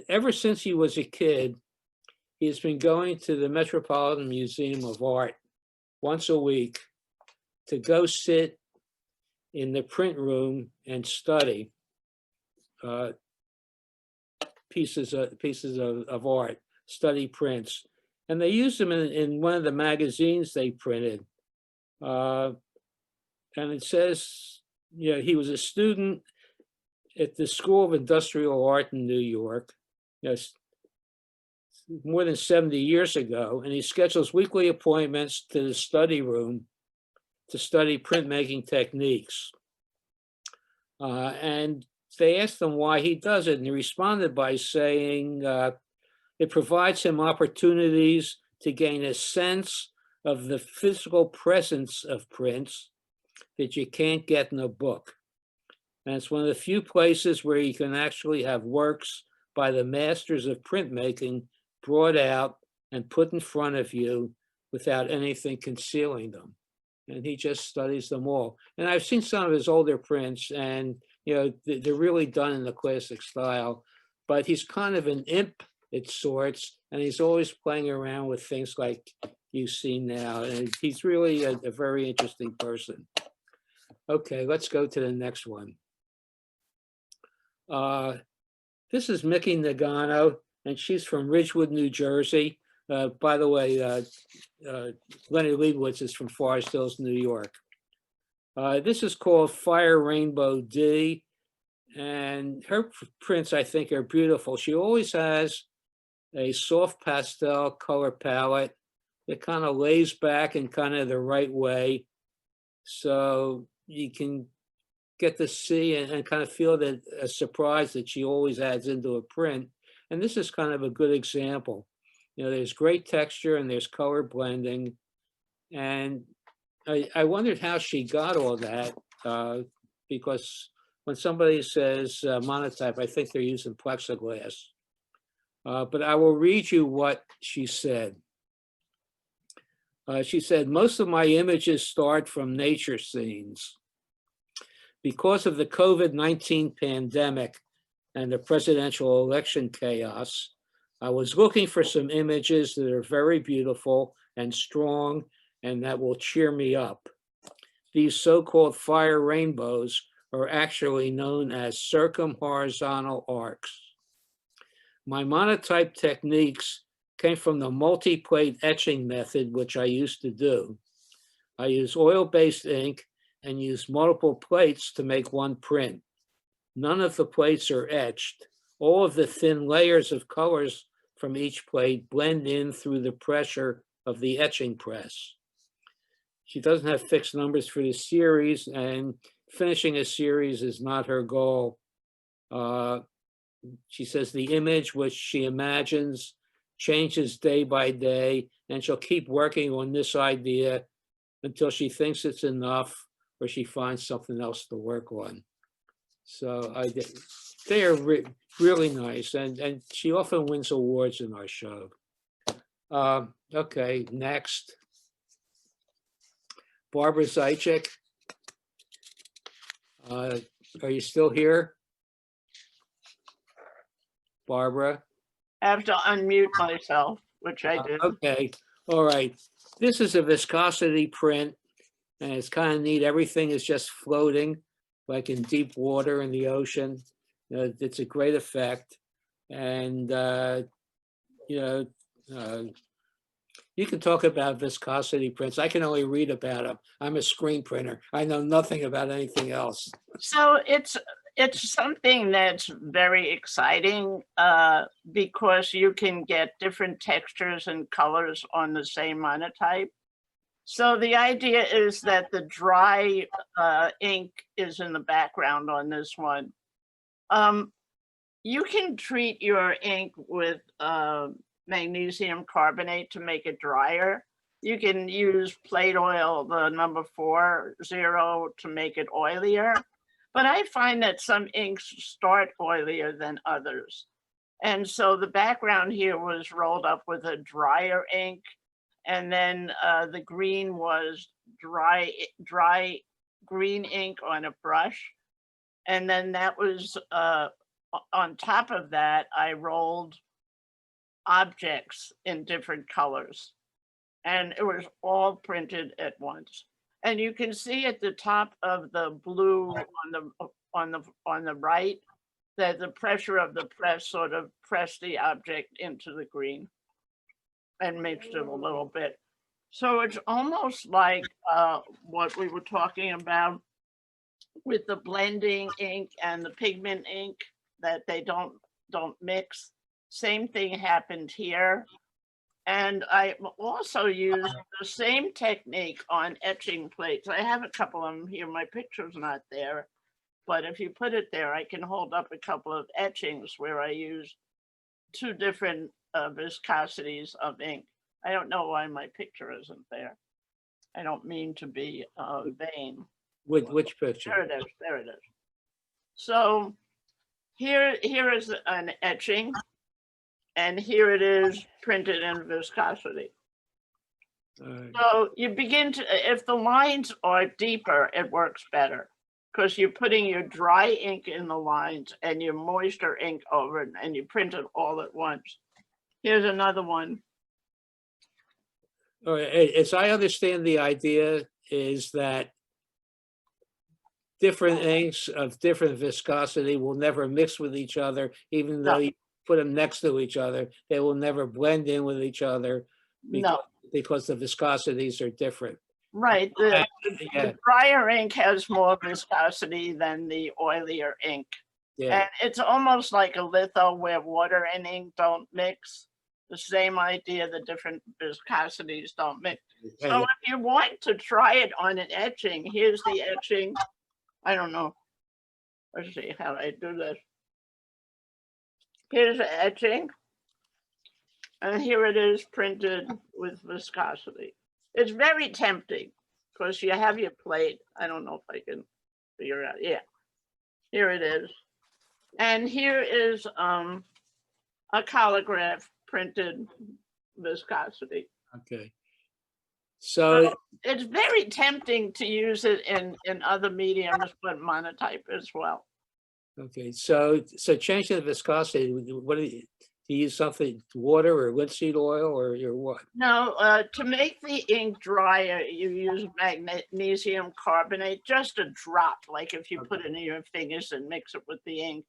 [SPEAKER 2] ever since he was a kid, he's been going to the Metropolitan Museum of Art once a week to go sit in the print room and study pieces of art, study prints. And they used them in one of the magazines they printed. And it says, he was a student at the School of Industrial Art in New York, more than 70 years ago, and he schedules weekly appointments to the study room to study printmaking techniques. And they asked him why he does it, and he responded by saying it provides him opportunities to gain a sense of the physical presence of prints that you can't get in a book. And it's one of the few places where you can actually have works by the masters of printmaking brought out and put in front of you without anything concealing them. And he just studies them all. And I've seen some of his older prints, and they're really done in the classic style, but he's kind of an imp at sorts, and he's always playing around with things like you see now. And he's really a very interesting person. Okay, let's go to the next one. This is Mickey Nagano, and she's from Ridgewood, New Jersey. By the way, Leonard Leibowitz is from Forest Hills, New York. This is called Fire Rainbow D, and her prints, I think, are beautiful. She always has a soft pastel color palette that kind of lays back in kind of the right way, so you can get to see and kind of feel that a surprise that she always adds into a print. And this is kind of a good example. There's great texture and there's color blending. And I wondered how she got all that, because when somebody says monotype, I think they're using plexiglass. But I will read you what she said. She said, most of my images start from nature scenes. Because of the COVID-19 pandemic and the presidential election chaos, I was looking for some images that are very beautiful and strong and that will cheer me up. These so-called fire rainbows are actually known as circumhorizontal arcs. My monotype techniques came from the multi-plate etching method, which I used to do. I use oil-based ink and use multiple plates to make one print. None of the plates are etched. All of the thin layers of colors from each plate blend in through the pressure of the etching press. She doesn't have fixed numbers for the series, and finishing a series is not her goal. She says the image which she imagines changes day by day, and she'll keep working on this idea until she thinks it's enough or she finds something else to work on. So they are really nice, and she often wins awards in our show. Okay, next. Barbara Zychik. Are you still here? Barbara?
[SPEAKER 5] I have to unmute myself, which I did.
[SPEAKER 2] Okay, all right. This is a viscosity print, and it's kind of neat. Everything is just floating, like in deep water in the ocean. It's a great effect. And, you can talk about viscosity prints. I can only read about them. I'm a screen printer. I know nothing about anything else.
[SPEAKER 5] So it's something that's very exciting because you can get different textures and colors on the same monotype. So the idea is that the dry ink is in the background on this one. You can treat your ink with magnesium carbonate to make it drier. You can use plate oil, the number 40, to make it oilier. But I find that some inks start oilier than others. And so the background here was rolled up with a drier ink. And then the green was dry green ink on a brush. And then that was, on top of that, I rolled objects in different colors. And it was all printed at once. And you can see at the top of the blue on the right that the pressure of the press sort of pressed the object into the green and mixed it a little bit. So it's almost like what we were talking about with the blending ink and the pigment ink, that they don't mix. Same thing happened here. And I also used the same technique on etching plates. I have a couple of them here. My picture's not there, but if you put it there, I can hold up a couple of etchings where I use two different viscosities of ink. I don't know why my picture isn't there. I don't mean to be vain.
[SPEAKER 2] Which picture?
[SPEAKER 5] There it is. There it is. So here is an etching, and here it is printed in viscosity. So you begin to, if the lines are deeper, it works better because you're putting your dry ink in the lines and your moisture ink over it, and you print it all at once. Here's another one.
[SPEAKER 2] All right, as I understand, the idea is that different inks of different viscosity will never mix with each other, even though you put them next to each other. They will never blend in with each other because the viscosities are different.
[SPEAKER 5] Right. The drier ink has more viscosity than the oilier ink.
[SPEAKER 2] Yeah.
[SPEAKER 5] And it's almost like a litho where water and ink don't mix. The same idea, the different viscosities don't mix. So if you want to try it on an etching, here's the etching. I don't know. Let's see how I do this. Here's the etching. And here it is printed with viscosity. It's very tempting because you have your plate. I don't know if I can figure it out. Yeah, here it is. And here is a collograph printed viscosity.
[SPEAKER 2] Okay. So
[SPEAKER 5] it's very tempting to use it in other mediums, but monotype as well.
[SPEAKER 2] Okay, so changing the viscosity, to use something, water or linseed oil or what?
[SPEAKER 5] No, to make the ink drier, you use magnesium carbonate, just a drop, like if you put it in your fingers and mix it with the ink.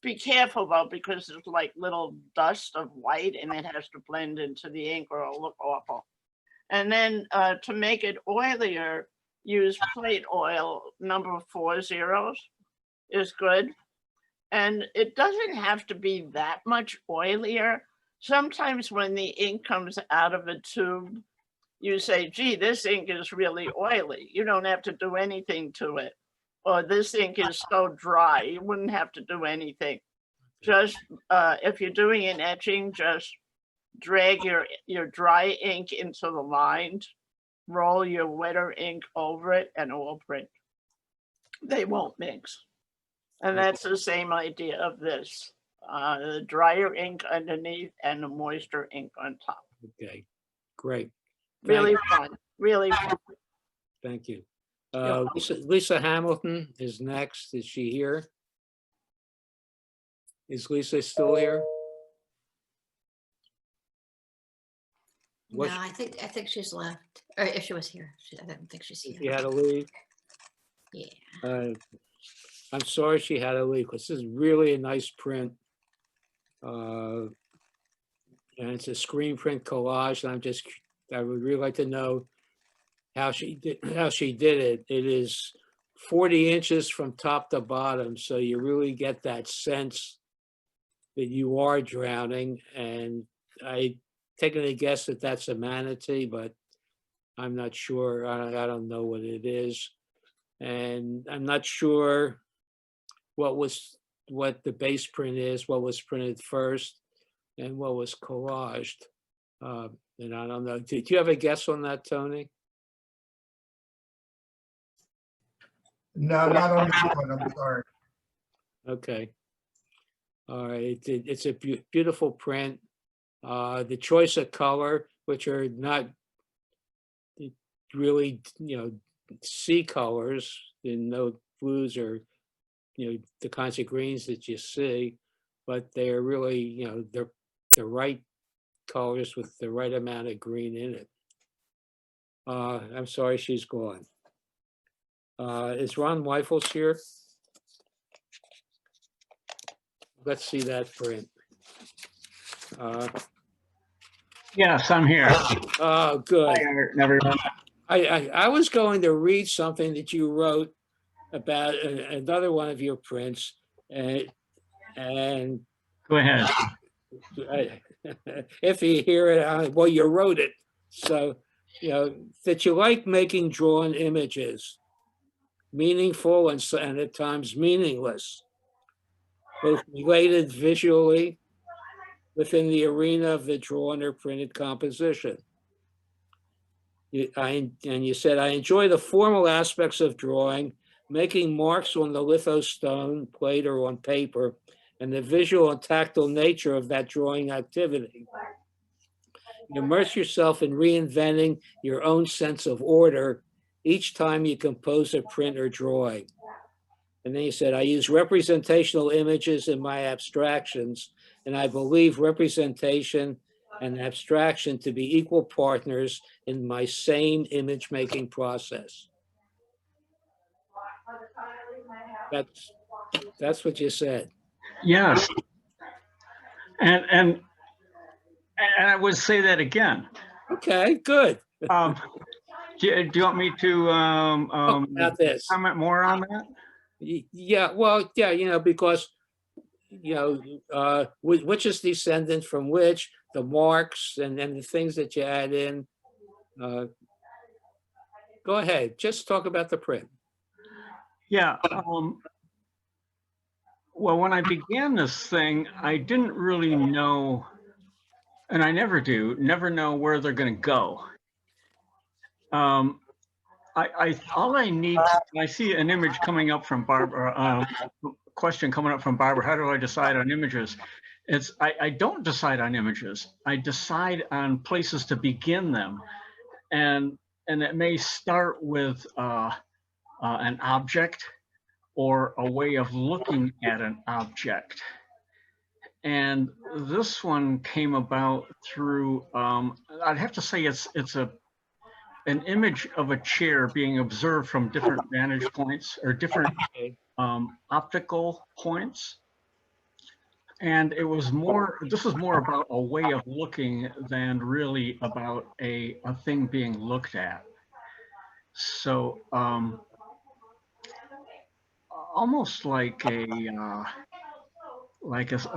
[SPEAKER 5] Be careful though, because there's like little dust of white and it has to blend into the ink or it'll look awful. And then to make it oilier, use plate oil, number 4 zeros is good. And it doesn't have to be that much oilier. Sometimes when the ink comes out of a tube, you say, gee, this ink is really oily. You don't have to do anything to it. Or this ink is so dry, you wouldn't have to do anything. Just, if you're doing an etching, just drag your dry ink into the lines, roll your wetter ink over it, and it will print. They won't mix. And that's the same idea of this. The drier ink underneath and the moister ink on top.
[SPEAKER 2] Okay, great.
[SPEAKER 5] Really fun, really fun.
[SPEAKER 2] Thank you. Lisa Hamilton is next. Is she here? Is Lisa still here?
[SPEAKER 8] No, I think she's left. Or if she was here, I don't think she's here.
[SPEAKER 2] She had to leave?
[SPEAKER 8] Yeah.
[SPEAKER 2] I'm sorry she had to leave because this is really a nice print. And it's a screen print collage. And I would really like to know how she did it. It is 40 inches from top to bottom. So you really get that sense that you are drowning. And I taking a guess that that's a manatee, but I'm not sure. I don't know what it is. And I'm not sure what the base print is, what was printed first, and what was collaged. And I don't know. Do you have a guess on that, Tony?
[SPEAKER 3] No, not on this one, I'm sorry.
[SPEAKER 2] Okay. All right. It's a beautiful print. The choice of color, which are not really, sea colors, and no blues or, the kinds of greens that you see, but they're really, they're the right colors with the right amount of green in it. I'm sorry, she's gone. Is Ron Weifels here? Let's see that print.
[SPEAKER 7] Yes, I'm here.
[SPEAKER 2] Oh, good.
[SPEAKER 7] Hi, everyone.
[SPEAKER 2] I was going to read something that you wrote about another one of your prints, and
[SPEAKER 7] go ahead.
[SPEAKER 2] If you hear it, well, you wrote it. So, that you like making drawn images, meaningful and at times meaningless, both related visually within the arena of the drawn or printed composition. And you said, I enjoy the formal aspects of drawing, making marks on the lithostone, plate, or on paper, and the visual and tactile nature of that drawing activity. You immerse yourself in reinventing your own sense of order each time you compose a print or drawing. And then you said, I use representational images in my abstractions, and I believe representation and abstraction to be equal partners in my same image-making process. That's what you said.
[SPEAKER 7] Yes. And I would say that again.
[SPEAKER 2] Okay, good.
[SPEAKER 7] Do you want me to
[SPEAKER 2] about this.
[SPEAKER 7] comment more on that?
[SPEAKER 2] Yeah, well, yeah, because, which is descendant from which, the marks and the things that you add in. Go ahead, just talk about the print.
[SPEAKER 7] Yeah. Well, when I began this thing, I didn't really know, and I never know where they're going to go. All I need, I see an image coming up from Barbara, question coming up from Barbara, how do I decide on images? I don't decide on images. I decide on places to begin them. And it may start with an object or a way of looking at an object. And this one came about through, I'd have to say it's an image of a chair being observed from different vantage points or different optical points. And it was more, this was more about a way of looking than really about a thing being looked at. So almost like a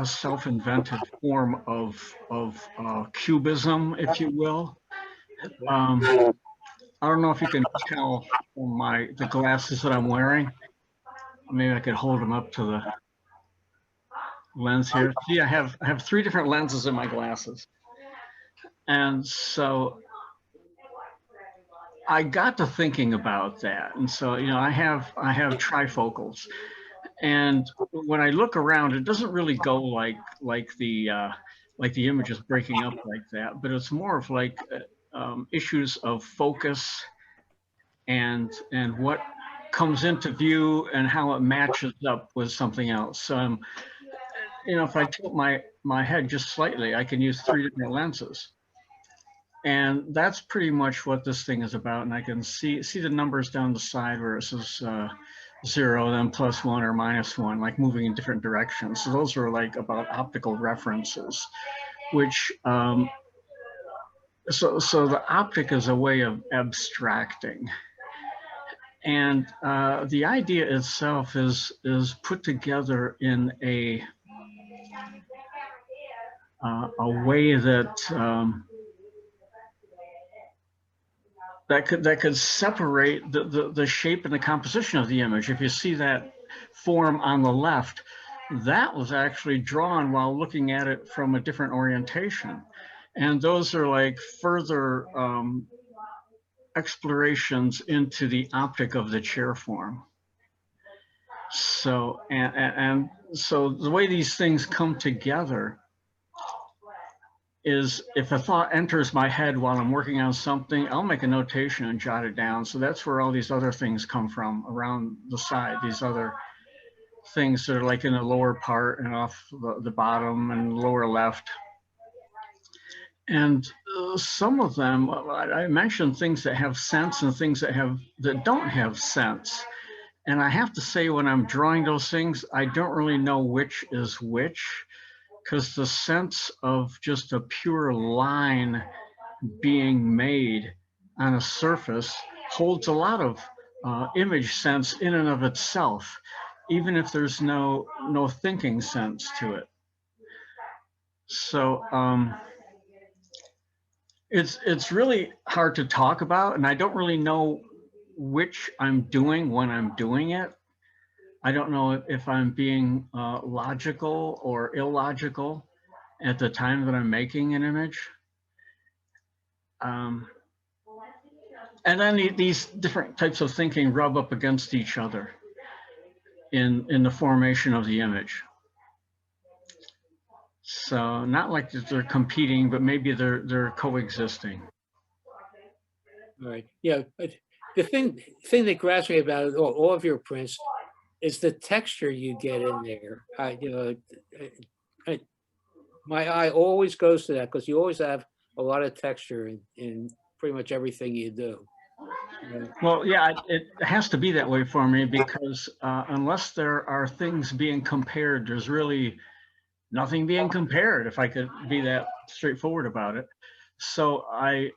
[SPEAKER 7] self-invented form of cubism, if you will. I don't know if you can tell from the glasses that I'm wearing. Maybe I could hold them up to the lens here. See, I have 3 different lenses in my glasses. And so I got to thinking about that. And so, you know, I have trifocals. And when I look around, it doesn't really go like the image is breaking up like that, but it's more of like issues of focus and what comes into view and how it matches up with something else. So, you know, if I tilt my head just slightly, I can use 3 different lenses. And that's pretty much what this thing is about. And I can see the numbers down the side where it says 0, then +1 or -1, like moving in different directions. So those are like about optical references, which so the optic is a way of abstracting. And the idea itself is put together in a way that that could separate the shape and the composition of the image. If you see that form on the left, that was actually drawn while looking at it from a different orientation. And those are like further explorations into the optic of the chair form. So, and so the way these things come together is if a thought enters my head while I'm working on something, I'll make a notation and jot it down. So that's where all these other things come from around the side, these other things that are like in the lower part and off the bottom and lower left. And some of them, I mentioned things that have sense and things that don't have sense. And I have to say, when I'm drawing those things, I don't really know which is which, because the sense of just a pure line being made on a surface holds a lot of image sense in and of itself, even if there's no thinking sense to it. So it's really hard to talk about, and I don't really know which I'm doing when I'm doing it. I don't know if I'm being logical or illogical at the time that I'm making an image. And then these different types of thinking rub up against each other in the formation of the image. So not like they're competing, but maybe they're coexisting.
[SPEAKER 2] All right. Yeah. The thing that grabs me about all of your prints is the texture you get in there. My eye always goes to that because you always have a lot of texture in pretty much everything you do.
[SPEAKER 7] Well, yeah, it has to be that way for me because unless there are things being compared, there's really nothing being compared, if I could be that straightforward about it. So I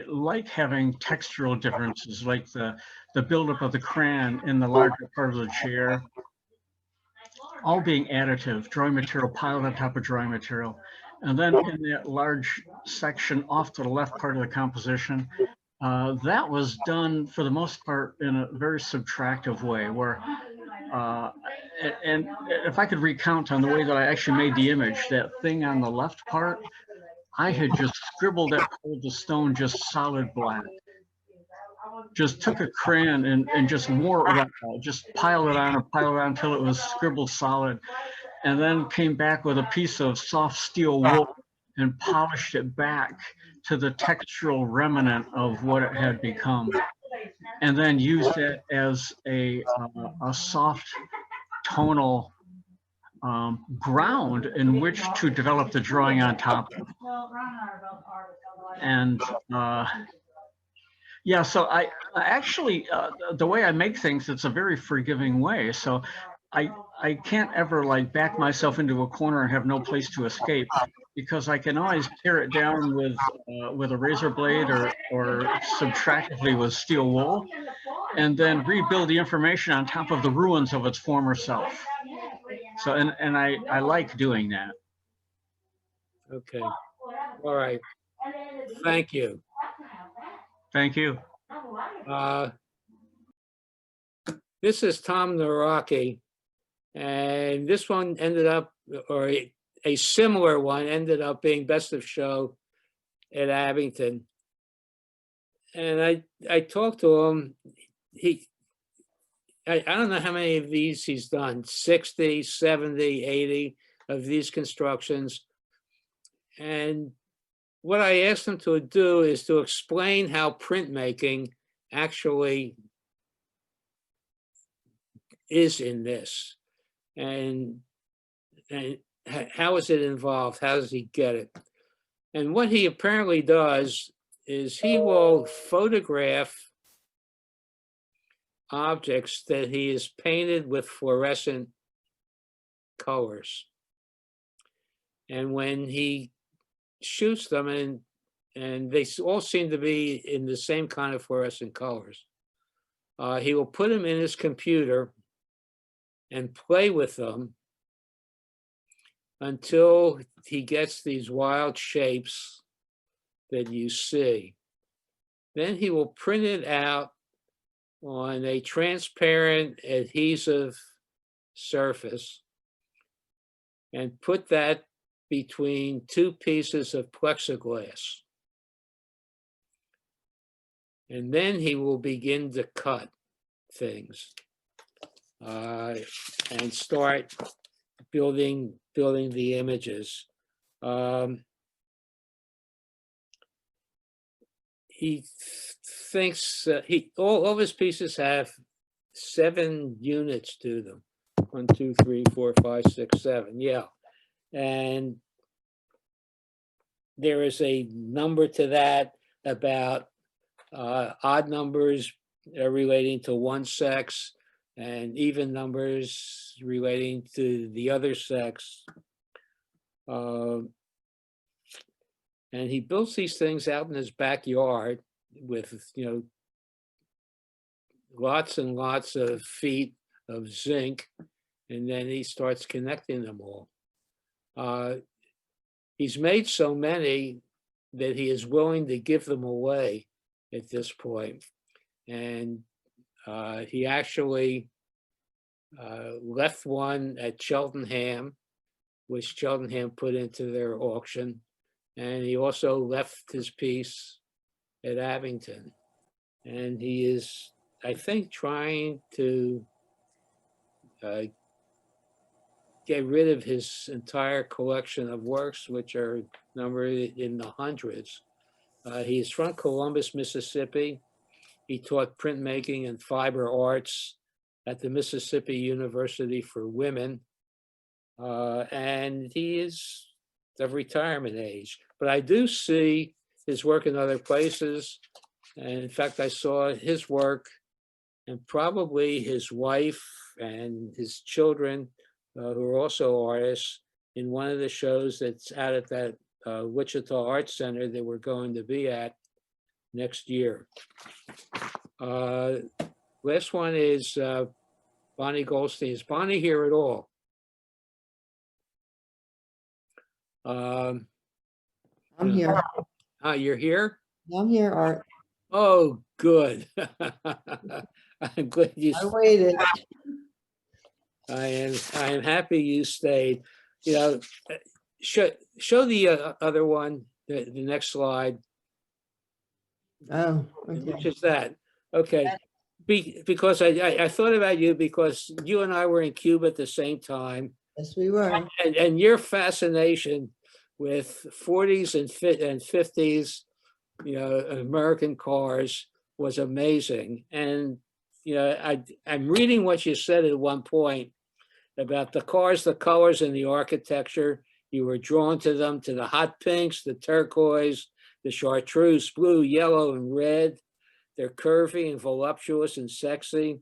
[SPEAKER 7] like having textural differences, like the buildup of the crayon in the larger part of the chair, all being additive, drawing material piled on top of drawing material. And then in that large section off to the left part of the composition, that was done for the most part in a very subtractive way where, and if I could recount on the way that I actually made the image, that thing on the left part, I had just scribbled that part of the stone just solid black. Just took a crayon and just wore it out, just piled it on until it was scribbled solid. And then came back with a piece of soft steel wool and polished it back to the textural remnant of what it had become. And then used it as a soft tonal ground in which to develop the drawing on top of. And yeah, so I actually, the way I make things, it's a very forgiving way. So I can't ever like back myself into a corner and have no place to escape, because I can always tear it down with a razor blade or subtractively with steel wool, and then rebuild the information on top of the ruins of its former self. So, and I like doing that.
[SPEAKER 2] Okay. All right. Thank you.
[SPEAKER 7] Thank you.
[SPEAKER 2] This is Tom Naraki, and this one ended up, or a similar one ended up being best of show at Abington. And I talked to him. I don't know how many of these he's done, 60, 70, 80 of these constructions. And what I asked him to do is to explain how printmaking actually is in this, and how is it involved? How does he get it? And what he apparently does is he will photograph objects that he has painted with fluorescent colors. And when he shoots them, and they all seem to be in the same kind of fluorescent colors, he will put them in his computer and play with them until he gets these wild shapes that you see. Then he will print it out on a transparent adhesive surface and put that between two pieces of plexiglass. And then he will begin to cut things and start building the images. He thinks all of his pieces have 7 units to them. 1, 2, 3, 4, 5, 6, 7. Yeah. And there is a number to that about odd numbers relating to one sex and even numbers relating to the other sex. And he builds these things out in his backyard with, lots and lots of feet of zinc, and then he starts connecting them all. He's made so many that he is willing to give them away at this point. And he actually left one at Cheltenham, which Cheltenham put into their auction. And he also left his piece at Abington. And he is, I think, trying to get rid of his entire collection of works, which are numbered in the hundreds. He is from Columbus, Mississippi. He taught printmaking and fiber arts at the Mississippi University for Women. And he is of retirement age. But I do see his work in other places. And in fact, I saw his work and probably his wife and his children, who are also artists, in one of the shows that's out at that Wichita Arts Center that we're going to be at next year. Last one is Bonnie Goldstein. Is Bonnie here at all?
[SPEAKER 9] I'm here.
[SPEAKER 2] You're here?
[SPEAKER 9] I'm here, Art.
[SPEAKER 2] Oh, good. I'm glad you.
[SPEAKER 9] I waited.
[SPEAKER 2] I am happy you stayed. Show the other one, the next slide.
[SPEAKER 9] Oh, okay.
[SPEAKER 2] Which is that? Okay. Because I thought about you because you and I were in Cuba at the same time.
[SPEAKER 9] Yes, we were.
[SPEAKER 2] And your fascination with 40s and 50s, American cars was amazing. And, I'm reading what you said at one point, about the cars, the colors, and the architecture. You were drawn to them, to the hot pinks, the turquoise, the chartreuse, blue, yellow, and red. They're curvy and voluptuous and sexy.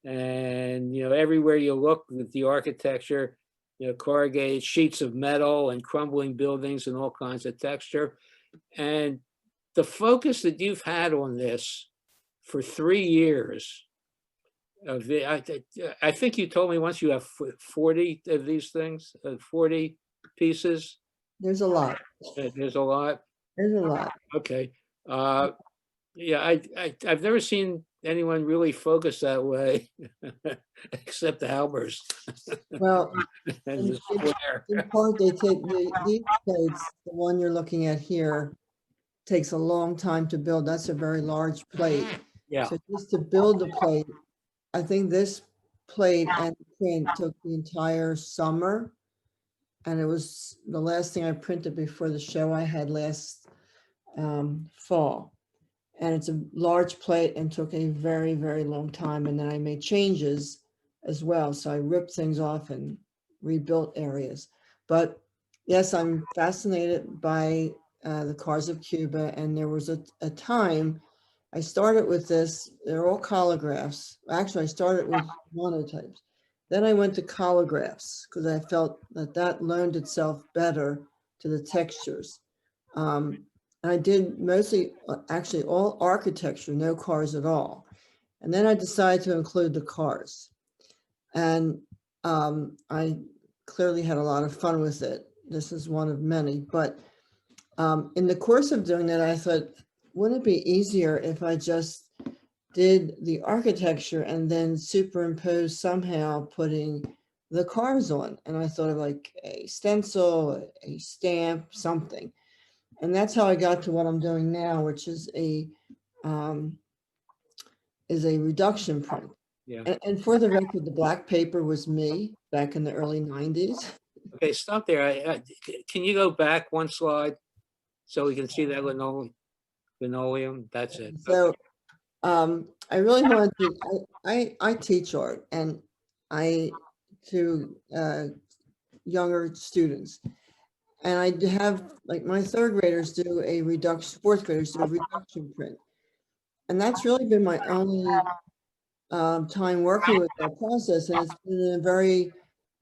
[SPEAKER 2] And, you know, everywhere you look with the architecture, you know, corrugated sheets of metal and crumbling buildings and all kinds of texture. And the focus that you've had on this for 3 years, I think you told me once you have 40 of these things, 40 pieces.
[SPEAKER 9] There's a lot.
[SPEAKER 2] There's a lot.
[SPEAKER 9] There's a lot.
[SPEAKER 2] Okay. Yeah, I've never seen anyone really focus that way, except the Halbers.
[SPEAKER 9] Well,
[SPEAKER 2] And
[SPEAKER 9] in,
[SPEAKER 2] the square.
[SPEAKER 9] in part, they take these plates, the one you're looking at here, takes a long time to build. That's a very large plate.
[SPEAKER 2] Yeah.
[SPEAKER 9] So just to build the plate, I think this plate and print took the entire summer. And it was the last thing I printed before the show I had last fall. And it's a large plate and took a very, very long time. And then I made changes as well. So I ripped things off and rebuilt areas. But yes, I'm fascinated by the cars of Cuba. And there was a time I started with this, they're all collagraphs. Actually, I started with monotypes. Then I went to collagraphs because I felt that lent itself better to the textures. I did mostly, actually all architecture, no cars at all. And then I decided to include the cars. And I clearly had a lot of fun with it. This is one of many, but in the course of doing that, I thought, wouldn't it be easier if I just did the architecture and then superimpose somehow putting the cars on? And I thought of like a stencil, a stamp, something. And that's how I got to what I'm doing now, which is a reduction print.
[SPEAKER 2] Yeah.
[SPEAKER 9] And for the record, the black paper was me back in the early 90s.
[SPEAKER 2] Okay, stop there. Can you go back one slide so we can see that linoleum? That's it.
[SPEAKER 9] So I really wanted to, I teach art and to younger students. And I have, like, my third graders do a reduction, fourth graders do a reduction print. And that's really been my only time working with that process. And it's been in a very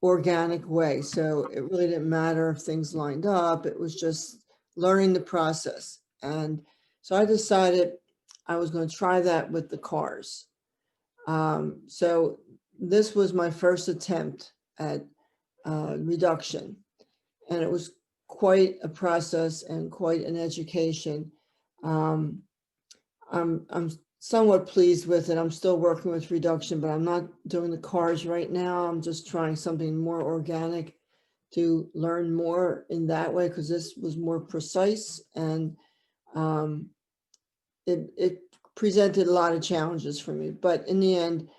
[SPEAKER 9] organic way. So it really didn't matter if things lined up. It was just learning the process. And so I decided I was going to try that with the cars. So this was my first attempt at reduction. And it was quite a process and quite an education. I'm somewhat pleased with it. I'm still working with reduction, but I'm not doing the cars right now. I'm just trying something more organic to learn more in that way, because this was more precise and it presented a lot of challenges for me. But in the end,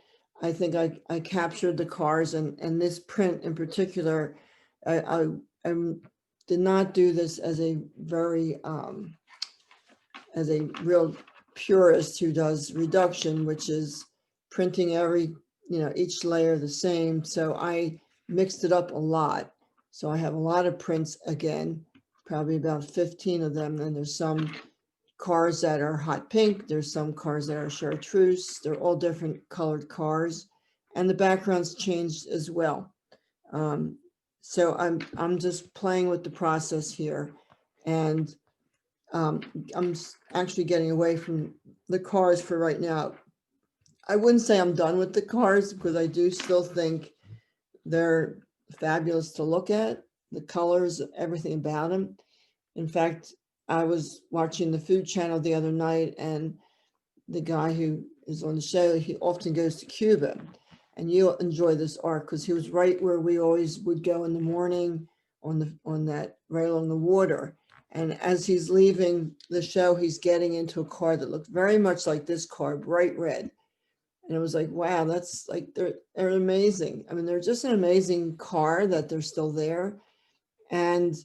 [SPEAKER 9] I think I captured the cars, and this print in particular, I did not do this as a very, as a real purist who does reduction, which is printing every, each layer the same. So I mixed it up a lot. So I have a lot of prints again, probably about 15 of them. And there's some cars that are hot pink. There's some cars that are chartreuse. They're all different colored cars. And the background's changed as well. So I'm just playing with the process here, and I'm actually getting away from the cars for right now. I wouldn't say I'm done with the cars, because I do still think they're fabulous to look at, the colors, everything about them. In fact, I was watching the Food Channel the other night, and the guy who is on the show, he often goes to Cuba. And you'll enjoy this art, because he was right where we always would go in the morning on that right along the water. And as he's leaving the show, he's getting into a car that looked very much like this car, bright red. And it was like, wow, that's like, they're amazing. I mean, they're just an amazing car that they're still there. And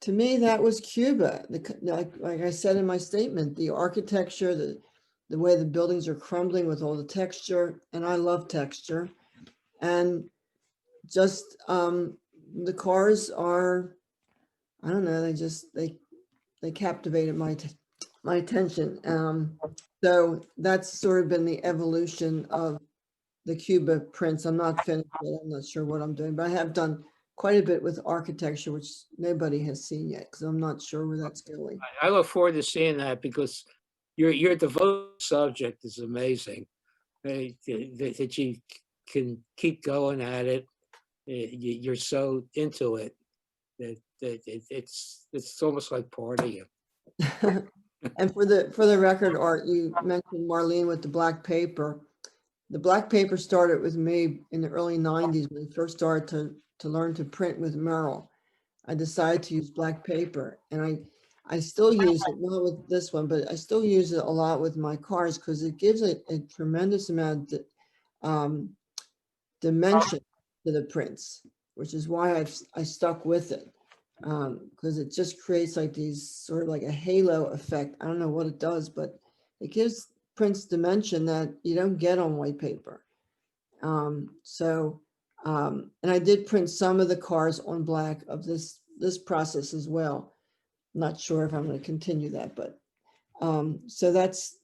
[SPEAKER 9] to me, that was Cuba. Like I said in my statement, the architecture, the way the buildings are crumbling with all the texture, and I love texture. And just the cars are, I don't know, they captivated my attention. So that's sort of been the evolution of the Cuba prints. I'm not finished yet. I'm not sure what I'm doing, but I have done quite a bit with architecture, which nobody has seen yet, because I'm not sure where that's going.
[SPEAKER 2] I look forward to seeing that because your devoted subject is amazing. That you can keep going at it. You're so into it that it's almost like part of you.
[SPEAKER 9] And for the record, Art, you mentioned Marlene with the black paper. The black paper started with me in the early 90s when I first started to learn to print with Merrill. I decided to use black paper, and I still use it, not with this one, but I still use it a lot with my cars because it gives a tremendous amount of dimension to the prints, which is why I stuck with it, because it just creates like these sort of like a halo effect. I don't know what it does, but it gives prints dimension that you don't get on white paper. And I did print some of the cars on black of this process as well. Not sure if I'm going to continue that, but so that's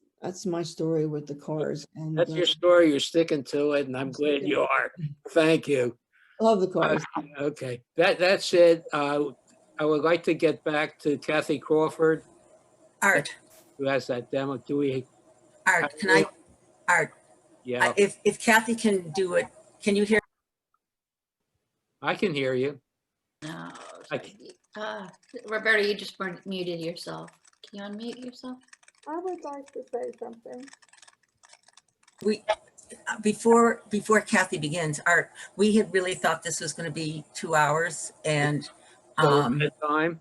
[SPEAKER 9] my story with the cars. And
[SPEAKER 2] That's your story. You're sticking to it, and I'm glad you are. Thank you.
[SPEAKER 9] Love the cars.
[SPEAKER 2] Okay, that's it. I would like to get back to Kathy Crawford.
[SPEAKER 1] Art.
[SPEAKER 2] Who has that demo? Do we?
[SPEAKER 1] Art, can I? Art.
[SPEAKER 2] Yeah.
[SPEAKER 1] If Kathy can do it, can you hear?
[SPEAKER 2] I can hear you.
[SPEAKER 8] No. Roberta, you just muted yourself. Can you unmute yourself?
[SPEAKER 10] I would like to say something.
[SPEAKER 1] We before Kathy begins, Art, we had really thought this was going to be 2 hours, and
[SPEAKER 2] time.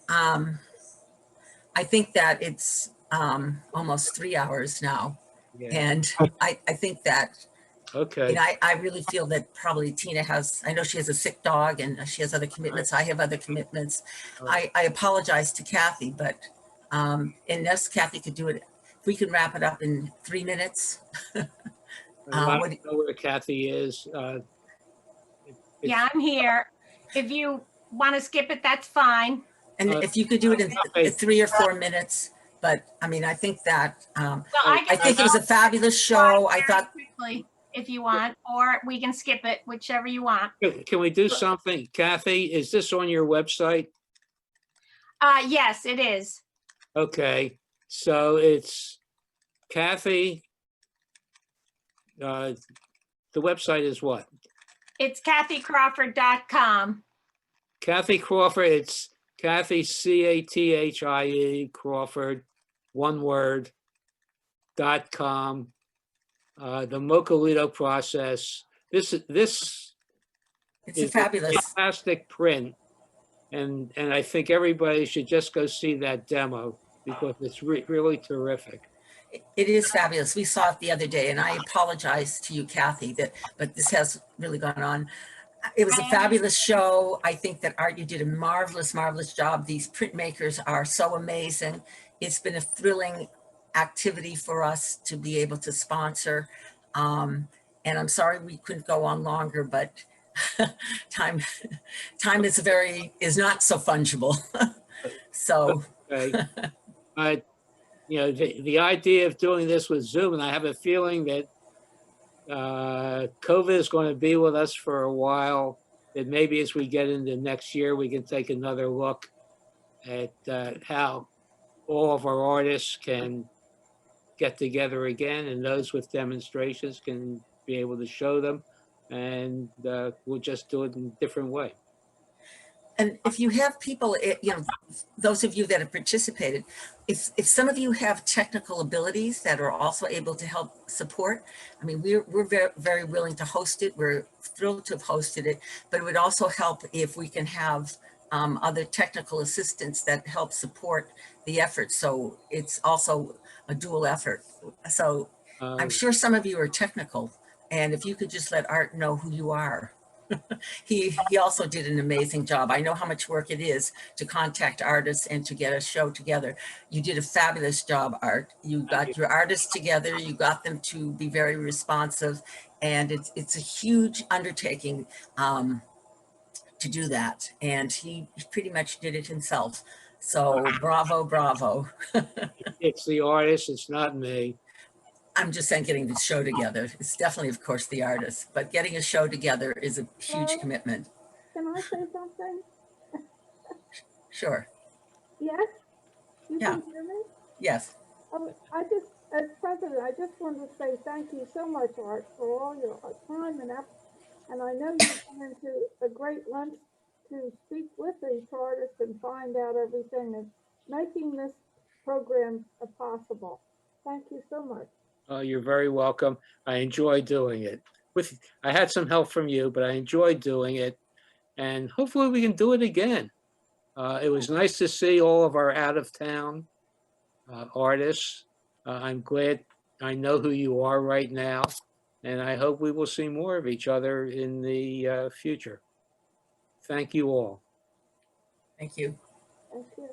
[SPEAKER 1] I think that it's almost 3 hours now, and I think that.
[SPEAKER 2] Okay.
[SPEAKER 1] And I really feel that probably Tina has, I know she has a sick dog and she has other commitments. I have other commitments. I apologize to Kathy, but unless Kathy could do it, if we can wrap it up in 3 minutes.
[SPEAKER 2] I don't know where Kathy is.
[SPEAKER 17] Yeah, I'm here. If you want to skip it, that's fine.
[SPEAKER 1] And if you could do it in 3 or 4 minutes, but I mean, I think that, I think it was a fabulous show. I thought,
[SPEAKER 17] quickly, if you want, or we can skip it, whichever you want.
[SPEAKER 2] Can we do something? Kathy, is this on your website?
[SPEAKER 17] Yes, it is.
[SPEAKER 2] Okay, so it's Kathy. The website is what?
[SPEAKER 17] It's kathycrawford.com.
[SPEAKER 2] Kathy Crawford, it's Kathy, C-A-T-H-I-E, Crawford, one word, .com. The Mocolito process. This
[SPEAKER 1] it's a fabulous,
[SPEAKER 2] fantastic print, and I think everybody should just go see that demo because it's really terrific.
[SPEAKER 1] It is fabulous. We saw it the other day, and I apologize to you, Kathy, but this has really gone on. It was a fabulous show. I think that Art, you did a marvelous, marvelous job. These printmakers are so amazing. It's been a thrilling activity for us to be able to sponsor. And I'm sorry we couldn't go on longer, but time is not so fungible. So.
[SPEAKER 2] Okay. You know, the idea of doing this with Zoom, and I have a feeling that COVID is going to be with us for a while, that maybe as we get into next year, we can take another look at how all of our artists can get together again, and those with demonstrations can be able to show them, and we'll just do it in a different way.
[SPEAKER 1] And if you have people, you know, those of you that have participated, if some of you have technical abilities that are also able to help support, I mean, we're very, very willing to host it. We're thrilled to have hosted it, but it would also help if we can have other technical assistants that help support the effort. So it's also a dual effort. So I'm sure some of you are technical, and if you could just let Art know who you are. He also did an amazing job. I know how much work it is to contact artists and to get a show together. You did a fabulous job, Art. You got your artists together, you got them to be very responsive, and it's a huge undertaking to do that. And he pretty much did it himself. So bravo, bravo.
[SPEAKER 2] It's the artist, it's not me.
[SPEAKER 1] I'm just saying getting the show together. It's definitely, of course, the artist, but getting a show together is a huge
[SPEAKER 10] Hello?
[SPEAKER 1] commitment.
[SPEAKER 10] Can I say something?
[SPEAKER 1] Sure.
[SPEAKER 10] Yes? You
[SPEAKER 1] Yeah.
[SPEAKER 10] can hear me?
[SPEAKER 1] Yes.
[SPEAKER 10] I just, as president, I just wanted to say thank you so much, Art, for all your time and effort. And I know you've gone into a great length to speak with each artist and find out everything and making this program possible. Thank you so much.
[SPEAKER 2] You're very welcome. I enjoy doing it. I had some help from you, but I enjoyed doing it. And hopefully we can do it again. It was nice to see all of our out-of-town artists. I'm glad I know who you are right now, and I hope we will see more of each other in the future. Thank you all.
[SPEAKER 1] Thank you.
[SPEAKER 10] Thank you.